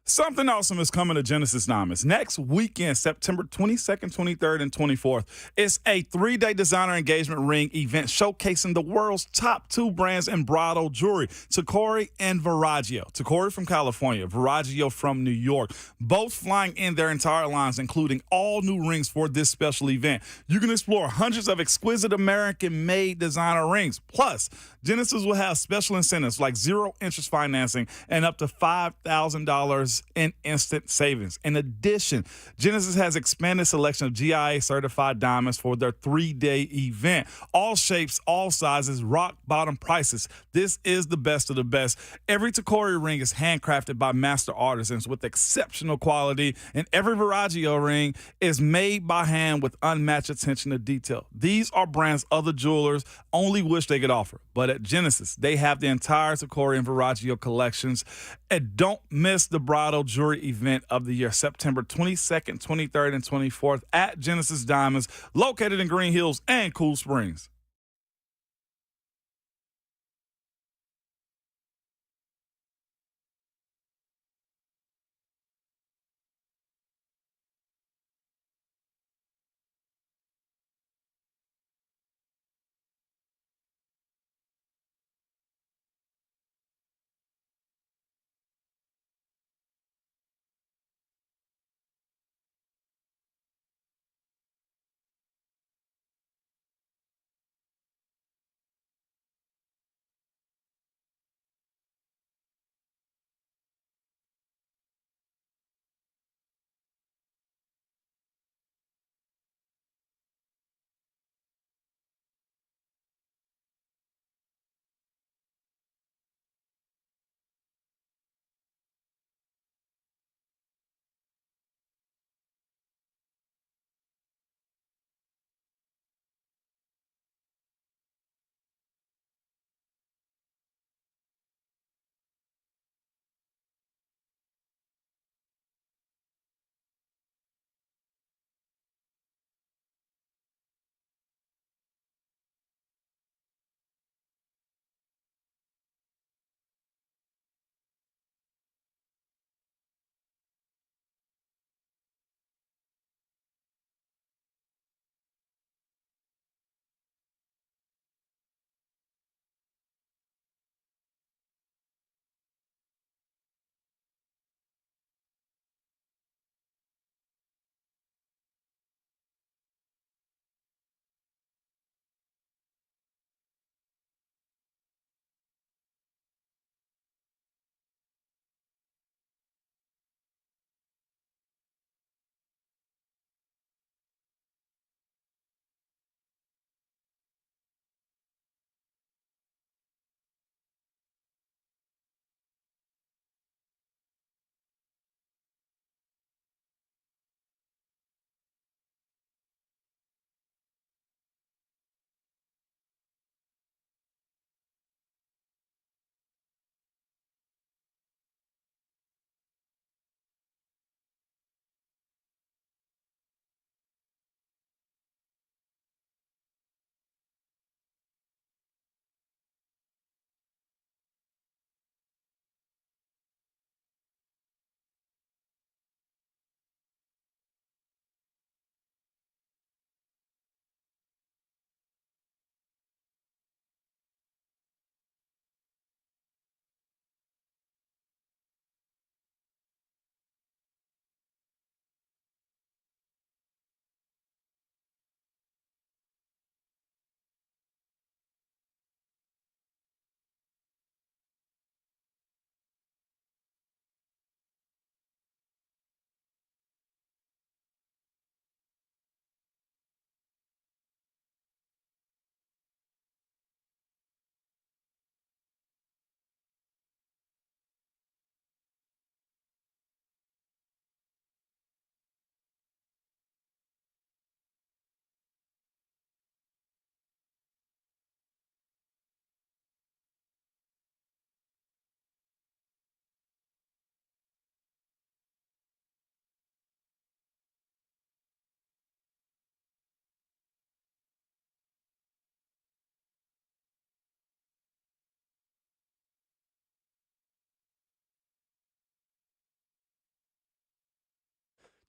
Something awesome is coming to Genesis Diamonds. Next weekend, September 22nd, 23rd, and 24th, it's a 3-day designer engagement ring event showcasing the world's top 2 brands in bridal jewelry, Tacori and Verragio. Tacori from California, Verragio from New York, both flying in their entire lines, including all new rings for this special event. You can explore hundreds of exquisite American-made designer rings. Plus, Genesis will have special incentives like 0-interest financing and up to $5,000 in instant savings. In addition, Genesis has expanded selection of GIA certified diamonds for their 3-day event. All shapes, all sizes, rock bottom prices. This is the best of the best. Every Tacori ring is handcrafted by master artisans with exceptional quality, and every Verragio ring is made by hand with unmatched attention to detail. These are brands other jewelers only wish they could offer, but at Genesis, they have the entire Tacori and Verragio collections. And don't miss the bridal jewelry event of the year, September 22nd, 23rd, and 24th at Genesis Diamonds, located in Green Hills and Cool Springs.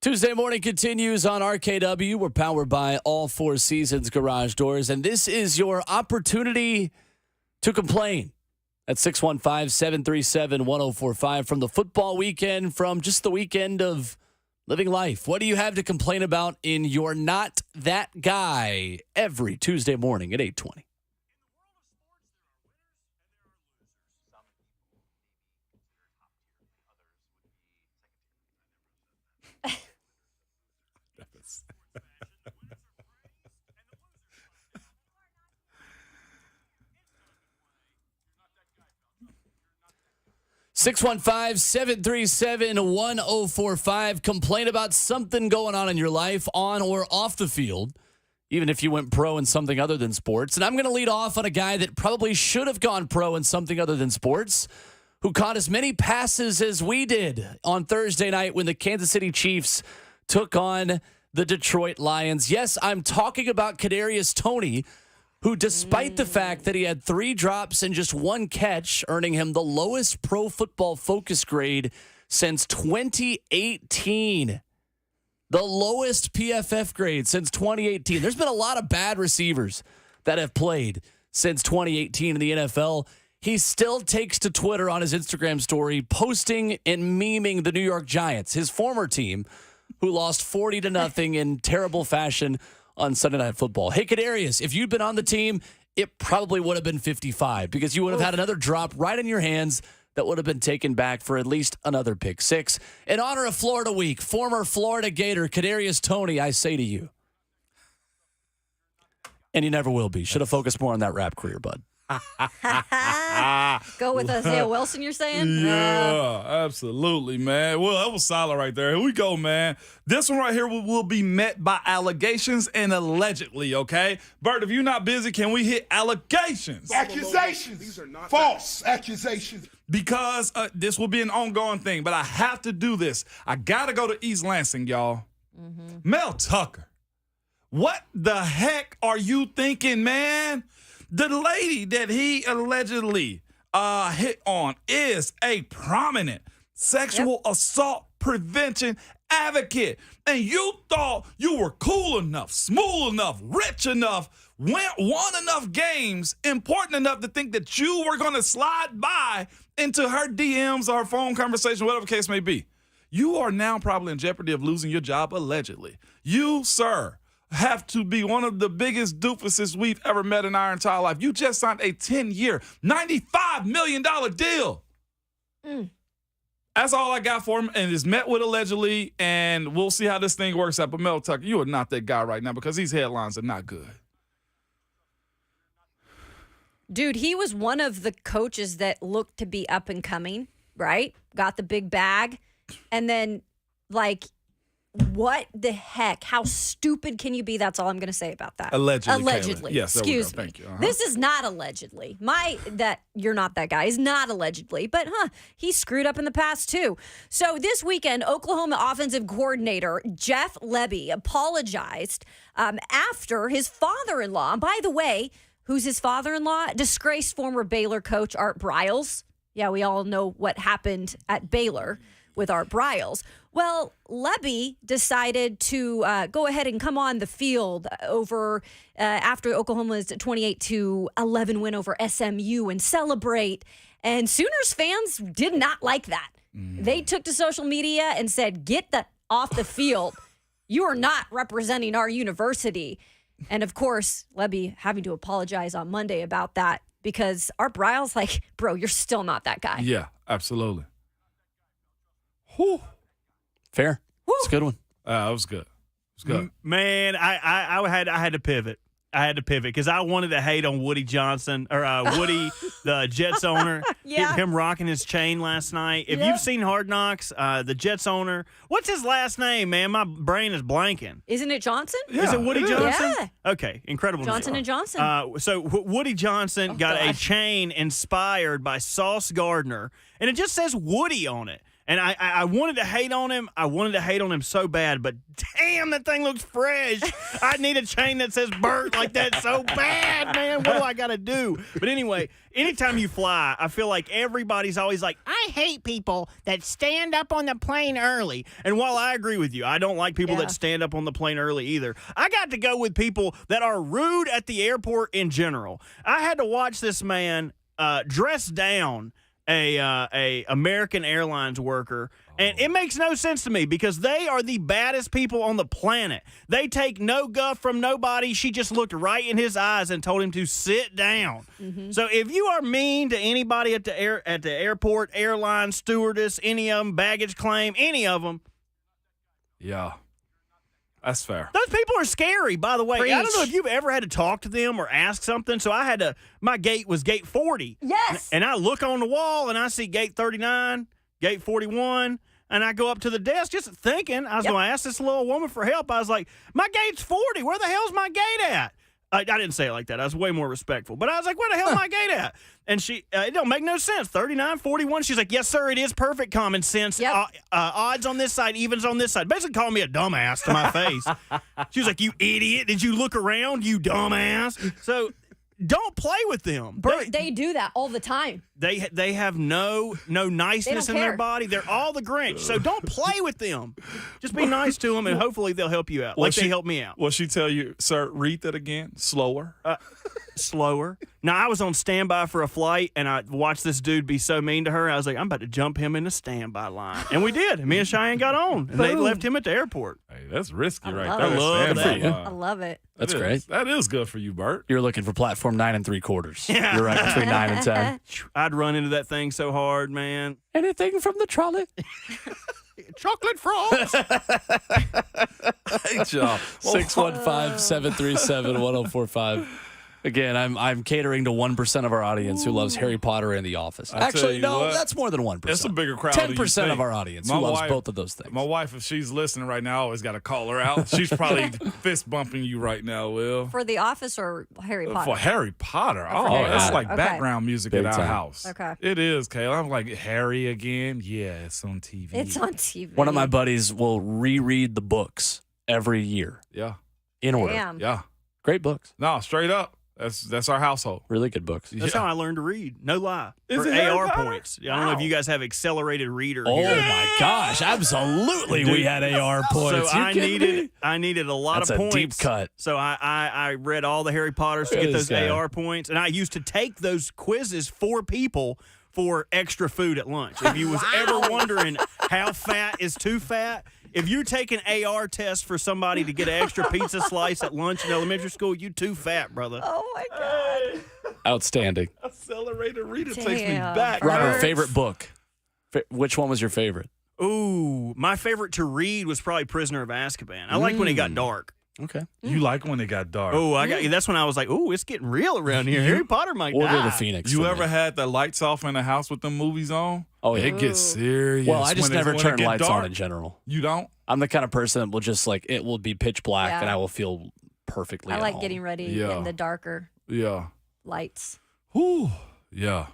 Tuesday morning continues on RKW. We're powered by All Four Seasons Garage Doors, and this is your opportunity to complain at 615-737-1045 from the football weekend, from just the weekend of living life. What do you have to complain about in your Not That Guy every Tuesday morning at 8:20? (615-737-1045). Complain about something going on in your life, on or off the field, even if you went pro in something other than sports. And I'm going to lead off on a guy that probably should have gone pro in something other than sports, who caught as many passes as we did on Thursday night when the Kansas City Chiefs took on the Detroit Lions. Yes, I'm talking about Kadarius Toney, who, despite the fact that he had 3 drops and just 1 catch, earning him the lowest Pro Football Focus grade since 2018. The lowest PFF grade since 2018. There's been a lot of bad receivers that have played since 2018 in the NFL. He still takes to Twitter on his Instagram story, posting and memeing the New York Giants, his former team, who lost 40-0 in terrible fashion on Sunday Night Football. Hey, Kadarius, if you'd been on the team, it probably would have been 55 because you would have had another drop right in your hands that would have been taken back for at least another pick six. In honor of Florida Week, former Florida Gator Kadarius Toney, I say to you, and you never will be. Should have focused more on that rap career, bud. Go with Isaiah Wilson, you're saying? Yeah, absolutely, man. Well, that was solid right there. Here we go, man. This one right here will be met by allegations and allegedly, okay? Bert, if you're not busy, can we hit allegations? Accusations. These are not false accusations. Because this will be an ongoing thing, but I have to do this. I got to go to East Lansing, y'all. Mel Tucker. What the heck are you thinking, man? The lady that he allegedly hit on is a prominent sexual assault prevention advocate. And you thought you were cool enough, smooth enough, rich enough, won enough games, important enough to think that you were going to slide by into her DMs or her phone conversation, whatever the case may be. You are now probably in jeopardy of losing your job, allegedly. You, sir, have to be one of the biggest doofuses we've ever met in our entire life. You just signed a 10-year, $95 million deal. That's all I got for him, and it's met with allegedly, and we'll see how this thing works out. But Mel Tucker, you are not that guy right now because these headlines are not good. Dude, he was one of the coaches that looked to be up and coming, right? Got the big bag, and then, like, what the heck? How stupid can you be? That's all I'm going to say about that. Allegedly. Yes, excuse me. Thank you. This is not allegedly. That you're not that guy is not allegedly, but he screwed up in the past too. So this weekend, Oklahoma offensive coordinator Jeff Lebby apologized after his father-in-law. And by the way, who's his father-in-law? Disgraced former Baylor coach Art Briles. Yeah, we all know what happened at Baylor with Art Briles. Well, Lebby decided to go ahead and come on the field over after Oklahoma's 28-11 win over SMU and celebrate. And Sooners fans did not like that. They took to social media and said, "Get off the field. You are not representing our university." And of course, Lebby having to apologize on Monday about that because Art Briles, like, bro, you're still not that guy. Yeah, absolutely. Whew. Fair. It's a good one. That was good. It's good. Man, I had to pivot. I had to pivot because I wanted to hate on Woody Johnson or Woody, the Jets owner. Yeah. Him rocking his chain last night. If you've seen Hard Knocks, the Jets owner, what's his last name, man? My brain is blanking. Isn't it Johnson? Is it Woody Johnson? Yeah. Okay, incredible. Johnson name. and Johnson. So Woody Johnson got a chain inspired by Sauce Gardner, and it just says Woody on it. And I wanted to hate on him. I wanted to hate on him so bad, but damn, that thing looks fresh. I need a chain that says Bert like that so bad, man. What do I got to do? But anyway, anytime you fly, I feel like everybody's always like, I hate people that stand up on the plane early. And while I agree with you, I don't like people that stand up on the plane early either. I got to go with people that are rude at the airport in general. I had to watch this man dress down a American Airlines worker, and it makes no sense to me because they are the baddest people on the planet. They take no guff from nobody. She just looked right in his eyes and told him to sit down. Mm-hmm. So if you are mean to anybody at the airport, airline stewardess, any of them, baggage claim, any of them, yeah. That's fair. Those people are scary, by the way. Preach. I don't know if you've ever had to talk to them or ask something. So my gate was gate 40. Yes. And I look on the wall and I see gate 39, gate 41, and I go up to the desk just thinking I was going to ask this little woman for help. I was like, my gate's 40. Where the hell's my gate at? I didn't say it like that. I was way more respectful. But I was like, where the hell's my gate at? And she, it don't make no sense. 39, 41. She's like, yes, sir, it is perfect common sense. Yep. Odds on this side, evens on this side. Basically calling me a dumbass to my face. She was like, you idiot. Did you look around, you dumbass? So don't play with them. Bert, they do that all the time. They have no niceness in their care. body. They're all the Grinch. So don't play with them. Just be nice to them, and hopefully they'll help you out. Like they helped me out. Will she tell you, sir, read that again? Slower? Slower. Now, I was on standby for a flight, and I watched this dude be so mean to her. I was like, I'm about to jump him in the standby line. And we did. Me and Cheyenne got on, and they left him at the airport. Hey, that's risky right love there. it. I love that. I love it. That's That great. is- That is good for you, Bert. You're looking for platform 9 3/4. Yeah. You're right between 9 and 10. I'd run into that thing so hard, man. Anything from the trolley? Chocolate frogs. Hey, y'all. 615-737-1045. Again, I'm catering to 1% of our audience who loves Harry Potter and The Office. I tell Actually, you no, what, that's more than 1%. It's a bigger crowd than you 10% of think. our audience My who loves wife- both of those things. My wife, if she's listening right now, I always got to call her out. She's probably fist bumping you right now, Will. For The Office or Harry Potter? For Harry Potter. For Oh, Harry that's Potter. like Okay. background music Big at our time. house. Okay. It is, Kayla. I'm like, Harry again? Yeah, it's on TV. It's on TV. One of my buddies will reread the books every year Yeah. in order. Damn. Yeah. Great books. No, straight up. That's our household. Really good books. That's how I learned to read. No lie. Is For it Harry AR Potter? points. I don't know if you guys have accelerated reader Oh here. my gosh, absolutely. We Dude. had AR points. So You I kidding me? needed a lot That's of a points. deep cut. So I read all the Harry Potters to Look at get this those guy. AR points, and I used to take those quizzes for people for extra food at lunch. If you was ever wondering how fat is too fat, if you take an AR test for somebody to get an extra pizza slice at lunch in elementary school, you too fat, brother. Oh, my God. Outstanding. Accelerated reader takes me Damn. back. Robert, Bert. favorite book? Which one was your favorite? Ooh, my favorite to read was probably Prisoner of Azkaban. I liked when it got dark. Okay. You like when it got dark. Oh, that's when I was like, "Ooh, it's getting real around here. Harry Potter might Order die." of the Phoenix. You for ever me. had the lights off in the house with the movies on? Oh, yeah. It gets serious. Well, I just when never when it turn get lights dark. on in general. You don't? I'm the kind of person that will just it will be pitch black Yeah. and I will feel perfectly I at like home. getting ready Yeah. in the darker Yeah. lights. Whew. Yeah.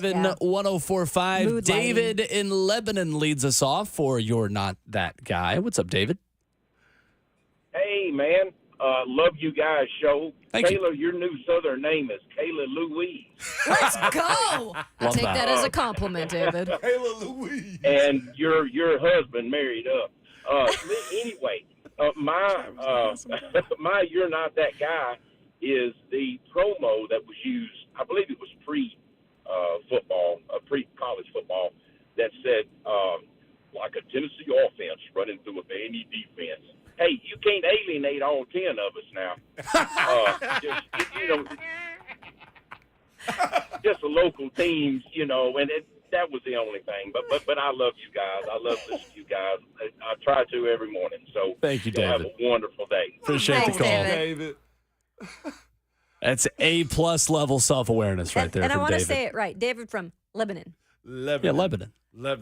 615-737-1045. Mood David in Lebanon leads us off for You're Not That Guy. What's up, David? Hey, man. Love you guys' show. Thank you. Kayla, your new Southern name is Kayla Louise. Let's go. I Love take that. that as a compliment, David. Kayla Louise. And your husband married up. Anyway, my You're Not That Guy is the promo that was used, I believe it was pre-football, pre-college football, that said, like a Tennessee offense running through a Vandy defense. Hey, you can't alienate all 10 of us now. Just the local teams, and that was the only thing. But I love you guys. I love listening to you guys. I try to every morning. So Thank you, y'all David. have a wonderful day. Appreciate Thanks, the call. David. That's A+ level self-awareness right there And I from want to David. say it right. David from Lebanon. Yeah, Lebanon.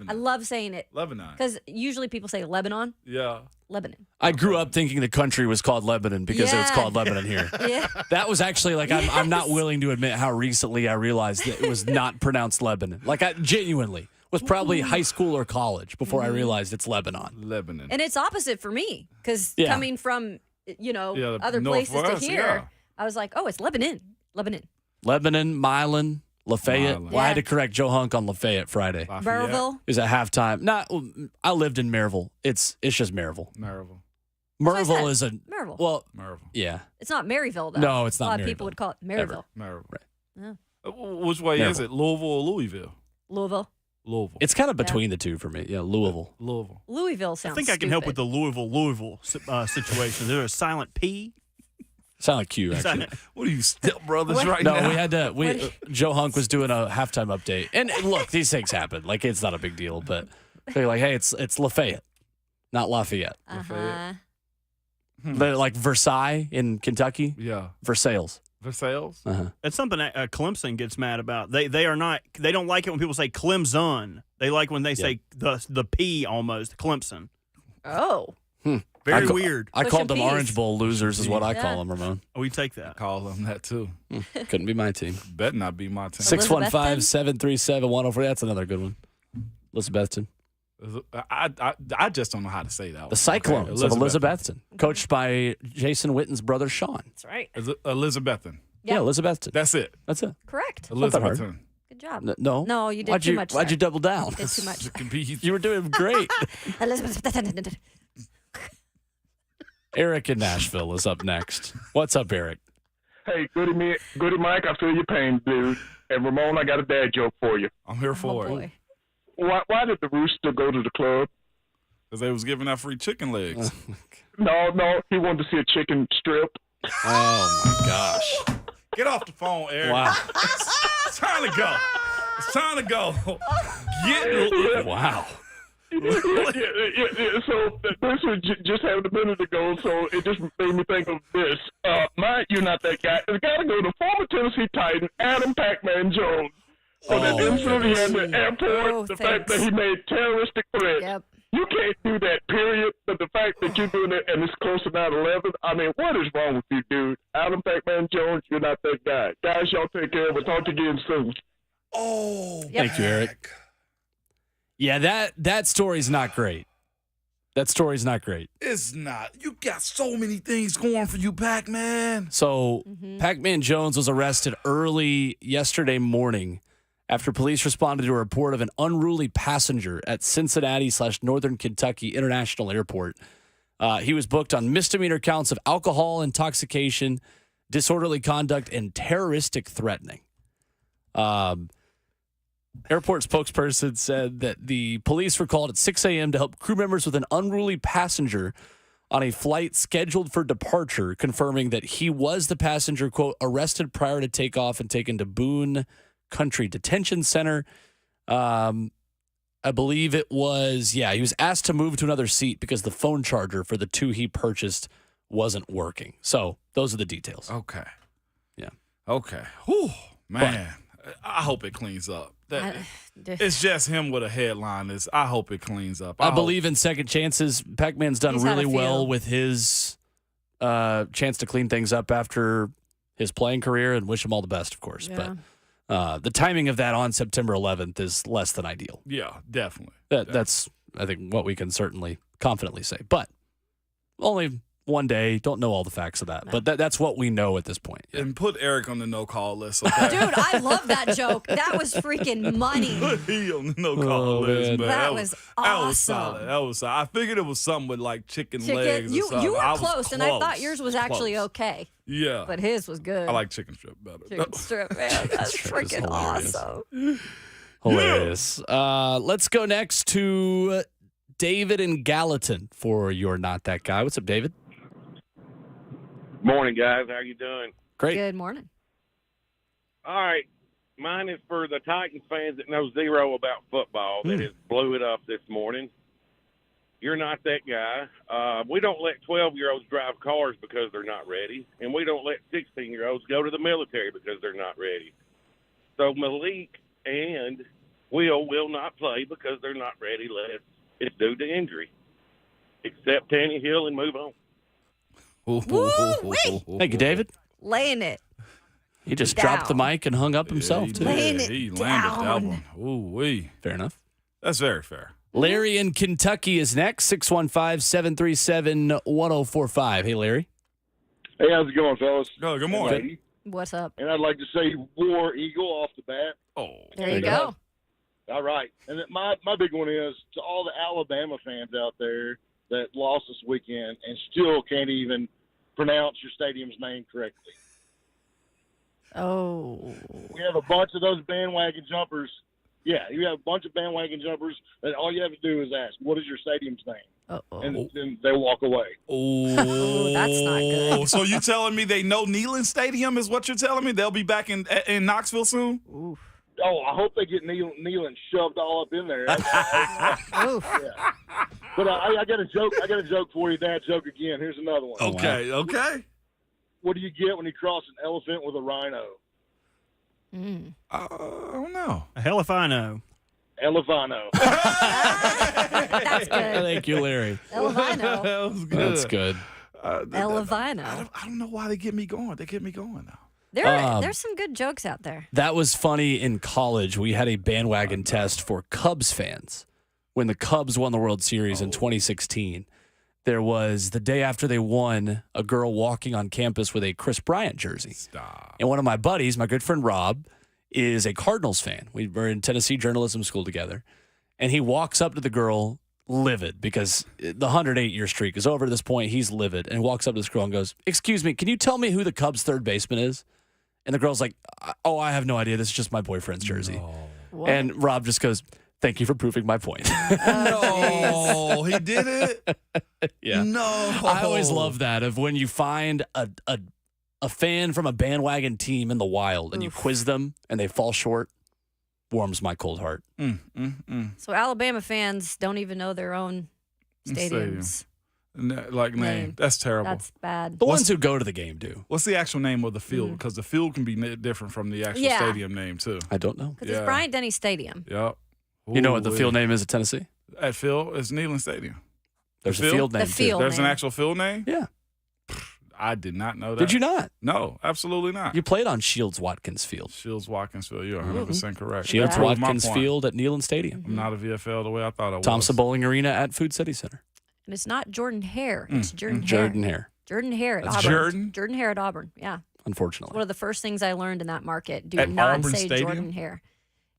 I love saying it. Lebanon. Because usually people say Lebanon. Yeah. Lebanon. I grew up thinking the country was called Lebanon because it was Yeah. called Lebanon here. Yeah. That was actually I'm not willing to admit how recently I realized that it was not pronounced Lebanon. Genuinely. was probably high school or college before I realized it's Lebanon. Lebanon. And it's opposite for me because Yeah. coming from, other places to Northwest, here, yeah. I was like, oh, it's Lebanon. Lebanon, Milan, Lafayette. Milan. Well, I had Yeah. to correct Joe Hunk on Lafayette Friday. Burrillville. Is at halftime. I lived in Maryville. It's just Maryville. Maryville. Maryville is a Maryville. well. Maryville. Yeah. It's not Maryville, though. No, it's A not lot of Maryville. people would call it Maryville. Maryville. Yeah. Which way is it? Louisville or Louisville? Louisville. Louisville. It's kind of between the two for me. Yeah, Louisville. Louisville. Louisville sounds I think I can help with stupid. the Louisville situation. There's a silent P. Sound like Q, actually. What are you, Step Brothers What? right No, now? we had to. Joe Hunk was doing a halftime update, and look, these things happen. Like it's not a big deal, but they're like, hey, it's Lafayette, not Lafayette. Uh-huh. But like Versailles in Kentucky, Yeah. Versailles. Versailles? Uh-huh. That's something that Clemson gets mad about. They don't like it when people say Clemson. They like when they say the P almost, Clemson. Oh. Very weird. I Pushing called them Ps. Orange Bowl losers, is what I Yeah. call them, Ramon. We take that. Call them that too. Couldn't be my team. Better not be my team. 615-737-104. That's another good one. Elizabethton. I just don't know how to say that. The Cyclones of Elizabethton, coached by Jason Witten's brother, Sean. That's right. Elizabethton. Yeah, Elizabethton. That's it. That's it. Correct. Not that hard. Elizabethton. Good job. No. No, you did Why'd too much. Why'd there. you double down? Did too much. You were doing great. Elizabeth. Eric in Nashville is up next. What's up, Eric? Hey, Goody Mike, I feel your pain, dude. And Ramon, I got a dad joke for you. I'm here for it. Boy. Why did the rooster go to the club? Because they was giving out free chicken legs. No, he wanted to see a chicken strip. Oh, my gosh. Get off the phone, Eric. Wow. It's time to go. It's time to go. Wow. Yeah, so this was just happened a minute ago, so it just made me think of this. You're not that guy. It's got to go to former Tennessee Titan Adam Pac-Man Jones for that incident he had at the airport, the fact that he made terroristic threats. Yep. You can't do that, period. But the fact that you're doing it and it's close to 9/11, I mean, what is wrong with you, dude? Adam Pac-Man Jones, you're not that guy. Guys, y'all take care. We'll talk to you again soon. Oh, Thank you, Eric. Yeah, that story's not great. That story's not great. It's not. You got so many things going for you, Pac-Man. So, Pac-Man Jones was arrested early yesterday morning after police responded to a report of an unruly passenger at Cincinnati/Northern Kentucky International Airport. He was booked on misdemeanor counts of alcohol intoxication, disorderly conduct, and terroristic threatening. Airport spokesperson said that the police were called at 6 a.m. to help crew members with an unruly passenger on a flight scheduled for departure, confirming that he was the passenger, quote, arrested prior to takeoff and taken to Boone Country Detention Center. I believe it was, he was asked to move to another seat because the phone charger for the two he purchased wasn't working. So those are the details. Okay. Yeah. Okay. Whew, man. I hope it cleans up. It's just him with a headline. I hope it cleans up. I believe in second chances. Pac-Man's done He's had really a well few. with his chance to clean things up after his playing career, and wish him all the best, of course. Yeah. But the timing of that on September 11th is less than ideal. Yeah, definitely. That's, I think, what we can certainly confidently say. But only one day. Don't know all the facts of that. But that's what we know at this point. Yeah. And put Eric on the no-call list. Okay? Dude, I love that joke. That was freaking money. Put he on the no-call list, man. That was That was awesome. solid. That was solid. I figured it was something with like chicken legs. or You something. were I was close, and I thought yours was actually Close. okay. Yeah. But his was good. I like chicken strip better. Chicken strip, man. That's strip is freaking hilarious. awesome. Hilarious. Let's go next to David in Gallatin for You're Not That Guy. What's up, David? Morning, guys. How you doing? Great. Good morning. All right. Mine is for the Titans fans that know zero about football that has blew it up this morning. You're not that guy. We don't let 12-year-olds drive cars because they're not ready, and we don't let 16-year-olds go to the military because they're not ready. So Malik and will not play because they're not ready unless it's due to injury. Accept Tannehill and move on. Thank you, David. Laying it. He just dropped the mic and hung up himself, too. Laying it he down. landed that one. Ooh-wee. Fair enough. That's very fair. Larry in Kentucky is next. 615-737-1045. Hey, Larry. Hey, how's it going, fellas? Good morning. What's up? And I'd like to say War Eagle off the bat. Oh, there you go. All right. And my big one is to all the Alabama fans out there that lost this weekend and still can't even pronounce your stadium's name correctly. Oh. We have a bunch of those bandwagon jumpers. Yeah, you have a bunch of bandwagon jumpers that all you have to do is ask, what is your stadium's name? Uh-oh. And then they walk away. Oh, that's not good. So you telling me they know Neyland Stadium is what you're telling me? They'll be back in Knoxville soon? Oof. Oh, I hope they get Neyland shoved all up in there. Oof. Yeah. But I got a joke. I got a joke for you. Dad joke again. Here's another one. Okay. What do you get when you cross an elephant with a rhino? I don't know. Hell if I know. Elevano. That's good. Thank you, Larry. Elevino. That was good. That's good. Elevino. I don't know why they get me going. They get me going now. There's some good jokes out there. That was funny in college. We had a bandwagon test for Cubs fans when the Cubs won the World Series in 2016. There was, the day after they won, a girl walking on campus with a Chris Bryant jersey. Stop. And one of my buddies, my good friend Rob, is a Cardinals fan. We were in Tennessee journalism school together. And he walks up to the girl livid because the 108-year streak is over at this point. He's livid and walks up to this girl and goes, "Excuse me, can you tell me who the Cubs third baseman is?" And the girl's like, "Oh, I have no idea. This is just my boyfriend's jersey." No. And Rob just goes, "Thank you for proving my point." No, he did it? Yeah. No. I always love that of when you find a fan from a bandwagon team in the wild and you quiz them and they fall short. Warms my cold heart. So Alabama fans don't even know their own stadiums. Name. That's terrible. That's bad. The ones who go to the game do. What's the actual name of the field? Because the field can be different from the actual stadium name, too. I don't know. Because it's Bryant Denny Stadium. Yep. You know what the field name is at Tennessee? At Phil, it's Neyland Stadium. There's a field name. The field There's name. an actual field name? Yeah. I did not know that. Did you not? No, absolutely not. You played on Shields Watkins Field. Shields Watkins Field. You're 100% correct. Shields That proves my Watkins point. Field at Neyland Stadium. I'm not a VFL the way I thought I was. Thompson Bowling Arena at Food City Center. And it's not Jordan Hare. It's Jordan Hare. Jordan Hare. Jordan Hare at That's Auburn. Jordan? Jordan Hare at Auburn. Yeah. Unfortunately. One of the first things I learned in that market. Do At not Auburn say Stadium? Jordan Hare.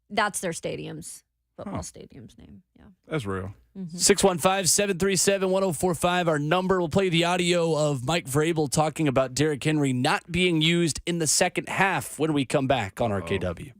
That's their stadium's football stadium's name. Yeah. That's real. 615-737-1045, our number. We'll play the audio of Mike Vrabel talking about Derrick Henry not being used in the second half when we come back on RKW.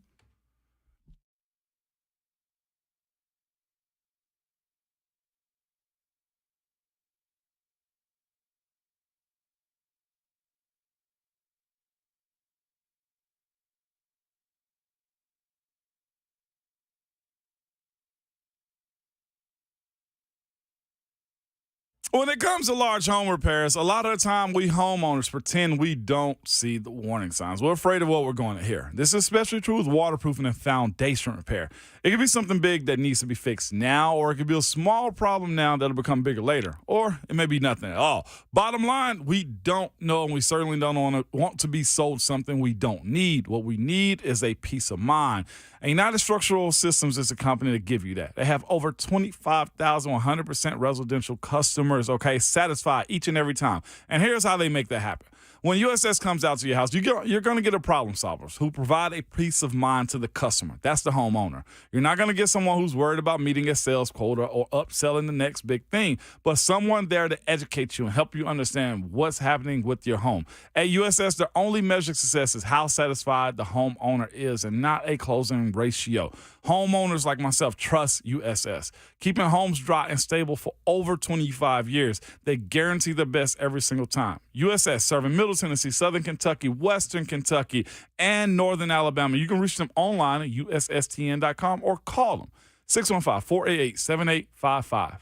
When it comes to large home repairs, a lot of the time we homeowners pretend we don't see the warning signs. We're afraid of what we're going to hear. This is especially true with waterproofing and foundation repair. It could be something big that needs to be fixed now, or it could be a small problem now that'll become bigger later, or it may be nothing at all. Bottom line, we don't know, and we certainly don't want to be sold something we don't need. What we need is a peace of mind. And United Structural Systems is a company to give you that. They have over 25,000 100% residential customers, satisfied each and every time. And here's how they make that happen. When USS comes out to your house, you're going to get a problem solvers who provide a peace of mind to the customer. That's the homeowner. You're not going to get someone who's worried about meeting a sales quota or upselling the next big thing, but someone there to educate you and help you understand what's happening with your home. At USS, the only measure of success is how satisfied the homeowner is and not a closing ratio. Homeowners like myself trust USS. Keeping homes dry and stable for over 25 years. They guarantee the best every single time. USS serving Middle Tennessee, Southern Kentucky, Western Kentucky, and Northern Alabama. You can reach them online at ussTN.com or call them 615-488-7855.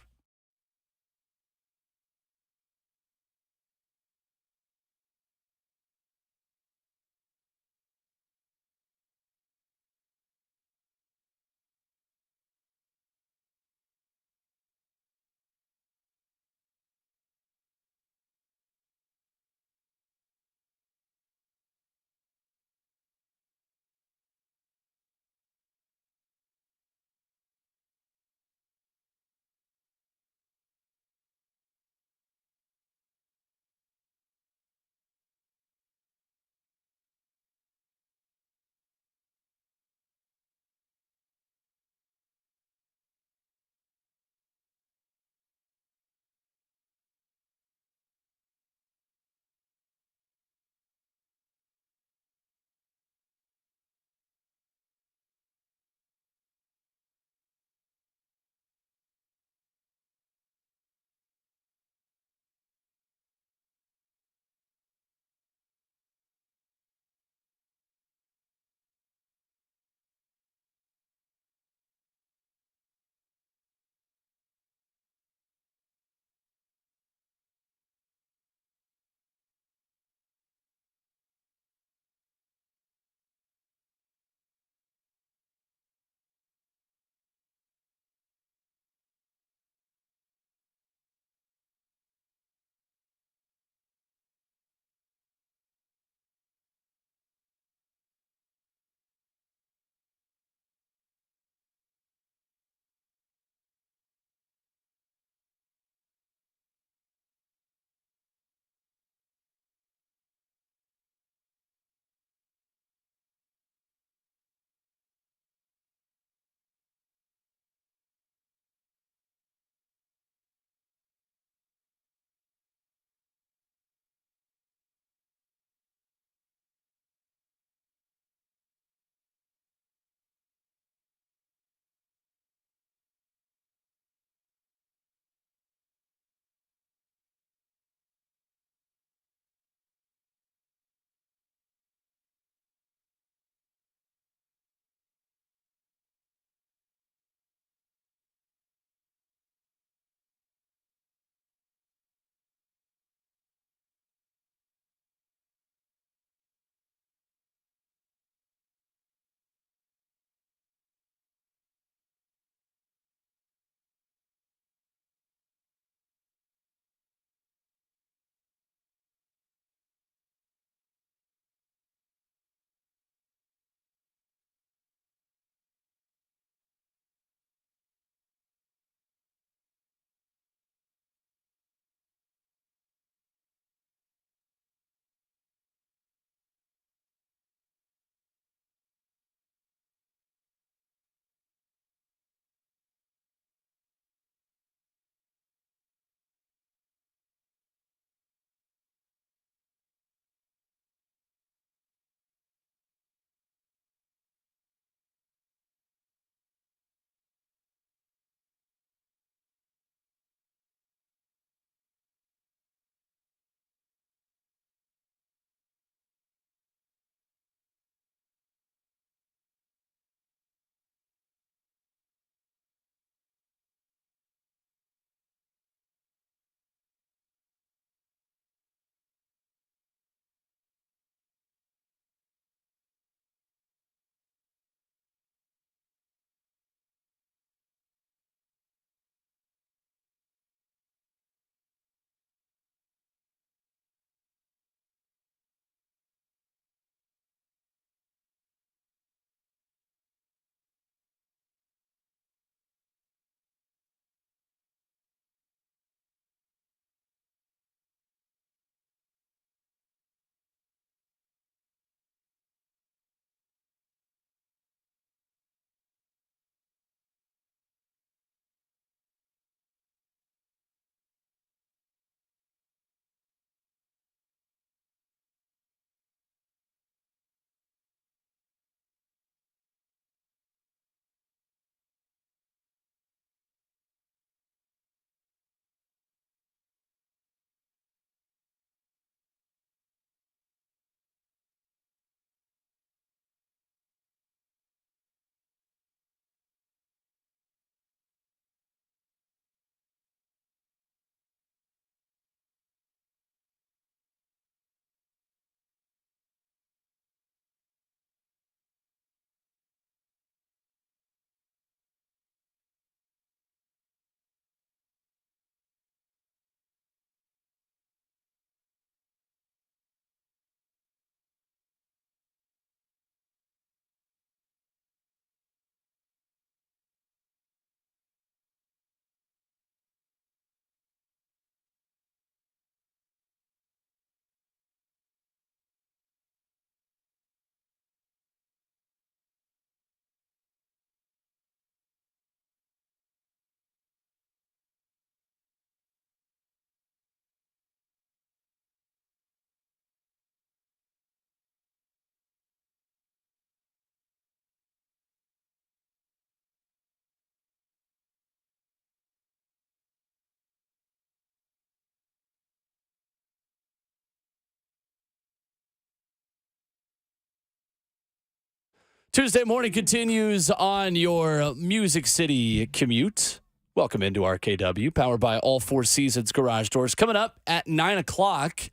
Tuesday morning continues on your Music City commute. Welcome into RKW, powered by All Four Seasons Garage Doors. Coming up at 9 o'clock,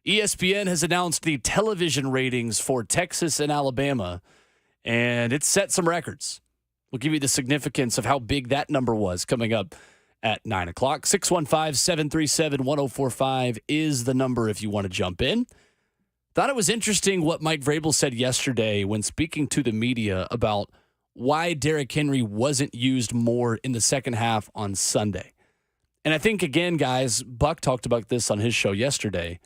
ESPN has announced the television ratings for Texas and Alabama, and it set some records. We'll give you the significance of how big that number was coming up at 9 o'clock. 615-737-1045 is the number if you want to jump in. Thought it was interesting what Mike Vrabel said yesterday when speaking to the media about why Derrick Henry wasn't used more in the second half on Sunday. And I think, again, guys, Buck talked about this on his show yesterday.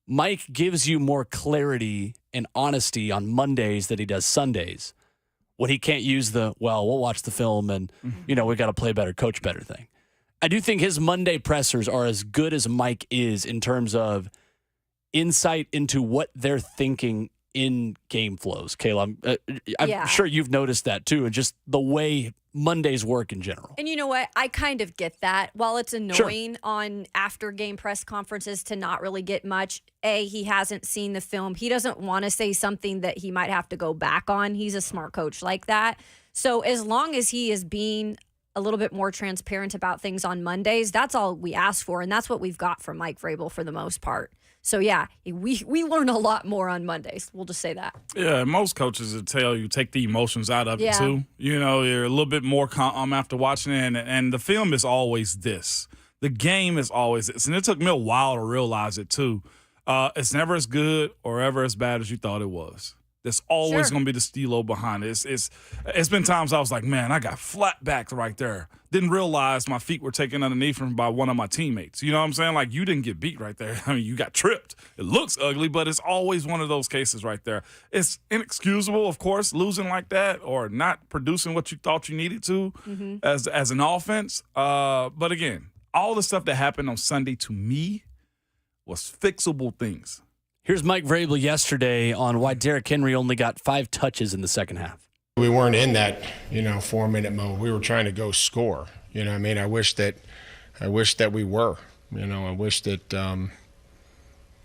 Mike gives you more clarity and honesty on Mondays than he does Sundays when he can't use we'll watch the film and, we got to play better, coach better thing. I do think his Monday pressers are as good as Mike is in terms of insight into what they're thinking in game flows. Kayla, I'm sure you've noticed that too, and just the way Mondays work in general. And you know what? I kind of get that. While it's annoying on after game press conferences to not really get much, he hasn't seen the film. He doesn't want to say something that he might have to go back on. He's a smart coach like that. So as long as he is being a little bit more transparent about things on Mondays, that's all we ask for. And that's what we've got from Mike Vrabel for the most part. So, yeah, we learn a lot more on Mondays. We'll just say that. Yeah, most coaches will tell you take the emotions out of it, too. You're a little bit more calm after watching it, and the film is always this. The game is always this. And it took me a while to realize it, too. It's never as good or ever as bad as you thought it was. There's always going to be the stilo behind it. It's been times I was like, man, I got flat backed right there. Didn't realize my feet were taken underneath me by one of my teammates. You know what I'm saying? Like, you didn't get beat right there. I mean, you got tripped. It looks ugly, but it's always one of those cases right there. It's inexcusable, of course, losing like that or not producing what you thought you needed to as an offense. But again, all the stuff that happened on Sunday to me was fixable things. Here's Mike Vrabel yesterday on why Derrick Henry only got 5 touches in the second half. We weren't in that, 4-minute mode. We were trying to go score. I wish that we were. I wish that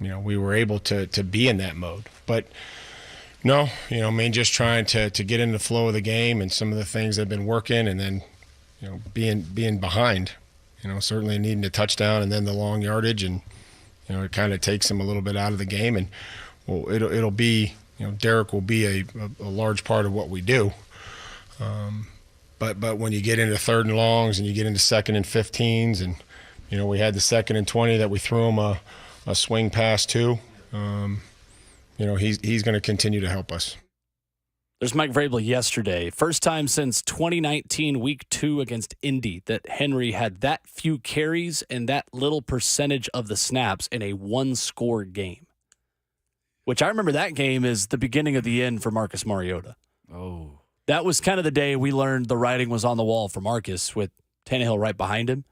we were able to be in that mode. But no, just trying to get in the flow of the game and some of the things that have been working, and then being behind. Certainly needing a touchdown and then the long yardage, and it kind of takes him a little bit out of the game, and it'll be, Derrick will be a large part of what we do. But when you get into 3rd and longs and you get into 2nd and 15s, and we had the 2nd and 20 that we threw him a swing pass to, he's going to continue to help us. There's Mike Vrabel yesterday. First time since 2019 week 2 against Indy that Henry had that few carries and that little percentage of the snaps in a 1-score game. Which I remember that game is the beginning of the end for Marcus Mariota. Oh. That was kind of the day we learned the writing was on the wall for Marcus with Tannehill right behind him.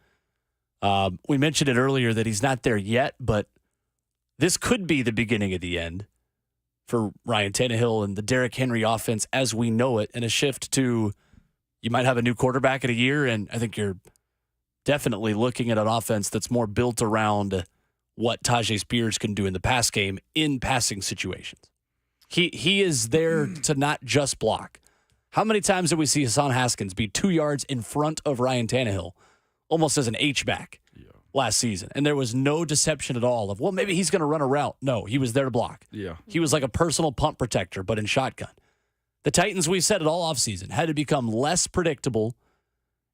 We mentioned it earlier that he's not there yet, but this could be the beginning of the end for Ryan Tannehill and the Derrick Henry offense as we know it, and a shift to you might have a new quarterback in a year, and I think you're definitely looking at an offense that's more built around what Tajay Spears can do in the pass game in passing situations. He is there to not just block. How many times did we see Hassan Haskins be 2 yards in front of Ryan Tannehill, almost as an H-back last season? And there was no deception at all of, well, maybe he's going to run a route. No, he was there to block. Yeah. He was like a personal punt protector, but in shotgun. The Titans, we said it all offseason, had to become less predictable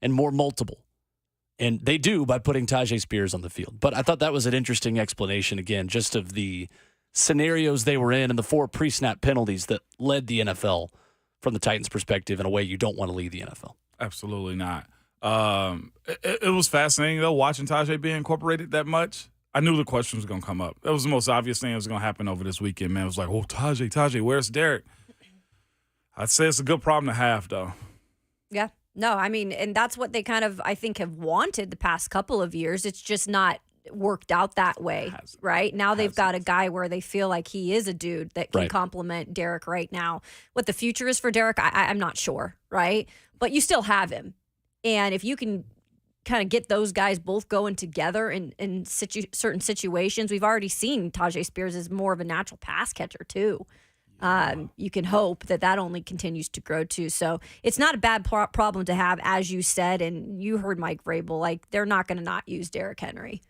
and more multiple. And they do by putting Tajay Spears on the field. But I thought that was an interesting explanation, again, just of the scenarios they were in and the 4 pre-snap penalties that led the NFL from the Titans' perspective in a way you don't want to lead the NFL. Absolutely not. It was fascinating, though, watching Tajay being incorporated that much. I knew the question was going to come up. That was the most obvious thing that was going to happen over this weekend, man. It was like, oh, Tajay, where's Derrick? I'd say it's a good problem to have, though. Yeah. No, I mean, and that's what they kind of, I think, have wanted the past couple of years. It's just not worked out that way, right? Now they've got a guy where they feel like he is a dude that can complement Derrick right now. What the future is for Derrick, I'm not sure, right? But you still have him. And if you can kind of get those guys both going together in certain situations, we've already seen Tajay Spears is more of a natural pass catcher too. You can hope that only continues to grow too. So it's not a bad problem to have, as you said, and you heard Mike Vrabel. Like, they're not going to not use Derrick Henry.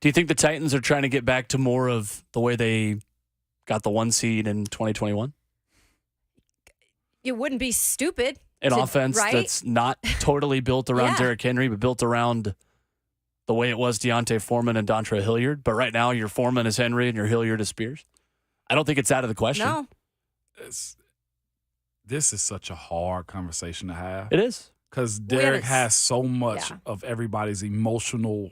Do you think the Titans are trying to get back to more of the way they got the 1 seed in 2021? It wouldn't be stupid. An offense right? that's not totally built around Derrick Henry, but built around the way it was Deontay Foreman and Dontre Hilliard. But right now, your Foreman is Henry and your Hilliard is Spears. I don't think it's out of the question. No. This is such a hard conversation to have. It is. Because Derrick has so much of everybody's emotional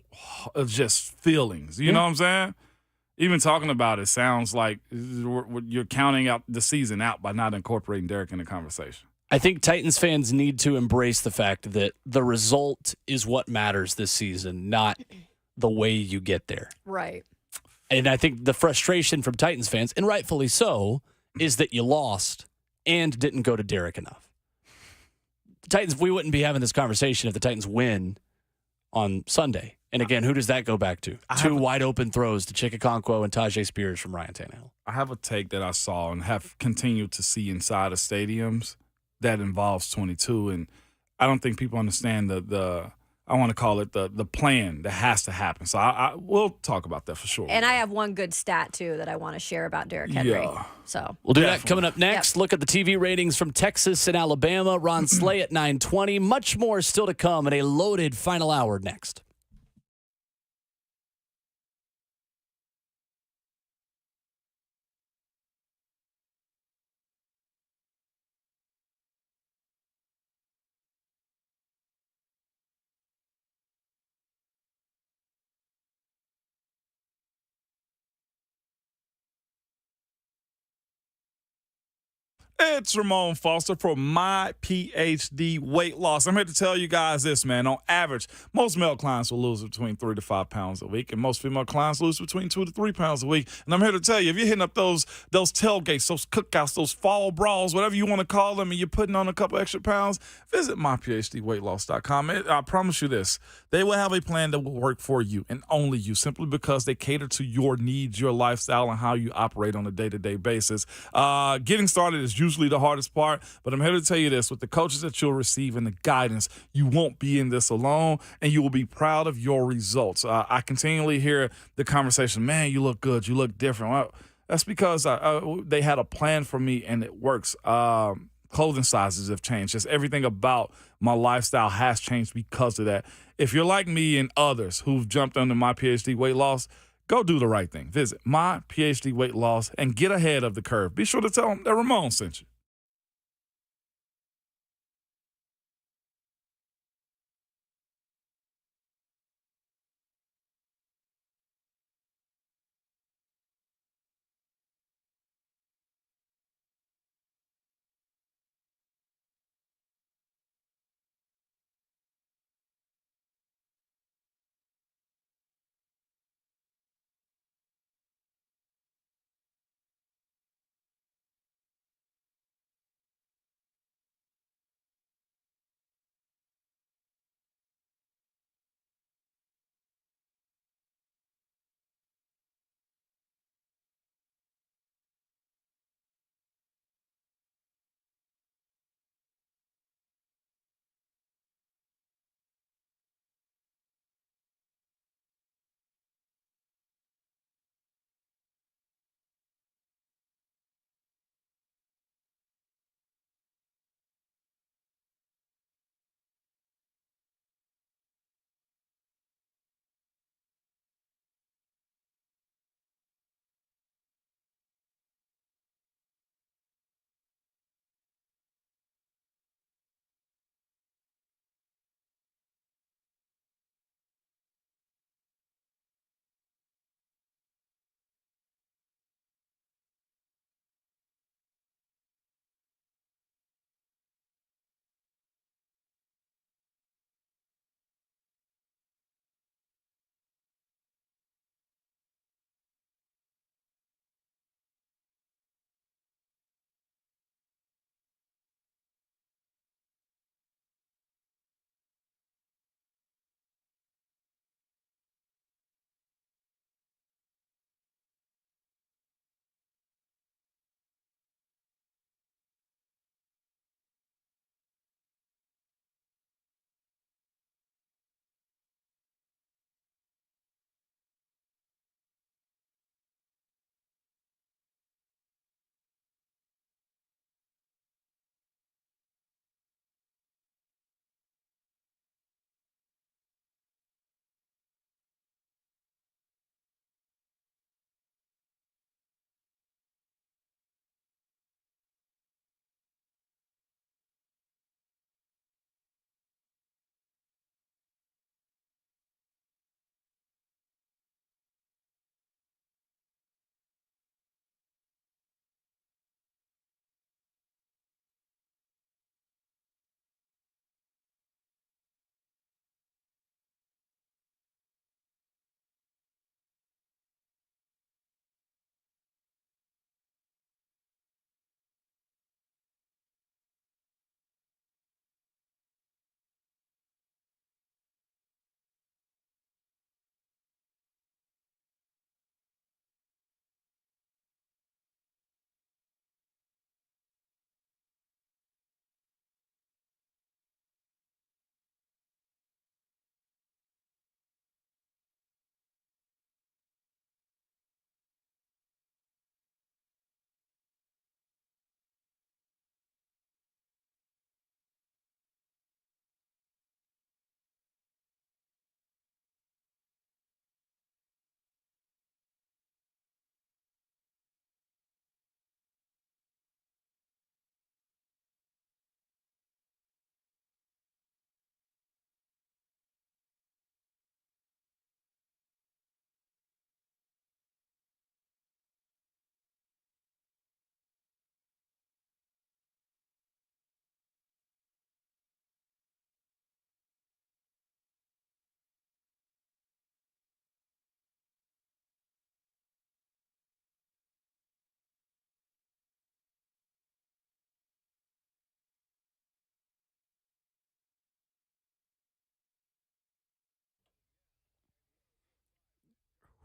just feelings. You know what I'm saying? Even talking about it sounds like you're counting out the season out by not incorporating Derrick in the conversation. I think Titans fans need to embrace the fact that the result is what matters this season, not the way you get there. Right. And I think the frustration from Titans fans, and rightfully so, is that you lost and didn't go to Derrick enough. The Titans, we wouldn't be having this conversation if the Titans win on Sunday. And again, who does that go back to? Two wide open throws to Chikakonkwo and Tajay Spears from Ryan Tannehill. I have a take that I saw and have continued to see inside of stadiums that involves 22, and I don't think people understand the I want to call it the plan that has to happen. So we'll talk about that for sure. And I have one good stat, too, that I want to share about Derrick Henry. Yeah. So We'll do that coming up next. Look at the TV ratings from Texas and Alabama. Ron Slay at 9:20. Much more still to come in a loaded final hour next. It's Ramon Foster for My PhD Weight Loss. I'm here to tell you guys this, man. On average, most male clients will lose between 3 to 5 pounds a week, and most female clients lose between 2 to 3 pounds a week. And I'm here to tell you, if you're hitting up those tailgates, those cookouts, those fall brawls, whatever you want to call them, and you're putting on a couple extra pounds, visit myphdweightloss.com. I promise you this, they will have a plan that will work for you and only you, simply because they cater to your needs, your lifestyle, and how you operate on a day-to-day basis. Getting started is usually the hardest part, but I'm here to tell you this, with the coaches that you'll receive and the guidance, you won't be in this alone, and you will be proud of your results. I continually hear the conversation, man, you look good, you look different. Well, that's because they had a plan for me, and it works. Clothing sizes have changed. Just everything about my lifestyle has changed because of that. If you're like me and others who've jumped under My PhD Weight Loss, go do the right thing. Visit My PhD Weight Loss and get ahead of the curve. Be sure to tell them that Ramon sent you.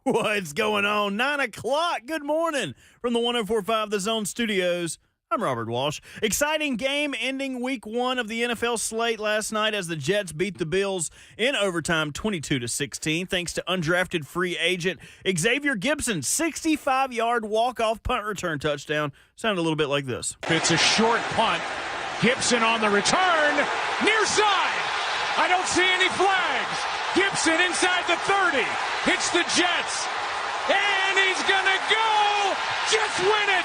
What's going on? 9 o'clock. Good morning from the 104.5 The Zone Studios. I'm Robert Walsh. Exciting game ending week one of the NFL slate last night as the Jets beat the Bills in overtime 22-16 thanks to undrafted free agent Xavier Gibson's 65-yard walk-off punt return touchdown. Sounded a little bit like this. It's a short punt. Gibson on the return. Near side. I don't see any flags. Gibson inside the 30. Hits the Jets. And he's going to go. Jets win it.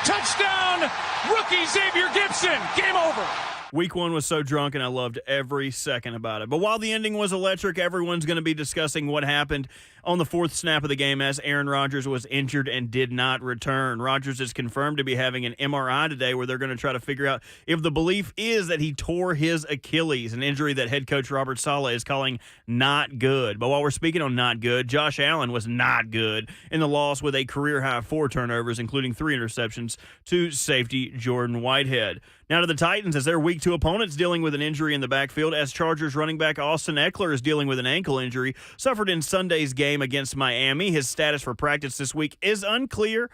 Touchdown, rookie Xavier Gibson. Game over. Week one was so drunk, and I loved every second about it. But while the ending was electric, everyone's going to be discussing what happened on the fourth snap of the game as Aaron Rodgers was injured and did not return. Rodgers is confirmed to be having an MRI today where they're going to try to figure out if the belief is that he tore his Achilles, an injury that head coach Robert Saleh is calling not good. But while we're speaking on not good, Josh Allen was not good in the loss with a career-high 4 turnovers, including 3 interceptions to safety Jordan Whitehead. Now to the Titans as their Week 2 opponents dealing with an injury in the backfield as Chargers running back Austin Eckler is dealing with an ankle injury suffered in Sunday's game against Miami. His status for practice this week is unclear.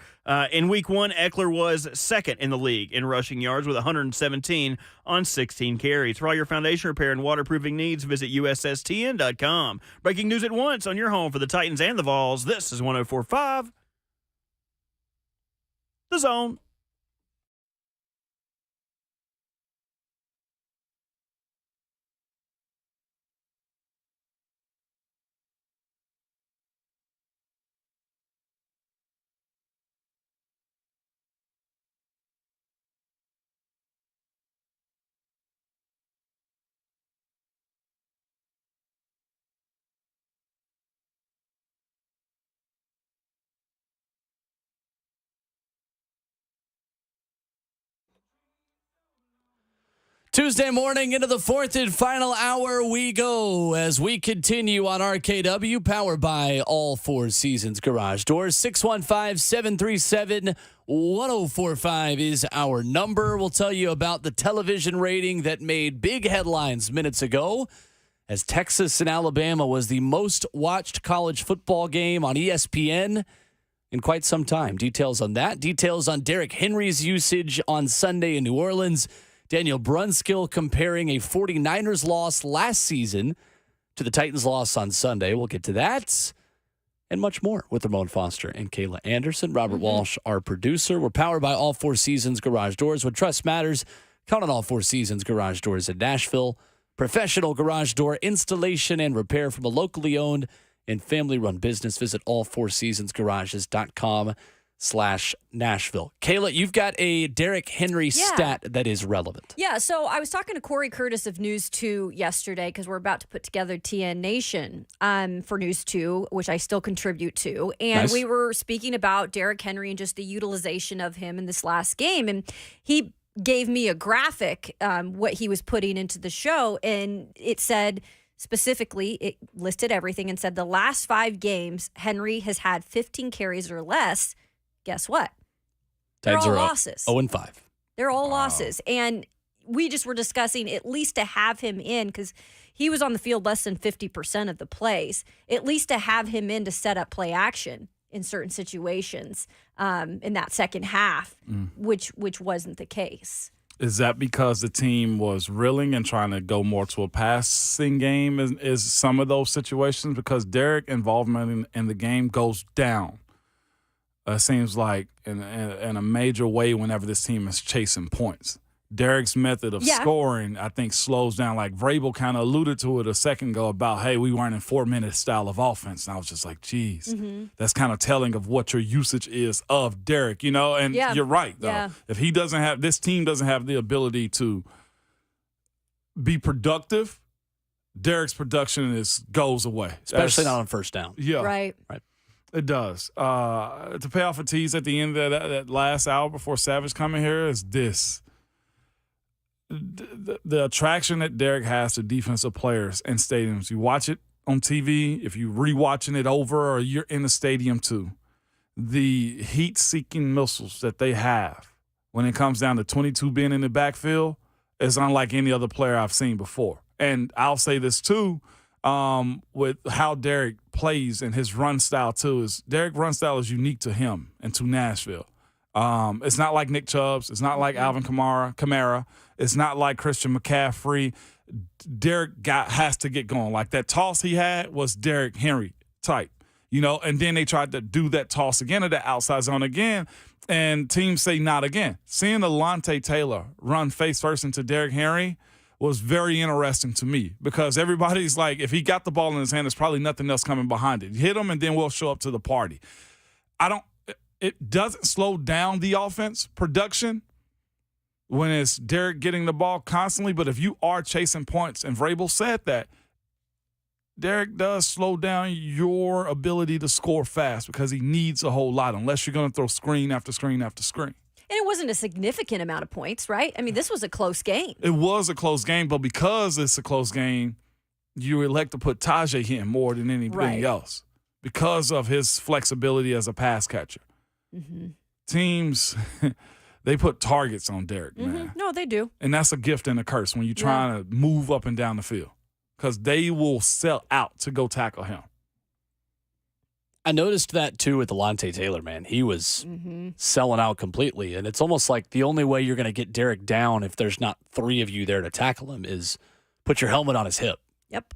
In Week 1, Eckler was second in the league in rushing yards with 117 on 16 carries. For all your foundation repair and waterproofing needs, visit USSTN.com. Breaking news at once on your home for the Titans and the Vols. This is 104.5 The Zone. Tuesday morning into the fourth and final hour we go as we continue on RKW, powered by All Four Seasons Garage Doors. 615-737-1045 is our number. We'll tell you about the television rating that made big headlines minutes ago as Texas and Alabama was the most watched college football game on ESPN in quite some time. Details on that. Details on Derrick Henry's usage on Sunday in New Orleans. Daniel Brunskill comparing a 49ers loss last season to the Titans loss on Sunday. We'll get to that and much more with Ramon Foster and Kayla Anderson. Robert Walsh, our producer. We're powered by All Four Seasons Garage Doors. When trust matters, count on All Four Seasons Garage Doors in Nashville. Professional garage door installation and repair from a locally owned and family-run business. Visit allfourseasonsgarages.com/Nashville. Kayla, you've got a Derrick Henry stat that is relevant. Yeah, so I was talking to Corey Curtis of News 2 yesterday because we're about to put together TN Nation for News 2, which I still contribute to. And we were speaking about Derrick Henry and just the utilization of him in this last game. And he gave me a graphic, what he was putting into the show, and it said specifically, it listed everything and said the last 5 games, Henry has had 15 carries or less. Guess what? They're all losses. 0-5. They're all losses. And we just were discussing at least to have him in because he was on the field less than 50% of the plays, at least to have him in to set up play action in certain situations in that second half, which wasn't the case. Is that because the team was reeling and trying to go more to a passing game? Is some of those situations because Derrick involvement in the game goes down? Seems like in a major way whenever this team is chasing points. Derrick's method of scoring, I think, slows down. Like Vrabel kind of alluded to it a second ago about, hey, we weren't in 4-minute style of offense. And I was just like, geez, that's kind of telling of what your usage is of Derrick, you know? And you're right, though. Yeah. If he doesn't have – this team doesn't have the ability to be productive, Derrick's production goes away. Especially not on first down. Yeah. Right. It does. To pay off a tease at the end of that last hour before Savage coming here is this. The attraction that Derrick has to defensive players in stadiums. You watch it on TV, if you're rewatching it over or you're in the stadium too, the heat-seeking missiles that they have when it comes down to 22 being in the backfield is unlike any other player I've seen before. And I'll say this too, with how Derrick plays and his run style too is Derek run style is unique to him and to Nashville. It's not like Nick Chubb's. It's not like Alvin Kamara. It's not like Christian McCaffrey. Derek has to get going. Like that toss he had was Derrick Henry type, and then they tried to do that toss again at the outside zone again, and teams say not again. Seeing Alontae Taylor run face first into Derrick Henry was very interesting to me because everybody's like, if he got the ball in his hand, there's probably nothing else coming behind it. Hit him, and then we'll show up to the party. It doesn't slow down the offense production when it's Derek getting the ball constantly, but if you are chasing points, and Vrabel said that, Derek does slow down your ability to score fast because he needs a whole lot unless you're going to throw screen after screen after screen. And it wasn't a significant amount of points, right? I mean, this was a close game. It was a close game, but because it's a close game, you elect to put Tajay in more than anything else because of his flexibility as a pass catcher. Mm-hmm. Teams, they put targets on Derek, man. No, they do. And that's a gift and a curse when you're trying to move up and down the field because they will sell out to go tackle him. I noticed that, too, with Alontae Taylor, man. He was selling out completely, and it's almost like the only way you're going to get Derek down if there's not three of you there to tackle him is put your helmet on his hip. Yep.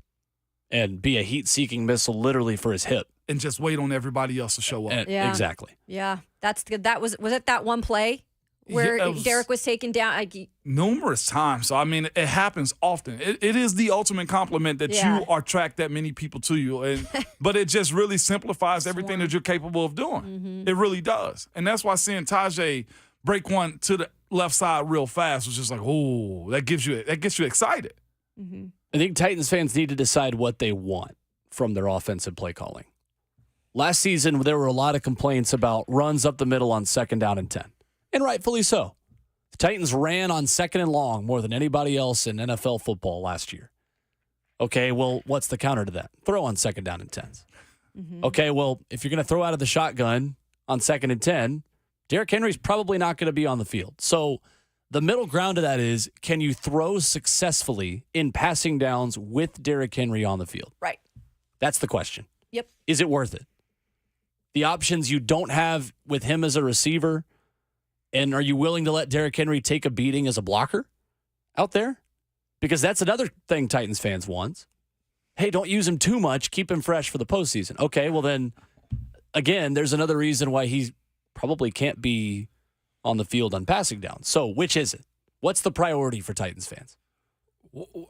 And be a heat-seeking missile literally for his hip. And just wait on everybody else to show up. Exactly. Yeah, that's good. That was it that one play where Derek was taken down? Numerous times. So, I mean, it happens often. It is the ultimate compliment that you attract that many people to you. But it just really simplifies everything that you're capable of doing. Mm-hmm. It really does. And that's why seeing Tajay break one to the left side real fast was just like, oh, that gets you excited. Mm-hmm. I think Titans fans need to decide what they want from their offensive play calling. Last season, there were a lot of complaints about runs up the middle on 2nd down and 10. And rightfully so. The Titans ran on 2nd and long more than anybody else in NFL football last year. Okay, well, what's the counter to that? Throw on 2nd down and 10s. Mm-hmm. Okay, well, if you're going to throw out of the shotgun on 2nd and 10, Derrick Henry's probably not going to be on the field. So the middle ground to that is, can you throw successfully in passing downs with Derrick Henry on the field? Right. That's the question. Yep. Is it worth it? The options you don't have with him as a receiver, and are you willing to let Derrick Henry take a beating as a blocker out there? Because that's another thing Titans fans want. Hey, don't use him too much. Keep him fresh for the postseason. Okay, well then, again, there's another reason why he probably can't be on the field on passing down. So which is it? What's the priority for Titans fans?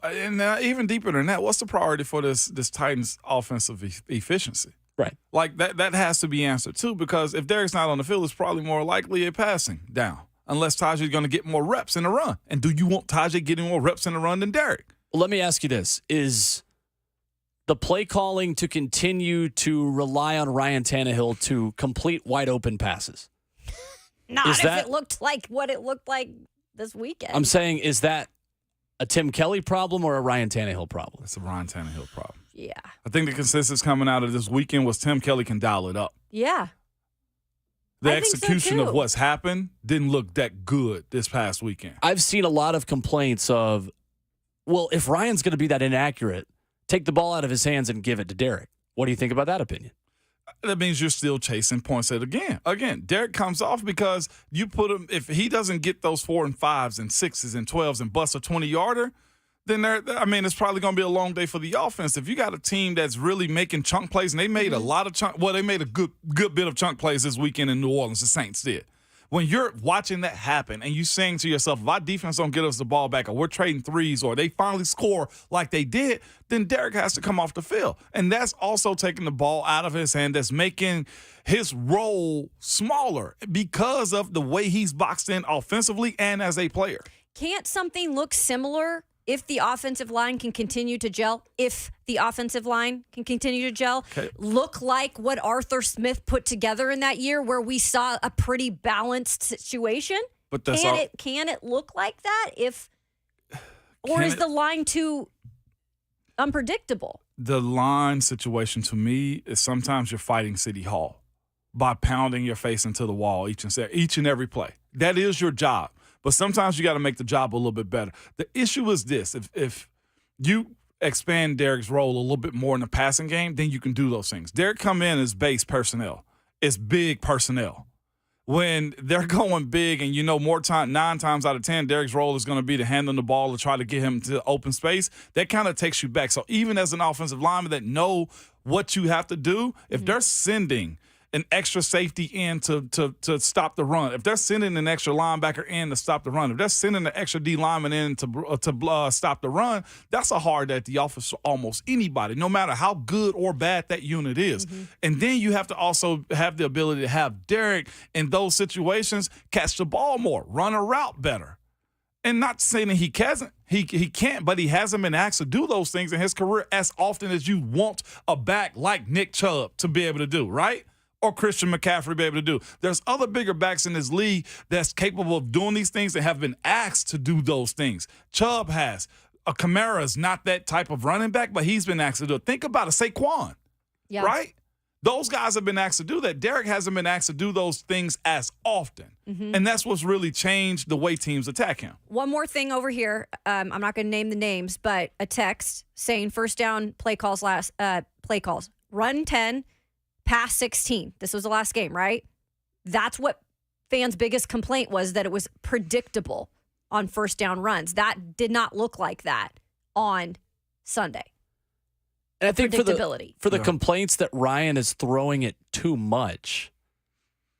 And even deeper than that, what's the priority for this Titans offensive efficiency? Right. Like that has to be answered too, because if Derrick's not on the field, it's probably more likely a passing down, unless Tajay's going to get more reps in the run. And do you want Tajay getting more reps in the run than Derrick? Well, let me ask you this. Is the play calling to continue to rely on Ryan Tannehill to complete wide open passes? Not if it looked like what it looked like this weekend. I'm saying, is that a Tim Kelly problem or a Ryan Tannehill problem? It's a Ryan Tannehill problem. Yeah. I think the consensus coming out of this weekend was Tim Kelly can dial it up. Yeah. The execution of what's happened didn't look that good this past weekend. I've seen a lot of complaints of, well, if Ryan's going to be that inaccurate, take the ball out of his hands and give it to Derrick. What do you think about that opinion? That means you're still chasing points again. Derrick comes off because you put him, if he doesn't get those 4 and 5s and 6s and 12s and bust a 20-yarder, then it's probably going to be a long day for the offense. If you got a team that's really making chunk plays, and they made a lot of they made a good bit of chunk plays this weekend in New Orleans, the Saints did. When you're watching that happen and you saying to yourself, if our defense don't get us the ball back or we're trading threes or they finally score like they did, then Derrick has to come off the field. And that's also taking the ball out of his hand. That's making his role smaller because of the way he's boxed in offensively and as a player. Can't something look similar if the offensive line can continue to gel? Look like what Arthur Smith put together in that year where we saw a pretty balanced situation? But can it look like that is the line too unpredictable? The line situation to me is sometimes you're fighting City Hall by pounding your face into the wall each and every play. That is your job. But sometimes you got to make the job a little bit better. The issue is this. If you expand Derek's role a little bit more in the passing game, then you can do those things. Derek come in as base personnel. It's big personnel. When they're going big and 9 times out of 10, Derek's role is going to be to handle the ball to try to get him to open space, that kind of takes you back. So even as an offensive lineman that know what you have to do, if they're sending an extra safety in to stop the run, if they're sending an extra linebacker in to stop the run, if they're sending an extra D lineman in to stop the run, that's a hard at the office for almost anybody, no matter how good or bad that unit is. And then you have to also have the ability to have Derek in those situations catch the ball more, run a route better. And not saying that he can't, but he hasn't been asked to do those things in his career as often as you want a back like Nick Chubb to be able to do, right? Or Christian McCaffrey be able to do. There's other bigger backs in this league that's capable of doing these things and have been asked to do those things. Chubb has. Kamara's not that type of running back, but he's been asked to do it. Think about it, Saquon, right? Those guys have been asked to do that. Derek hasn't been asked to do those things as often. And that's what's really changed the way teams attack him. One more thing over here. I'm not going to name the names, but a text saying first down play calls, run 10, pass 16. This was the last game, right? That's what fans' biggest complaint was, that it was predictable on first down runs. That did not look like that on Sunday. And I think for the complaints that Ryan is throwing it too much,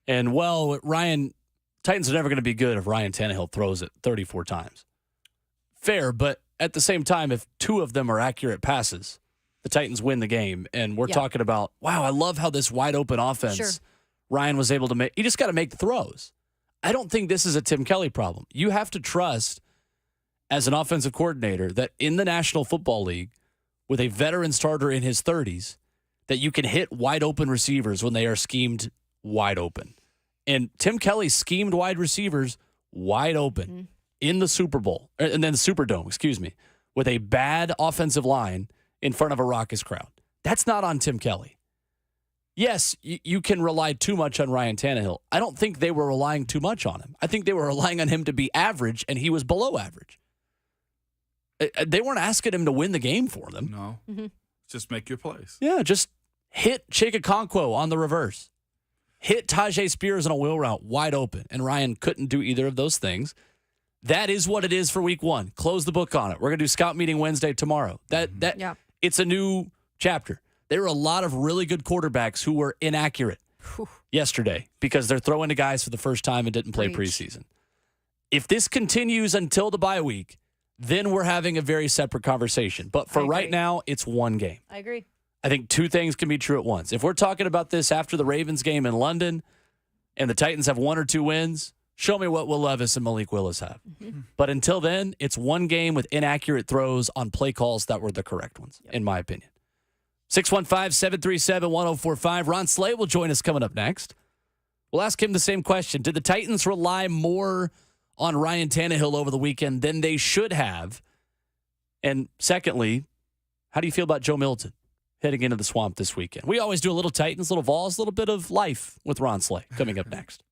and Titans are never going to be good if Ryan Tannehill throws it 34 times. Fair, but at the same time, if 2 of them are accurate passes, the Titans win the game. And we're talking about, wow, I love how this wide open offense Ryan was able to make. You just got to make the throws. I don't think this is a Tim Kelly problem. You have to trust, as an offensive coordinator, that in the National Football League, with a veteran starter in his 30s, that you can hit wide open receivers when they are schemed wide open. And Tim Kelly schemed wide receivers wide open in the Super Bowl, and then the Superdome, with a bad offensive line in front of a raucous crowd. That's not on Tim Kelly. Yes, you can rely too much on Ryan Tannehill. I don't think they were relying too much on him. I think they were relying on him to be average, and he was below average. They weren't asking him to win the game for them. No. Just make your plays. Yeah, just hit Chika Okonkwo on the reverse. Hit Tajay Spears on a wheel route wide open, and Ryan couldn't do either of those things. That is what it is for week 1. Close the book on it. We're going to do Scout Meeting Wednesday tomorrow. It's a new chapter. There were a lot of really good quarterbacks who were inaccurate yesterday because they're throwing to guys for the first time and didn't play preseason. If this continues until the bye week, then we're having a very separate conversation. But for right now, it's one game. I agree. I think 2 things can be true at once. If we're talking about this after the Ravens game in London and the Titans have 1 or 2 wins, show me what Will Levis and Malik Willis have. But until then, it's one game with inaccurate throws on play calls that were the correct ones, in my opinion. 615-737-1045. Ron Slay will join us coming up next. We'll ask him the same question. Did the Titans rely more on Ryan Tannehill over the weekend than they should have? And secondly, how do you feel about Joe Milton heading into the Swamp this weekend? We always do a little Titans, little Vols, a little bit of life with Ron Slay coming up next.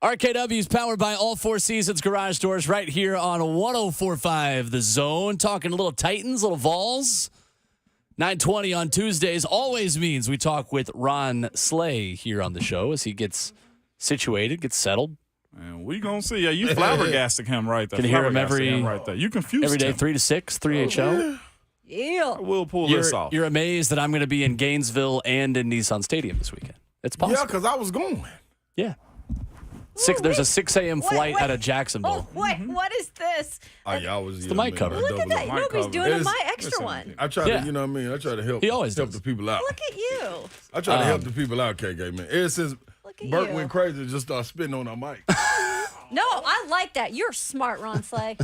RKW is powered by All Four Seasons Garage Doors right here on 104.5 The Zone. Talking a little Titans, little Vols. 9:20 on Tuesdays always means we talk with Ron Slay here on the show as he gets situated, gets settled. And we gonna see. Yeah, you flabbergasted him right there. Can hear him right there. You confused every day, him. 3 to 6, 3HL. Yeah. We'll pull this off. You're amazed that I'm going to be in Gainesville and in Nissan Stadium this weekend. It's possible. Yeah, because I was going. Yeah. There's a 6 a.m. flight out of Jacksonville. Oh, wait, what is this? It's the mic cover. Look at that. Nobody's doing a my extra one. I try to, you know what I mean? I try to help. He always help the people out. Look at you. I try to help the people out, KK, man. Ever since Bert you. went crazy, just started spitting on our mic. No, I like that. You're smart, Ron Slay.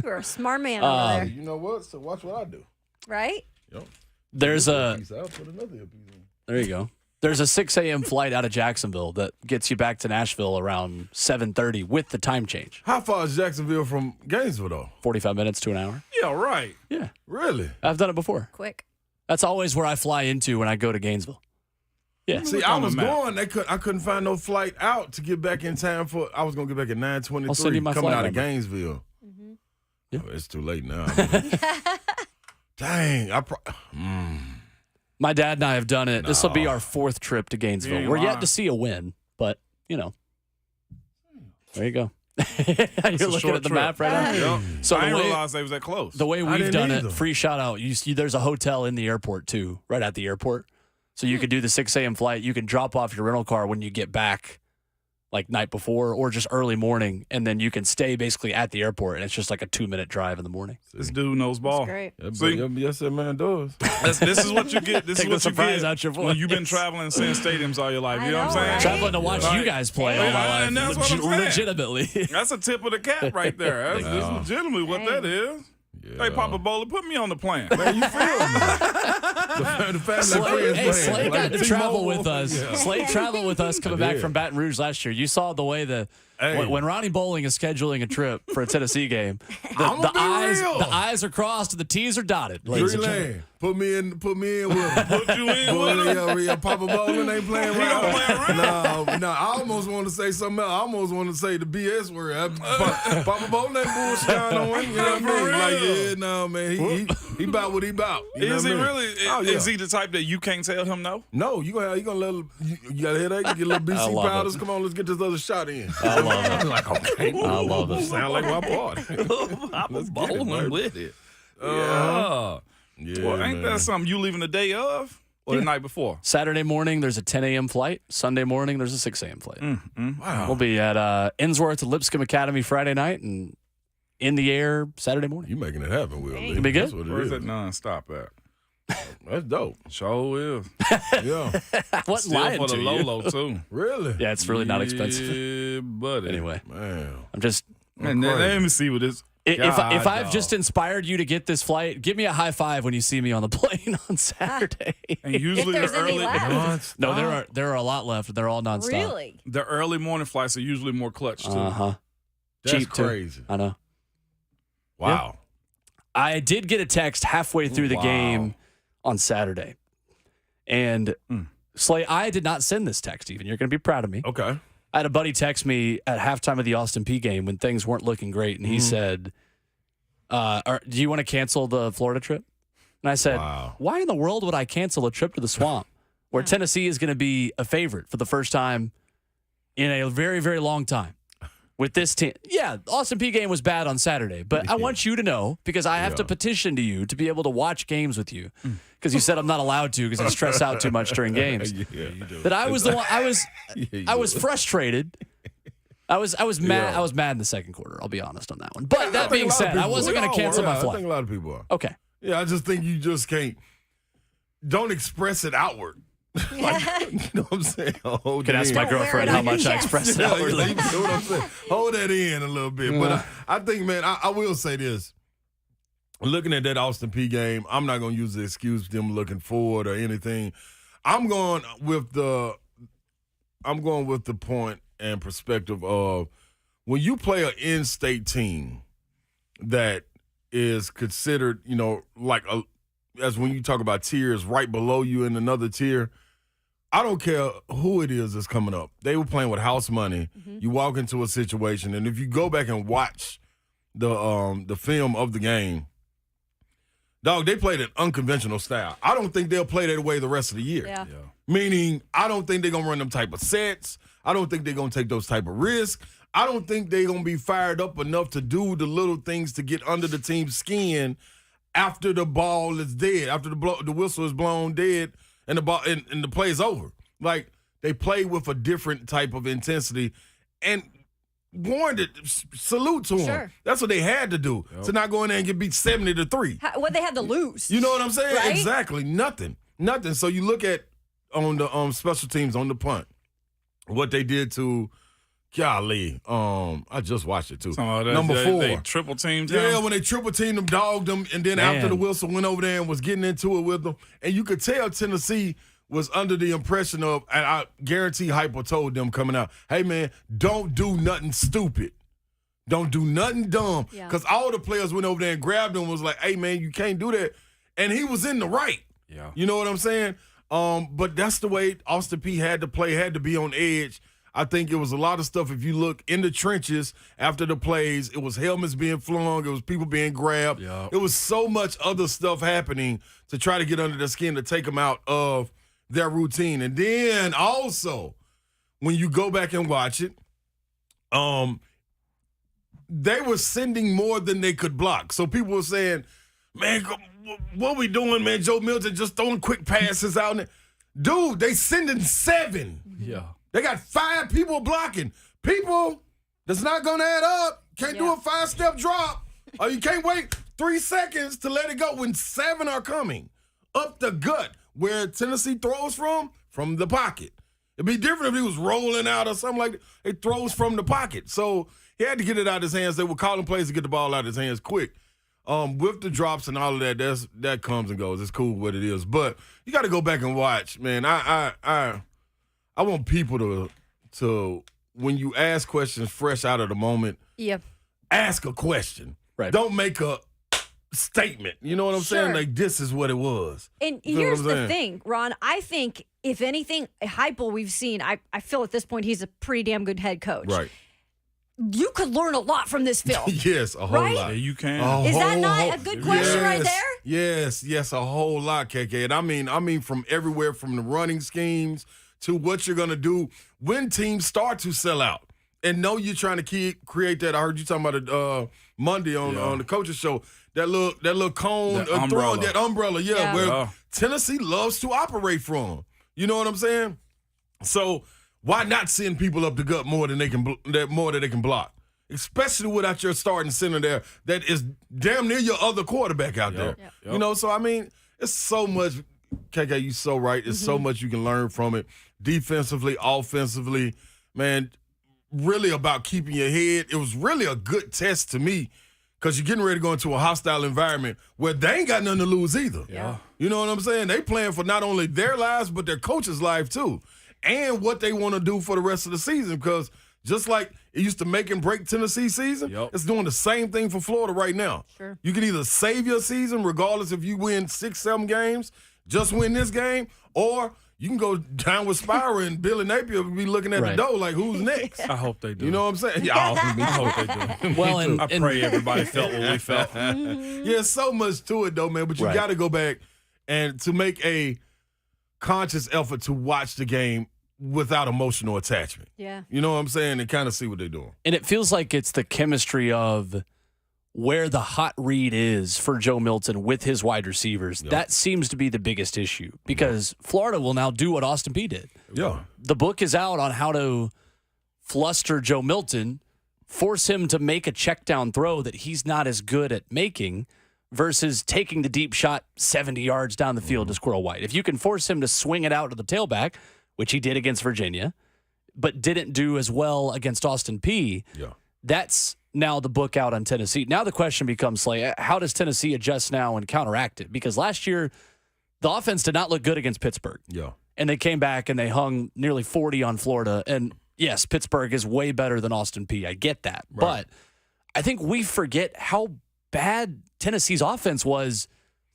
You're a smart man over there. You know what? So watch what I do. Right? Yep. There's I'll put another earpiece in. There you go. There's a 6 a.m. flight out of Jacksonville that gets you back to Nashville around 7:30 with the time change. How far is Jacksonville from Gainesville, though? 45 minutes to an hour. Yeah, right. Yeah. Really? I've done it before. Quick. That's always where I fly into when I go to Gainesville. Yeah. See, I was going. I couldn't find no flight out to get back in time for. I was gonna get back at 9:23. I'll send you my coming flight out of number. Gainesville. Yeah. Oh, it's too late now. Dang, My dad and I have done it. This will be our 4th trip to Gainesville. You We're ain't yet lying. to see a win, but, there you go. You're looking at the map right now. Yep. So I the didn't way, realize they was that close. the way I we've didn't done it, either. free shout out. There's a hotel in the airport, too, right at the airport. So you could do the 6 a.m. flight. You can drop off your rental car when you get back, like night before or just early morning, and then you can stay basically at the airport, and it's just like a 2-minute drive in the morning. This dude knows ball. Great. Yes, that man does. This is what you get. This Take is what the you surprise get out your when you've been voice. traveling and seeing stadiums all your life. You know what I'm saying? Right? Traveling to watch you guys play all my life. And that's what I'm saying. Legitimately. That's a tip of the cap right there. That's legitimately what that is. Hey, Papa Bowler, put me on the plan. Man, you feel me? the family friends plan. Slade got to travel T-Mobile. with us. Yeah. Slade traveled with us coming back from Baton Rouge last year. You saw the way when Ronnie Bowling is scheduling a trip for a Tennessee game, the I's are crossed and the T's are dotted. Ladies and gentlemen. Land. Put me in with him. Put you in with him. Yeah, Papa Bowling ain't playing He don't play around. No, I almost want to say something else. I almost want to say the BS word. Papa Bowling ain't bullshit on him. You know what I mean? Like, yeah, no, man. He about what he about. You know Is what he I mean? really? Oh, yeah. Is he the type that you can't tell him no? No, you gonna let you got a headache, get a little BC love powders. it. Come on, let's get this other shot in. I love it. I'm like, okay, I love it. sound like my party. I'm bowling with it. Yeah. Well, ain't that something you leaving the day of or the night before? Saturday morning, there's a 10 a.m. flight. Sunday morning, there's a 6 a.m. flight. Wow. We'll be at Innsworth at Lipscomb Academy Friday night and in the air Saturday morning. You making it happen, Will. It'll be good. That's what Where it is is. that non-stop at? That's dope. Sure is. Yeah. I wasn't Still lying for to the you. Lolo, too. Really? Yeah, it's really not expensive. Yeah, buddy. Anyway, Man. I'm just. Man, let me see what this. If I've just inspired you to get this flight, give me a high five when you see me on the plane on Saturday. And usually If the there's any early, left. No, there are a lot left. They're all nonstop. Really? the early morning flights are usually more clutch too. That's Cheap too. crazy. I know. Wow. I did get a text halfway through the Wow. game on Saturday, and Slay, I did not send this text. Even you're going to be proud of me. Okay. I had a buddy text me at halftime of the Austin Peay game when things weren't looking great, and he said, do you want to cancel the Florida trip? And I said, Wow. why in the world would I cancel a trip to the Swamp where Tennessee is going to be a favorite for the first time in a very, very long time with this team? Yeah, the Austin Peay game was bad on Saturday, but I want you to know, because I have to petition to you to be able to watch games with you, because you said I'm not allowed to because I stress out too much during games. That I was the one. I was frustrated. I was mad. Yeah. I was mad in the second quarter. I'll be honest on that one. But that being said, I wasn't going to cancel my I flight. think a lot of people are. Okay. Yeah, I just think you just can't. Don't express it outward. Like, you know what I'm saying? You can ask my girlfriend how much I express it outwardly. You know what I'm saying? Hold that in a little bit. But I think, man, I will say this. Looking at that Austin Peay game, I'm not going to use the excuse them looking forward or anything. I'm going with the point and perspective of when you play an in-state team that is considered, like as when you talk about tiers right below you in another tier, I don't care who it is that's coming up. They were playing with house money. Mm-hmm. You walk into a situation, and if you go back and watch the film of the game, dog, they played an unconventional style. I don't think they'll play that way the rest of the year. Yeah. Meaning, I don't think they're going to run them type of sets. I don't think they're going to take those type of risks. I don't think they're going to be fired up enough to do the little things to get under the team's skin after the ball is dead, after the whistle is blown dead and the ball and the play is over. Like, they play with a different type of intensity, and warranted, salute to them. Sure. That's what they had to do, to not go in there and get beat 70-3. What they had to lose. You know what I'm saying? Right? Exactly. Nothing. So you look at on the special teams on the punt, what they did to golly, I just watched it too. Number 4. They triple teamed him. Yeah, when they triple teamed them, dogged them, and then after the whistle went over there and was getting into it with them. And you could tell Tennessee was under the impression of, and I guarantee Hyper told them coming out, hey man, don't do nothing stupid. Don't do nothing dumb. Because all the players went over there and grabbed him and was like, hey man, you can't do that. And he was in the right. Yeah. You know what I'm saying? But that's the way Austin Peay had to play, had to be on edge. I think it was a lot of stuff. If you look in the trenches after the plays, it was helmets being flung. It was people being grabbed. Yep. It was so much other stuff happening to try to get under their skin to take them out of their routine. And then also, when you go back and watch it, they were sending more than they could block. So people were saying, man, what we doing, man? Joe Milton just throwing quick passes out there. Dude, they sending 7. Yeah. They got 5 people blocking. People that's not going to add up. Can't do a 5-step drop. Or you can't wait 3 seconds to let it go when 7 are coming. Up the gut, where Tennessee throws from the pocket. It'd be different if he was rolling out or something like that. It throws from the pocket. So he had to get it out of his hands. They were calling plays to get the ball out of his hands quick. With the drops and all of that, that comes and goes. It's cool what it is. But you got to go back and watch, man. I want people to when you ask questions fresh out of the moment, ask a question. Right. Don't make a statement. You know what I'm saying? Like, this is what it was. And You know here's what I'm the saying? thing, Ron. I think, if anything, Heupel we've seen, I feel at this point he's a pretty damn good head coach. Right. You could learn a lot from this film. Yes, a whole Right? lot. Yeah, you can. Is that not a good question right there? Yes, a whole lot, KK. And I mean from everywhere, from the running schemes to what you're going to do when teams start to sell out. And know you're trying to create that. I heard you talking about it Monday on the coaches show. That little cone, That umbrella. that umbrella, where Tennessee loves to operate from. You know what I'm saying? So why not send people up the gut more than they can block? Especially without your starting center there that is damn near your other quarterback out there. Yep. You know, so I mean, it's so much. KK, you so right. It's so much you can learn from it. Defensively, offensively, man, really about keeping your head. It was really a good test to me because you're getting ready to go into a hostile environment where they ain't got nothing to lose either. Yeah. You know what I'm saying? They playing for not only their lives, but their coach's life too. And what they want to do for the rest of the season, because just like it used to make and break Tennessee season, it's doing the same thing for Florida right now. Sure. You can either save your season, regardless if you win 6-7 games, just win this game, or you can go down with Spira and Billy Napier will be looking at the door like, who's next? I hope they do. You know what I'm saying? Yeah, I hope they do. Well, I pray everybody felt what we felt. Yeah, so much to it though, man. But you got to go back and to make a conscious effort to watch the game without emotional attachment. Yeah. You know what I'm saying? And kind of see what they're doing. And it feels like it's the chemistry of where the hot read is for Joe Milton with his wide receivers. That seems to be the biggest issue because Florida will now do what Austin Peay did. Yeah. The book is out on how to fluster Joe Milton, force him to make a check down throw that he's not as good at making versus taking the deep shot 70 yards down the field to Squirrel White. If you can force him to swing it out to the tailback, which he did against Virginia, but didn't do as well against Austin Peay, that's now the book out on Tennessee. Now the question becomes, like, how does Tennessee adjust now and counteract it? Because last year, the offense did not look good against Pittsburgh. Yeah. And they came back and they hung nearly 40 on Florida. And yes, Pittsburgh is way better than Austin Peay. I get that. But I think we forget how bad Tennessee's offense was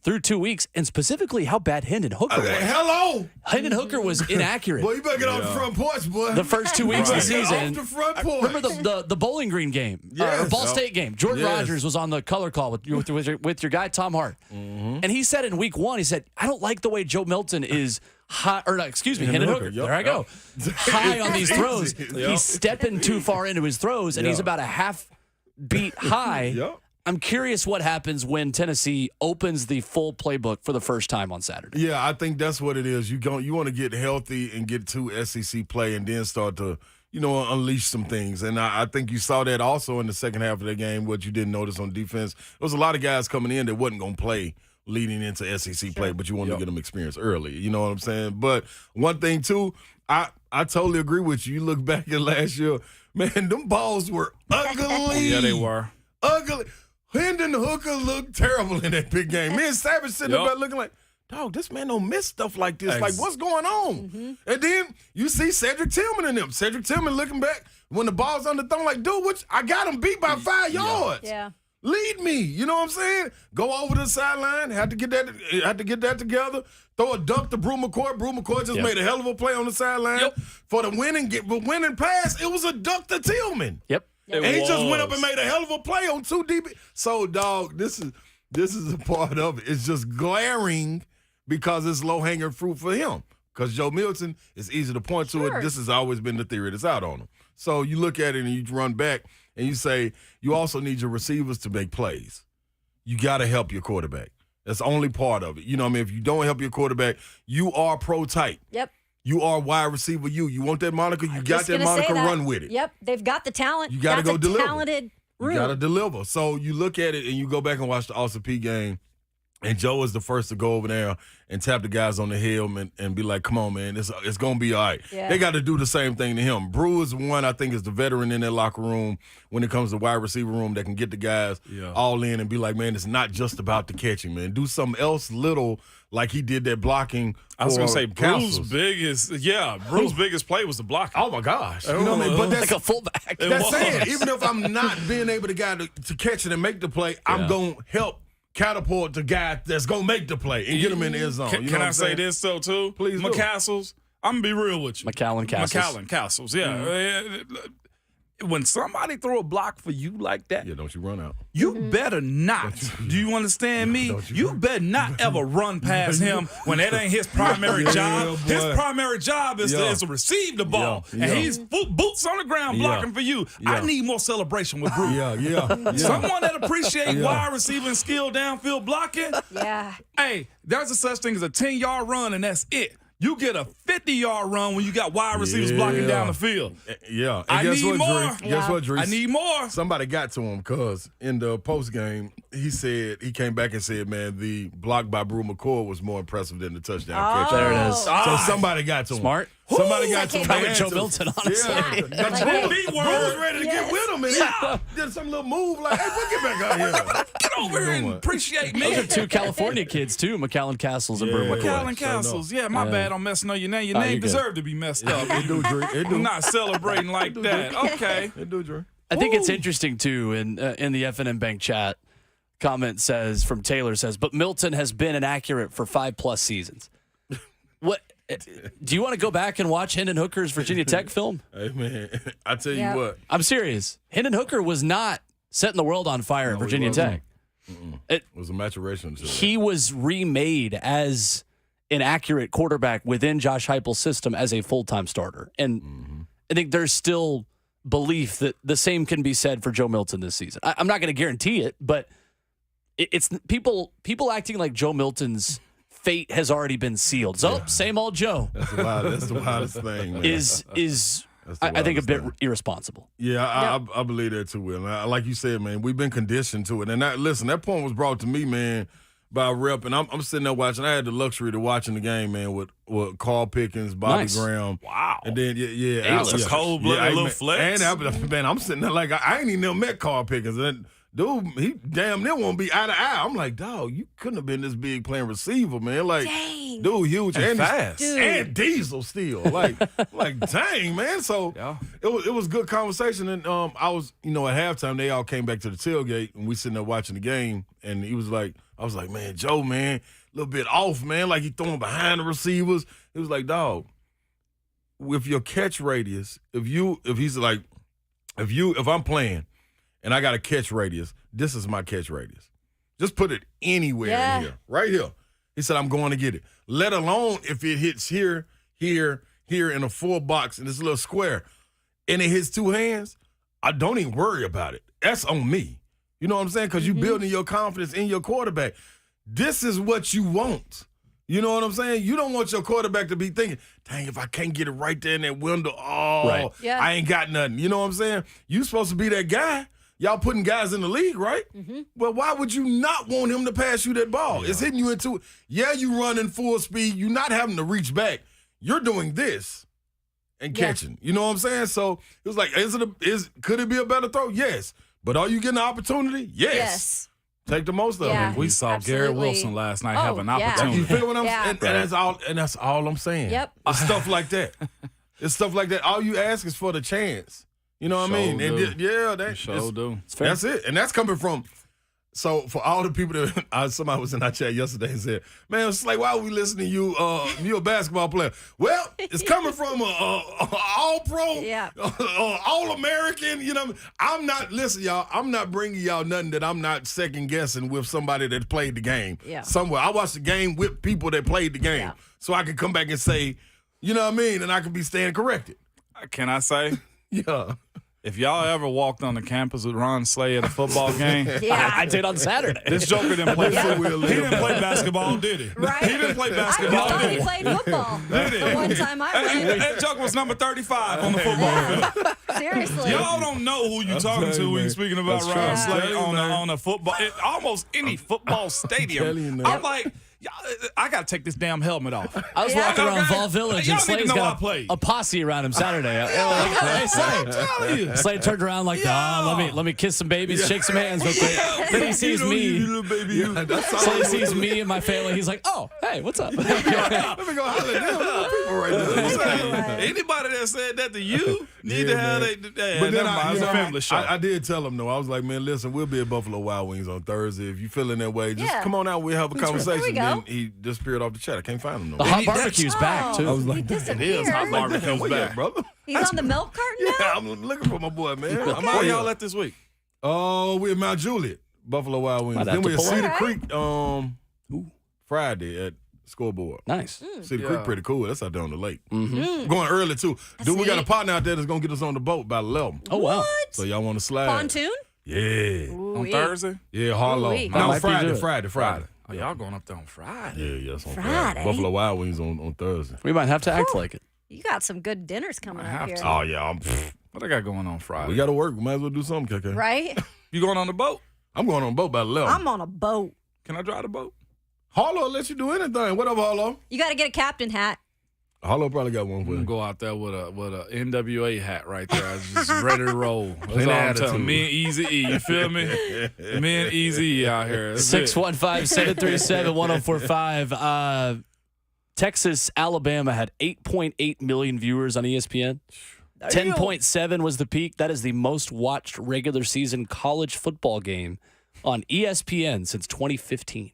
through 2 weeks, and specifically how bad Hendon Hooker was. Hello. Hendon Hooker was inaccurate. Boy, you better get off the front porch, boy. The first 2 weeks of the season. Off the front porch. Remember the Bowling Green game, or Ball State game. Jordan Rogers was on the color call with your guy Tom Hart, and he said in week 1, he said, "I don't like the way Joe Milton is high, or no, excuse me, Hendon Hooker. There I go, high on these throws. He's stepping too far into his throws, and he's about a half beat high." I'm curious what happens when Tennessee opens the full playbook for the first time on Saturday. Yeah, I think that's what it is. You want to get healthy and get to SEC play and then start to, unleash some things. And I think you saw that also in the second half of the game, what you didn't notice on defense. There was a lot of guys coming in that wasn't going to play leading into SEC play, but you want to get them experience early. You know what I'm saying? But one thing, too, I totally agree with you. You look back at last year, man, them balls were ugly. Yeah, they were. Ugly. Hendon Hooker looked terrible in that big game. Me and Savage sitting there looking like, dog, this man don't miss stuff like this. Like, what's going on? And then you see Cedric Tillman in them. Cedric Tillman looking back when the ball's on the thumb, like, dude, I got him beat by 5 yards. Yeah. Lead me. You know what I'm saying? Go over to the sideline. Had to get that together. Throw a dunk to Brew McCoy. Brew McCoy just made a hell of a play on the sideline. For the winning pass, it was a dunk to Tillman. And he just went up and made a hell of a play on 2 DB. So, dog, this is a part of it. It's just glaring because it's low-hanging fruit for him. Because Joe Milton is easy to point to it. This has always been the theory that's out on him. So you look at it and you run back and you say, you also need your receivers to make plays. You got to help your quarterback. That's the only part of it. You know what I mean? If you don't help your quarterback, you are pro-type. Yep. You are wide receiver. You want that moniker? You got that moniker, run with it. Yep. They've got the talent. You got to go deliver. Talented room. You got to deliver. So you look at it and you go back and watch the Austin Peay game, and Joe was the first to go over there and tap the guys on the helmet and be like, come on, man, it's going to be all right. Yeah. They got to do the same thing to him. Brew is one, I think, is the veteran in that locker room when it comes to wide receiver room that can get the guys all in and be like, man, it's not just about the catching, man. Do something else little like he did that blocking. I was going to say, Brew's biggest play was the blocking. Oh, my gosh. You know what I mean? But that's like a fullback. That's saying, even if I'm not being able to catch it and make the play, I'm going to help catapult the guy that's going to make the play and get him in the end zone. Can I say this, though, too? Please do. McCastles, I'm going to be real with you. McAllen Castles, yeah. When somebody throw a block for you like that, don't you run out. You better not. Do you understand me? You better not ever run past him when that ain't his primary job. His primary job is to receive the ball. And he's boots on the ground blocking for you. I need more celebration with Brew. Someone that appreciates wide receiving skill downfield blocking. Yeah. Hey, there's a such thing as a 10-yard run, and that's it. You get a 50-yard run when you got wide receivers blocking down the field. Yeah. And I guess need what, more. Drew? Guess what, Drew? I need more. Somebody got to him because in the post game, he came back and said, man, the block by Brew McCoy was more impressive than the touchdown catch. There it is. So somebody got to him. Smart. Somebody got to him. Probably Joe Milton, honestly. Yeah. Brew was ready to get with him, and he did some little move like, hey, we'll get back out here. Get over here and appreciate me. Those are 2 California kids, too, McAllen Castles and Brew McCoy. McAllen Castles. Yeah, my bad on messing up your name. Your name deserved to be messed up. It do, Drew. It do. I'm not celebrating like that. Okay. It do, Drew. I think it's interesting, too, in the FNM Bank chat, comment says, from Taylor says, but Milton has been inaccurate for 5+ seasons. What? Do you want to go back and watch Hendon Hooker's Virginia Tech film? Hey, man, I tell you what. I'm serious. Hendon Hooker was not setting the world on fire at Virginia Tech. It was a maturation. He was remade as an accurate quarterback within Josh Heupel's system as a full-time starter. And I think there's still belief that the same can be said for Joe Milton this season. I'm not going to guarantee it, but it's people acting like Joe Milton's fate has already been sealed. So, same old Joe. That's the wildest thing, man. Is I think a bit irresponsible. Yeah, I believe that too, Will. Like you said, man, we've been conditioned to it. And that point was brought to me, man, by a rep. And I'm sitting there watching. I had the luxury to watching the game, man, with Carl Pickens, Bobby Graham. Wow. And then, It was a cold-blooded little flex. And, man, I'm sitting there like, I ain't even never met Carl Pickens. And dude, he damn near won't be eye to eye. I'm like, dog, you couldn't have been this big playing receiver, man. Like, dang. Dude, huge and fast, and diesel still. Like, dang, man. So it was good conversation. And I was, at halftime they all came back to the tailgate and we sitting there watching the game. And he was like, I was like, man, Joe, man, a little bit off, man. Like he throwing behind the receivers. It was like, dog, with your catch radius, if I'm playing and I got a catch radius, this is my catch radius. Just put it anywhere in here, right here. He said, I'm going to get it. Let alone if it hits here, here, here in a full box in this little square, and it hits two hands, I don't even worry about it. That's on me. You know what I'm saying? Because you're building your confidence in your quarterback. This is what you want. You know what I'm saying? You don't want your quarterback to be thinking, dang, if I can't get it right there in that window, I ain't got nothing. You know what I'm saying? You supposed to be that guy. Y'all putting guys in the league, right? Well, why would you not want him to pass you that ball? It's hitting you into it. Yeah, you running full speed. You're not having to reach back. You're doing this and catching. You know what I'm saying? So it was like, could it be a better throw? Yes. But are you getting the opportunity? Yes. Take the most of it. We saw Garrett Wilson last night have an opportunity. You feel what I'm saying? And that's all I'm saying. Yep. It's stuff like that. It's stuff like that. All you ask is for the chance. You know what I mean? Do. That's it. And that's coming from. So for all the people that somebody was in our chat yesterday and said, man, it's like, why are we listening to you? You're a basketball player. Well, it's coming from all-pro, all-American. You know, listen, y'all, I'm not bringing y'all nothing that I'm not second-guessing with somebody that played the game somewhere. I watched the game with people that played the game so I can come back and say, you know what I mean? And I can be staying corrected. Can I say? Yeah. If y'all ever walked on the campus with Ron Slay at a football game, I did on Saturday. This joker didn't play. He didn't play basketball, did he? Right. He didn't play basketball. I thought he played football. The one time I went. That joker was number 35 on the football field. Seriously. Y'all don't know who you talking to when you're speaking about Ron Slay on a football, almost any football stadium. I'm like, I got to take this damn helmet off. I was walking around Vol Village and Slay's got a posse around him Saturday. Hey, Slay. Slay turned around like, let me kiss some babies, shake some hands real quick. Then he sees me. Slay sees me and my family. He's like, oh, hey, what's up? Let me go holler at them people right now. Anybody that said that to you need to have that. But then I did tell them, though. I was like, man, listen, we'll be at Buffalo Wild Wings on Thursday. If you're feeling that way, just come on out. We'll have a conversation. Then he disappeared off the chat. I can't find him no more. The hot barbecue's back, too. I was like, it is. Hot barbecue's back, brother. He's on the milk carton now? Yeah, I'm looking for my boy, man. Okay. Where y'all at this week? We're at Mount Juliet, Buffalo Wild Wings. Then we're at Cedar Creek Friday at Scoreboard. Nice. Cedar Creek pretty cool. That's out there on the lake. Going early, too. Dude, we got a partner out there that's going to get us on the boat by 11. Oh, wow. So y'all want to slide? Pontoon? Yeah. On Thursday? Yeah, Harlow. No, Friday. Oh, y'all going up there on Friday? Yeah, it's on Friday. Buffalo Wild Wings on Thursday. We might have to act like it. You got some good dinners coming up here. Oh, yeah. What I got going on Friday? We got to work. We might as well do something, KK. Right? You going on the boat? I'm going on a boat by 11. I'm on a boat. Can I drive the boat? Harlow will let you do anything. What up, Harlow? You got to get a captain hat. Harlow probably got one for I'm you. gonna go out there with a NWA hat right there. I was just ready to roll. That's all I'm telling. Me and Easy E, you feel me? Me and Easy E out here. 615-737-1045. Texas, Alabama had 8.8 million viewers on ESPN. 10.7 was the peak. That is the most watched regular season college football game on ESPN since 2015.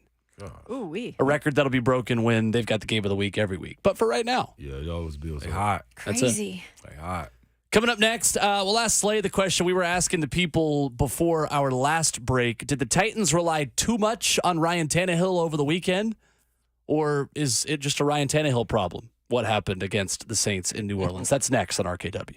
Ooh-wee. A record that'll be broken when they've got the game of the week every week. But for right now. Yeah, you always build They hot. Crazy. They hot. Coming up next, we'll ask Slay the question we were asking the people before our last break. Did the Titans rely too much on Ryan Tannehill over the weekend? Or is it just a Ryan Tannehill problem? What happened against the Saints in New Orleans? That's next on RKW.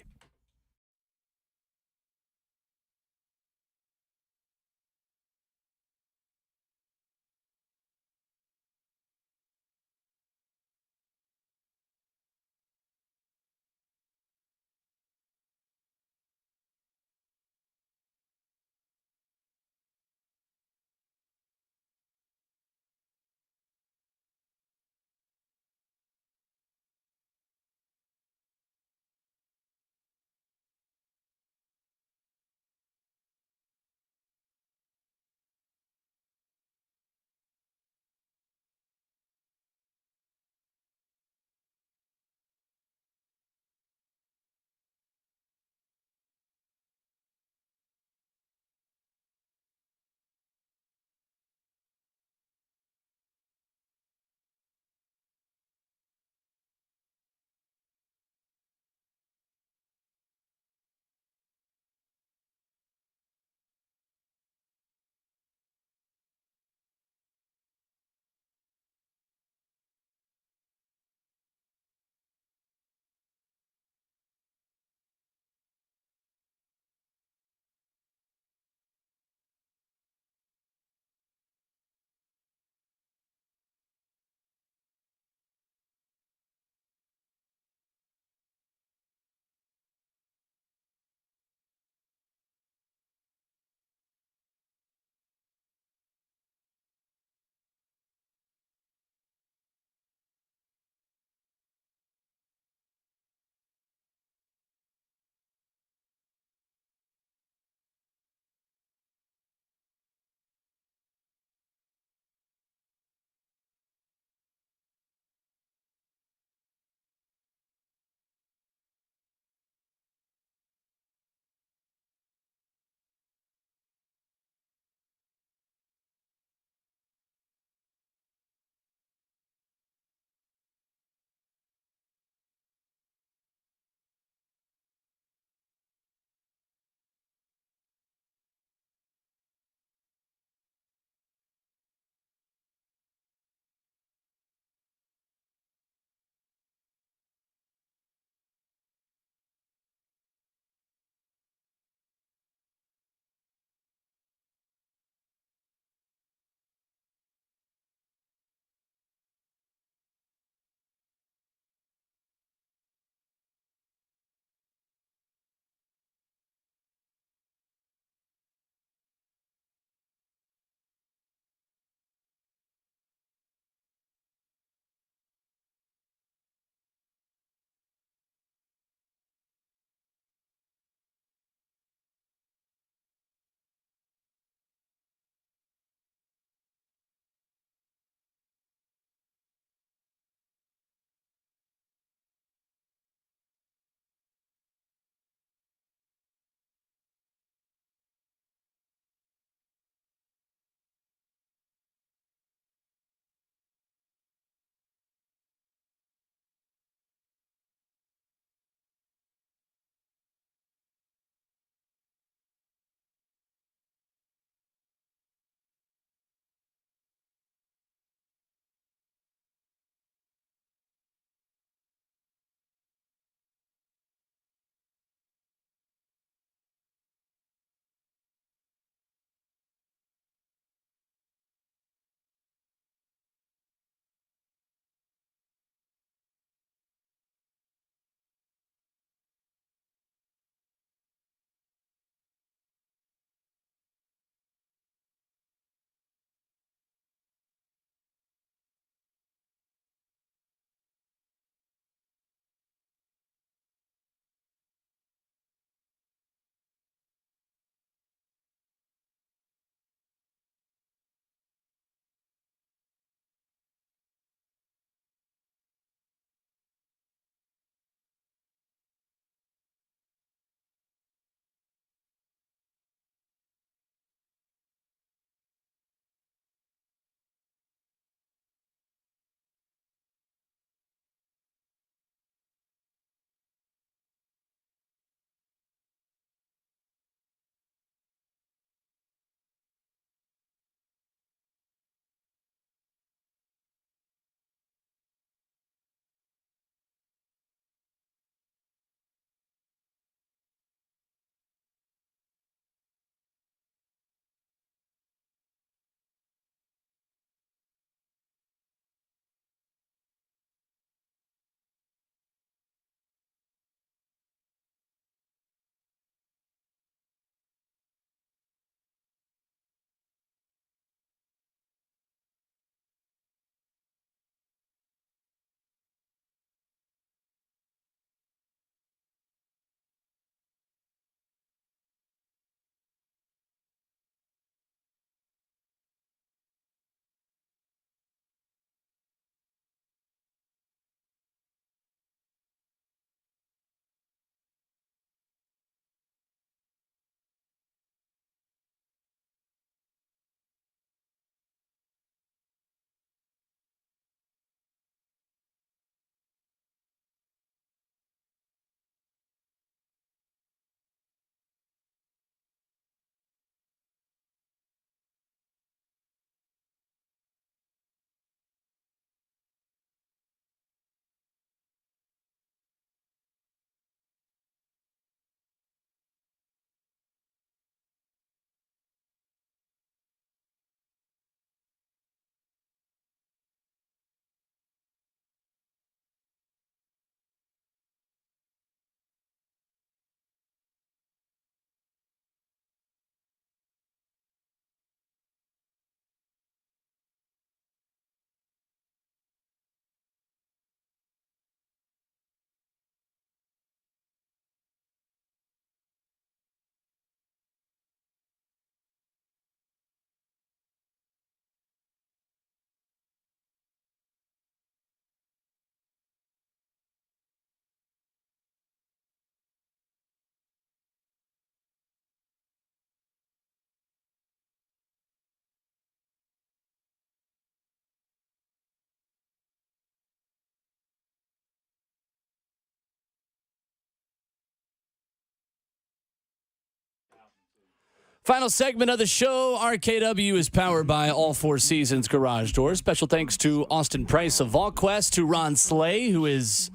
Final segment of the show. RKW is powered by All Four Seasons Garage Doors. Special thanks to Austin Price of VolQuest, to Ron Slay, who is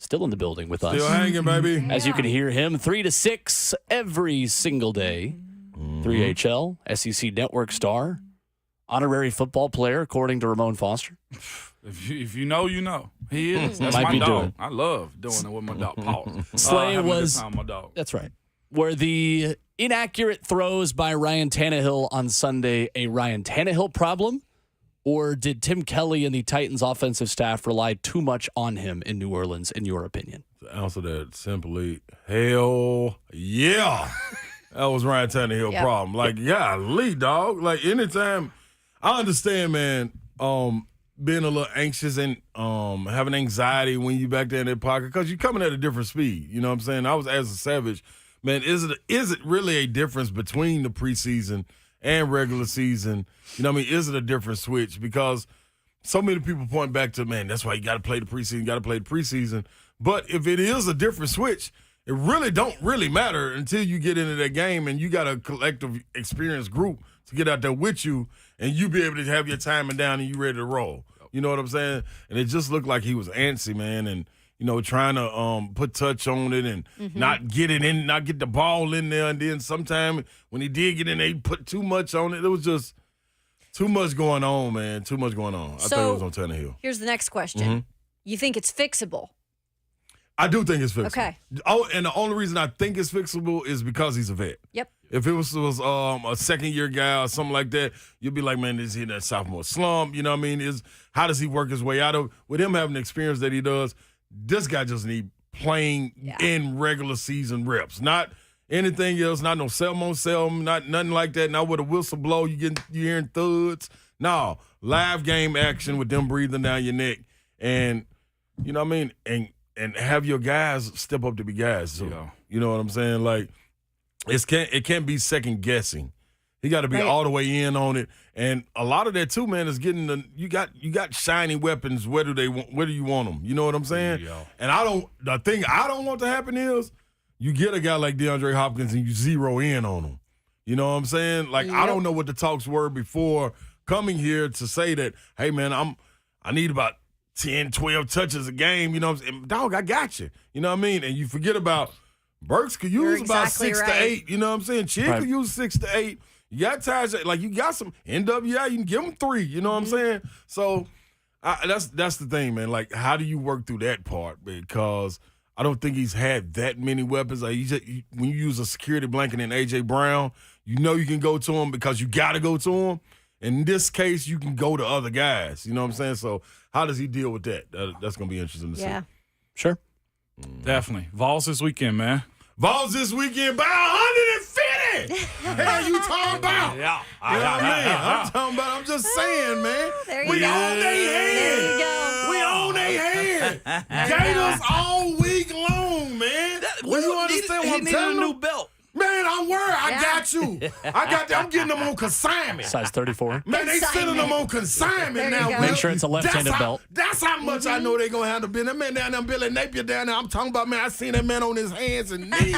still in the building with us. Still hanging, baby. As you can hear him, 3 to 6 every single day. 3HL, SEC Network star, honorary football player, according to Ramon Foster. If you know, you know. He is. That's Might my be dog. doing. I love doing it with my dog. Pause. Slay having a good was. time with my dog. That's right. Were the inaccurate throws by Ryan Tannehill on Sunday a Ryan Tannehill problem? Or did Tim Kelly and the Titans offensive staff rely too much on him in New Orleans, in your opinion? To answer that simply, hell yeah. That was Ryan Tannehill problem. Like, golly, dog. Like, anytime, I understand, man, being a little anxious and having anxiety when you back there in that pocket because you're coming at a different speed. You know what I'm saying? I was as a Savage. Man, is it really a difference between the preseason and regular season? You know what I mean? Is it a different switch? Because so many people point back to, man, that's why you got to play the preseason, But if it is a different switch, it really don't really matter until you get into that game and you got a collective experienced group to get out there with you and you be able to have your timing down and you ready to roll. You know what I'm saying? And it just looked like he was antsy, man, and trying to put touch on it and not get it in, not get the ball in there. And then sometime when he did get in there, he put too much on it. It was just too much going on, man. Too much going on. I thought it was on Tannehill. Here's the next question. You think it's fixable? I do think it's fixable. Okay. Oh, and the only reason I think it's fixable is because he's a vet. Yep. If it was a second-year guy or something like that, you'd be like, man, is he in that sophomore slump? You know what I mean? How does he work his way out of it? With him having the experience that he does, this guy just need playing in regular season reps, not anything else. Not no sell on sell, not nothing like that. Not with a whistle blow, you hearing thuds. No, live game action with them breathing down your neck, and you know what I mean, and have your guys step up to be guys. So, you know what I'm saying? Like it can't be second guessing. He got to be all the way in on it, and a lot of that too, man, is getting you got shiny weapons. Where do you want them? You know what I'm saying? Yeah. And the thing I don't want to happen is you get a guy like DeAndre Hopkins and you zero in on him. You know what I'm saying? Like I don't know what the talks were before coming here to say that, hey man, I need about 10, 12 touches a game. You know what I'm saying? Dog, I got you. You know what I mean? And you forget about Burks could use about 6 to 8. You know what I'm saying? Chick could use 6 to 8. You got Taj, like you got some NWI, you can give them 3. You know what I'm saying? So that's the thing, man. Like, how do you work through that part? Because I don't think he's had that many weapons. Like when you use a security blanket in A.J. Brown, you know you can go to him because you got to go to him. In this case, you can go to other guys. You know what I'm saying? So how does he deal with that? That's going to be interesting to see. Sure. Definitely. Vols this weekend, man. Vols this weekend by 150. Hell, you talking about? Yeah. You know what I mean? I'm talking about. I'm just saying, man. We on their head. We on their head. Gators all week long, man. You understand what I'm telling you? a new belt. Man, I'm worried. I got you. I'm getting them on consignment. Size 34. Man, they sending them on consignment now. Make sure it's a left-handed belt. That's how much I know they're going to have to be. That man down there, Billy Napier down there, I'm talking about, man, I seen that man on his hands and knees.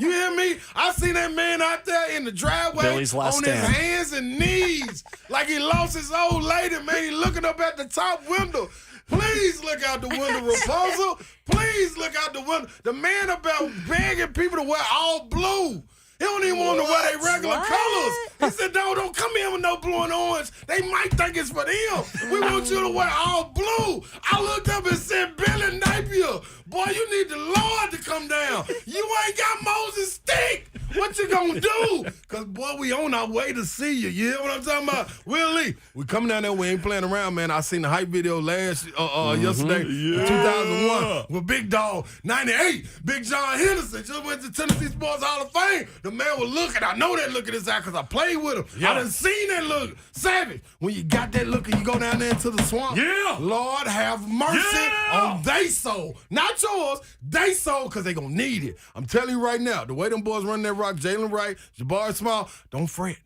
You hear me? I seen that man out there in the driveway Billy's last on stand. his hands and knees like he lost his old lady, man. He looking up at the top window. Please look out the window, Rapunzel. Please look out the window. The man about begging people to wear all blue. He don't even want to wear their regular colors. He said, don't come in with no blue and orange. They might think it's for them. We want you to wear all blue. I looked up and said, Billy Napier, boy, you need the Lord to come down. You ain't got Moses' stick. What you gonna do? Because, boy, we on our way to see you. You hear what I'm talking about? Willie, we coming down there. We ain't playing around, man. I seen the hype video yesterday, 2001, with Big Dog, 98. Big John Henderson just went to Tennessee Sports Hall of Fame. The man was looking. I know that look in his eye because I played with him. Yeah. I done seen that look. Savage. When you got that look and you go down there into the swamp, Lord have mercy on they soul. Not yours. They soul because they going to need it. I'm telling you right now, the way them boys run that rock, Jalen Wright, Jabari Small, don't fret.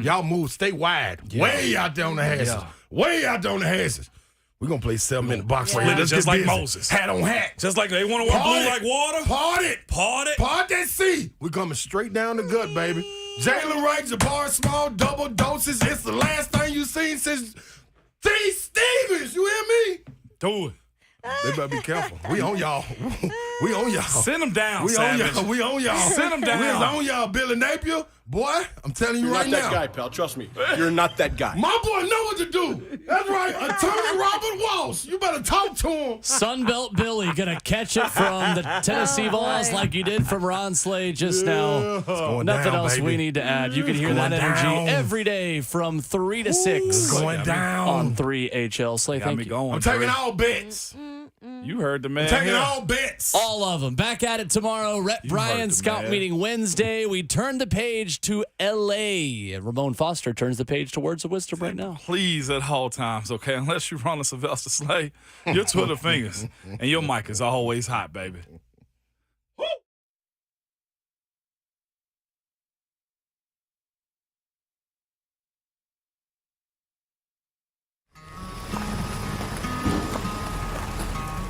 Y'all move, stay wide. Yeah. Way out there on the hashes. Yeah. Way out there on the hashes. We're going to play 7-minute box. Yeah. Just like Moses. Hat on hat. Just like they want to wear blue like water. Part that sea. We're coming straight down the gut, baby. Jalen Wright, Jabari Small, double doses. It's the last thing you seen since T. Stevens. You hear me? Do it. They better be careful. We on y'all. We on y'all. Send them down, We on y'all. We on y'all. Send them down. We on y'all. Billy Napier, boy, I'm telling you You're right not now. that guy, pal. Trust me. You're not that guy. My boy know what to do. That's right. Attorney Robert Walsh. You better talk to him. Sunbelt Billy gonna catch it from the Tennessee Vols like you did from Ron Slade just now. going Nothing down, else baby. we need to add. You can hear It's that going energy down. every day from 3 to 6. Going down. On 3HL. Slade, Got thank me you. going. I'm taking Trey. all bets. You heard the man. I'm taking here. all bets. All of them. Back at it tomorrow. Rep You Brian heard the Scout man. meeting Wednesday. We turn the page to LA. Ramon Foster turns the page to Words of Wisdom right now. Please at all times, okay? Unless you're running Sylvester Slade, your Twitter fingers and your mic is always hot, baby.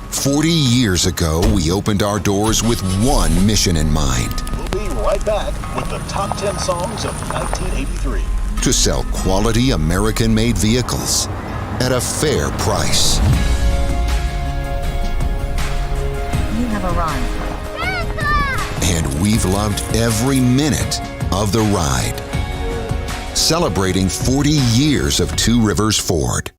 40 years ago, we opened our doors with one mission in mind. We'll be right back with the top 10 songs of 1983. To sell quality American-made vehicles at a fair price. You have arrived. And we've loved every minute of the ride. Celebrating 40 years of Two Rivers Ford.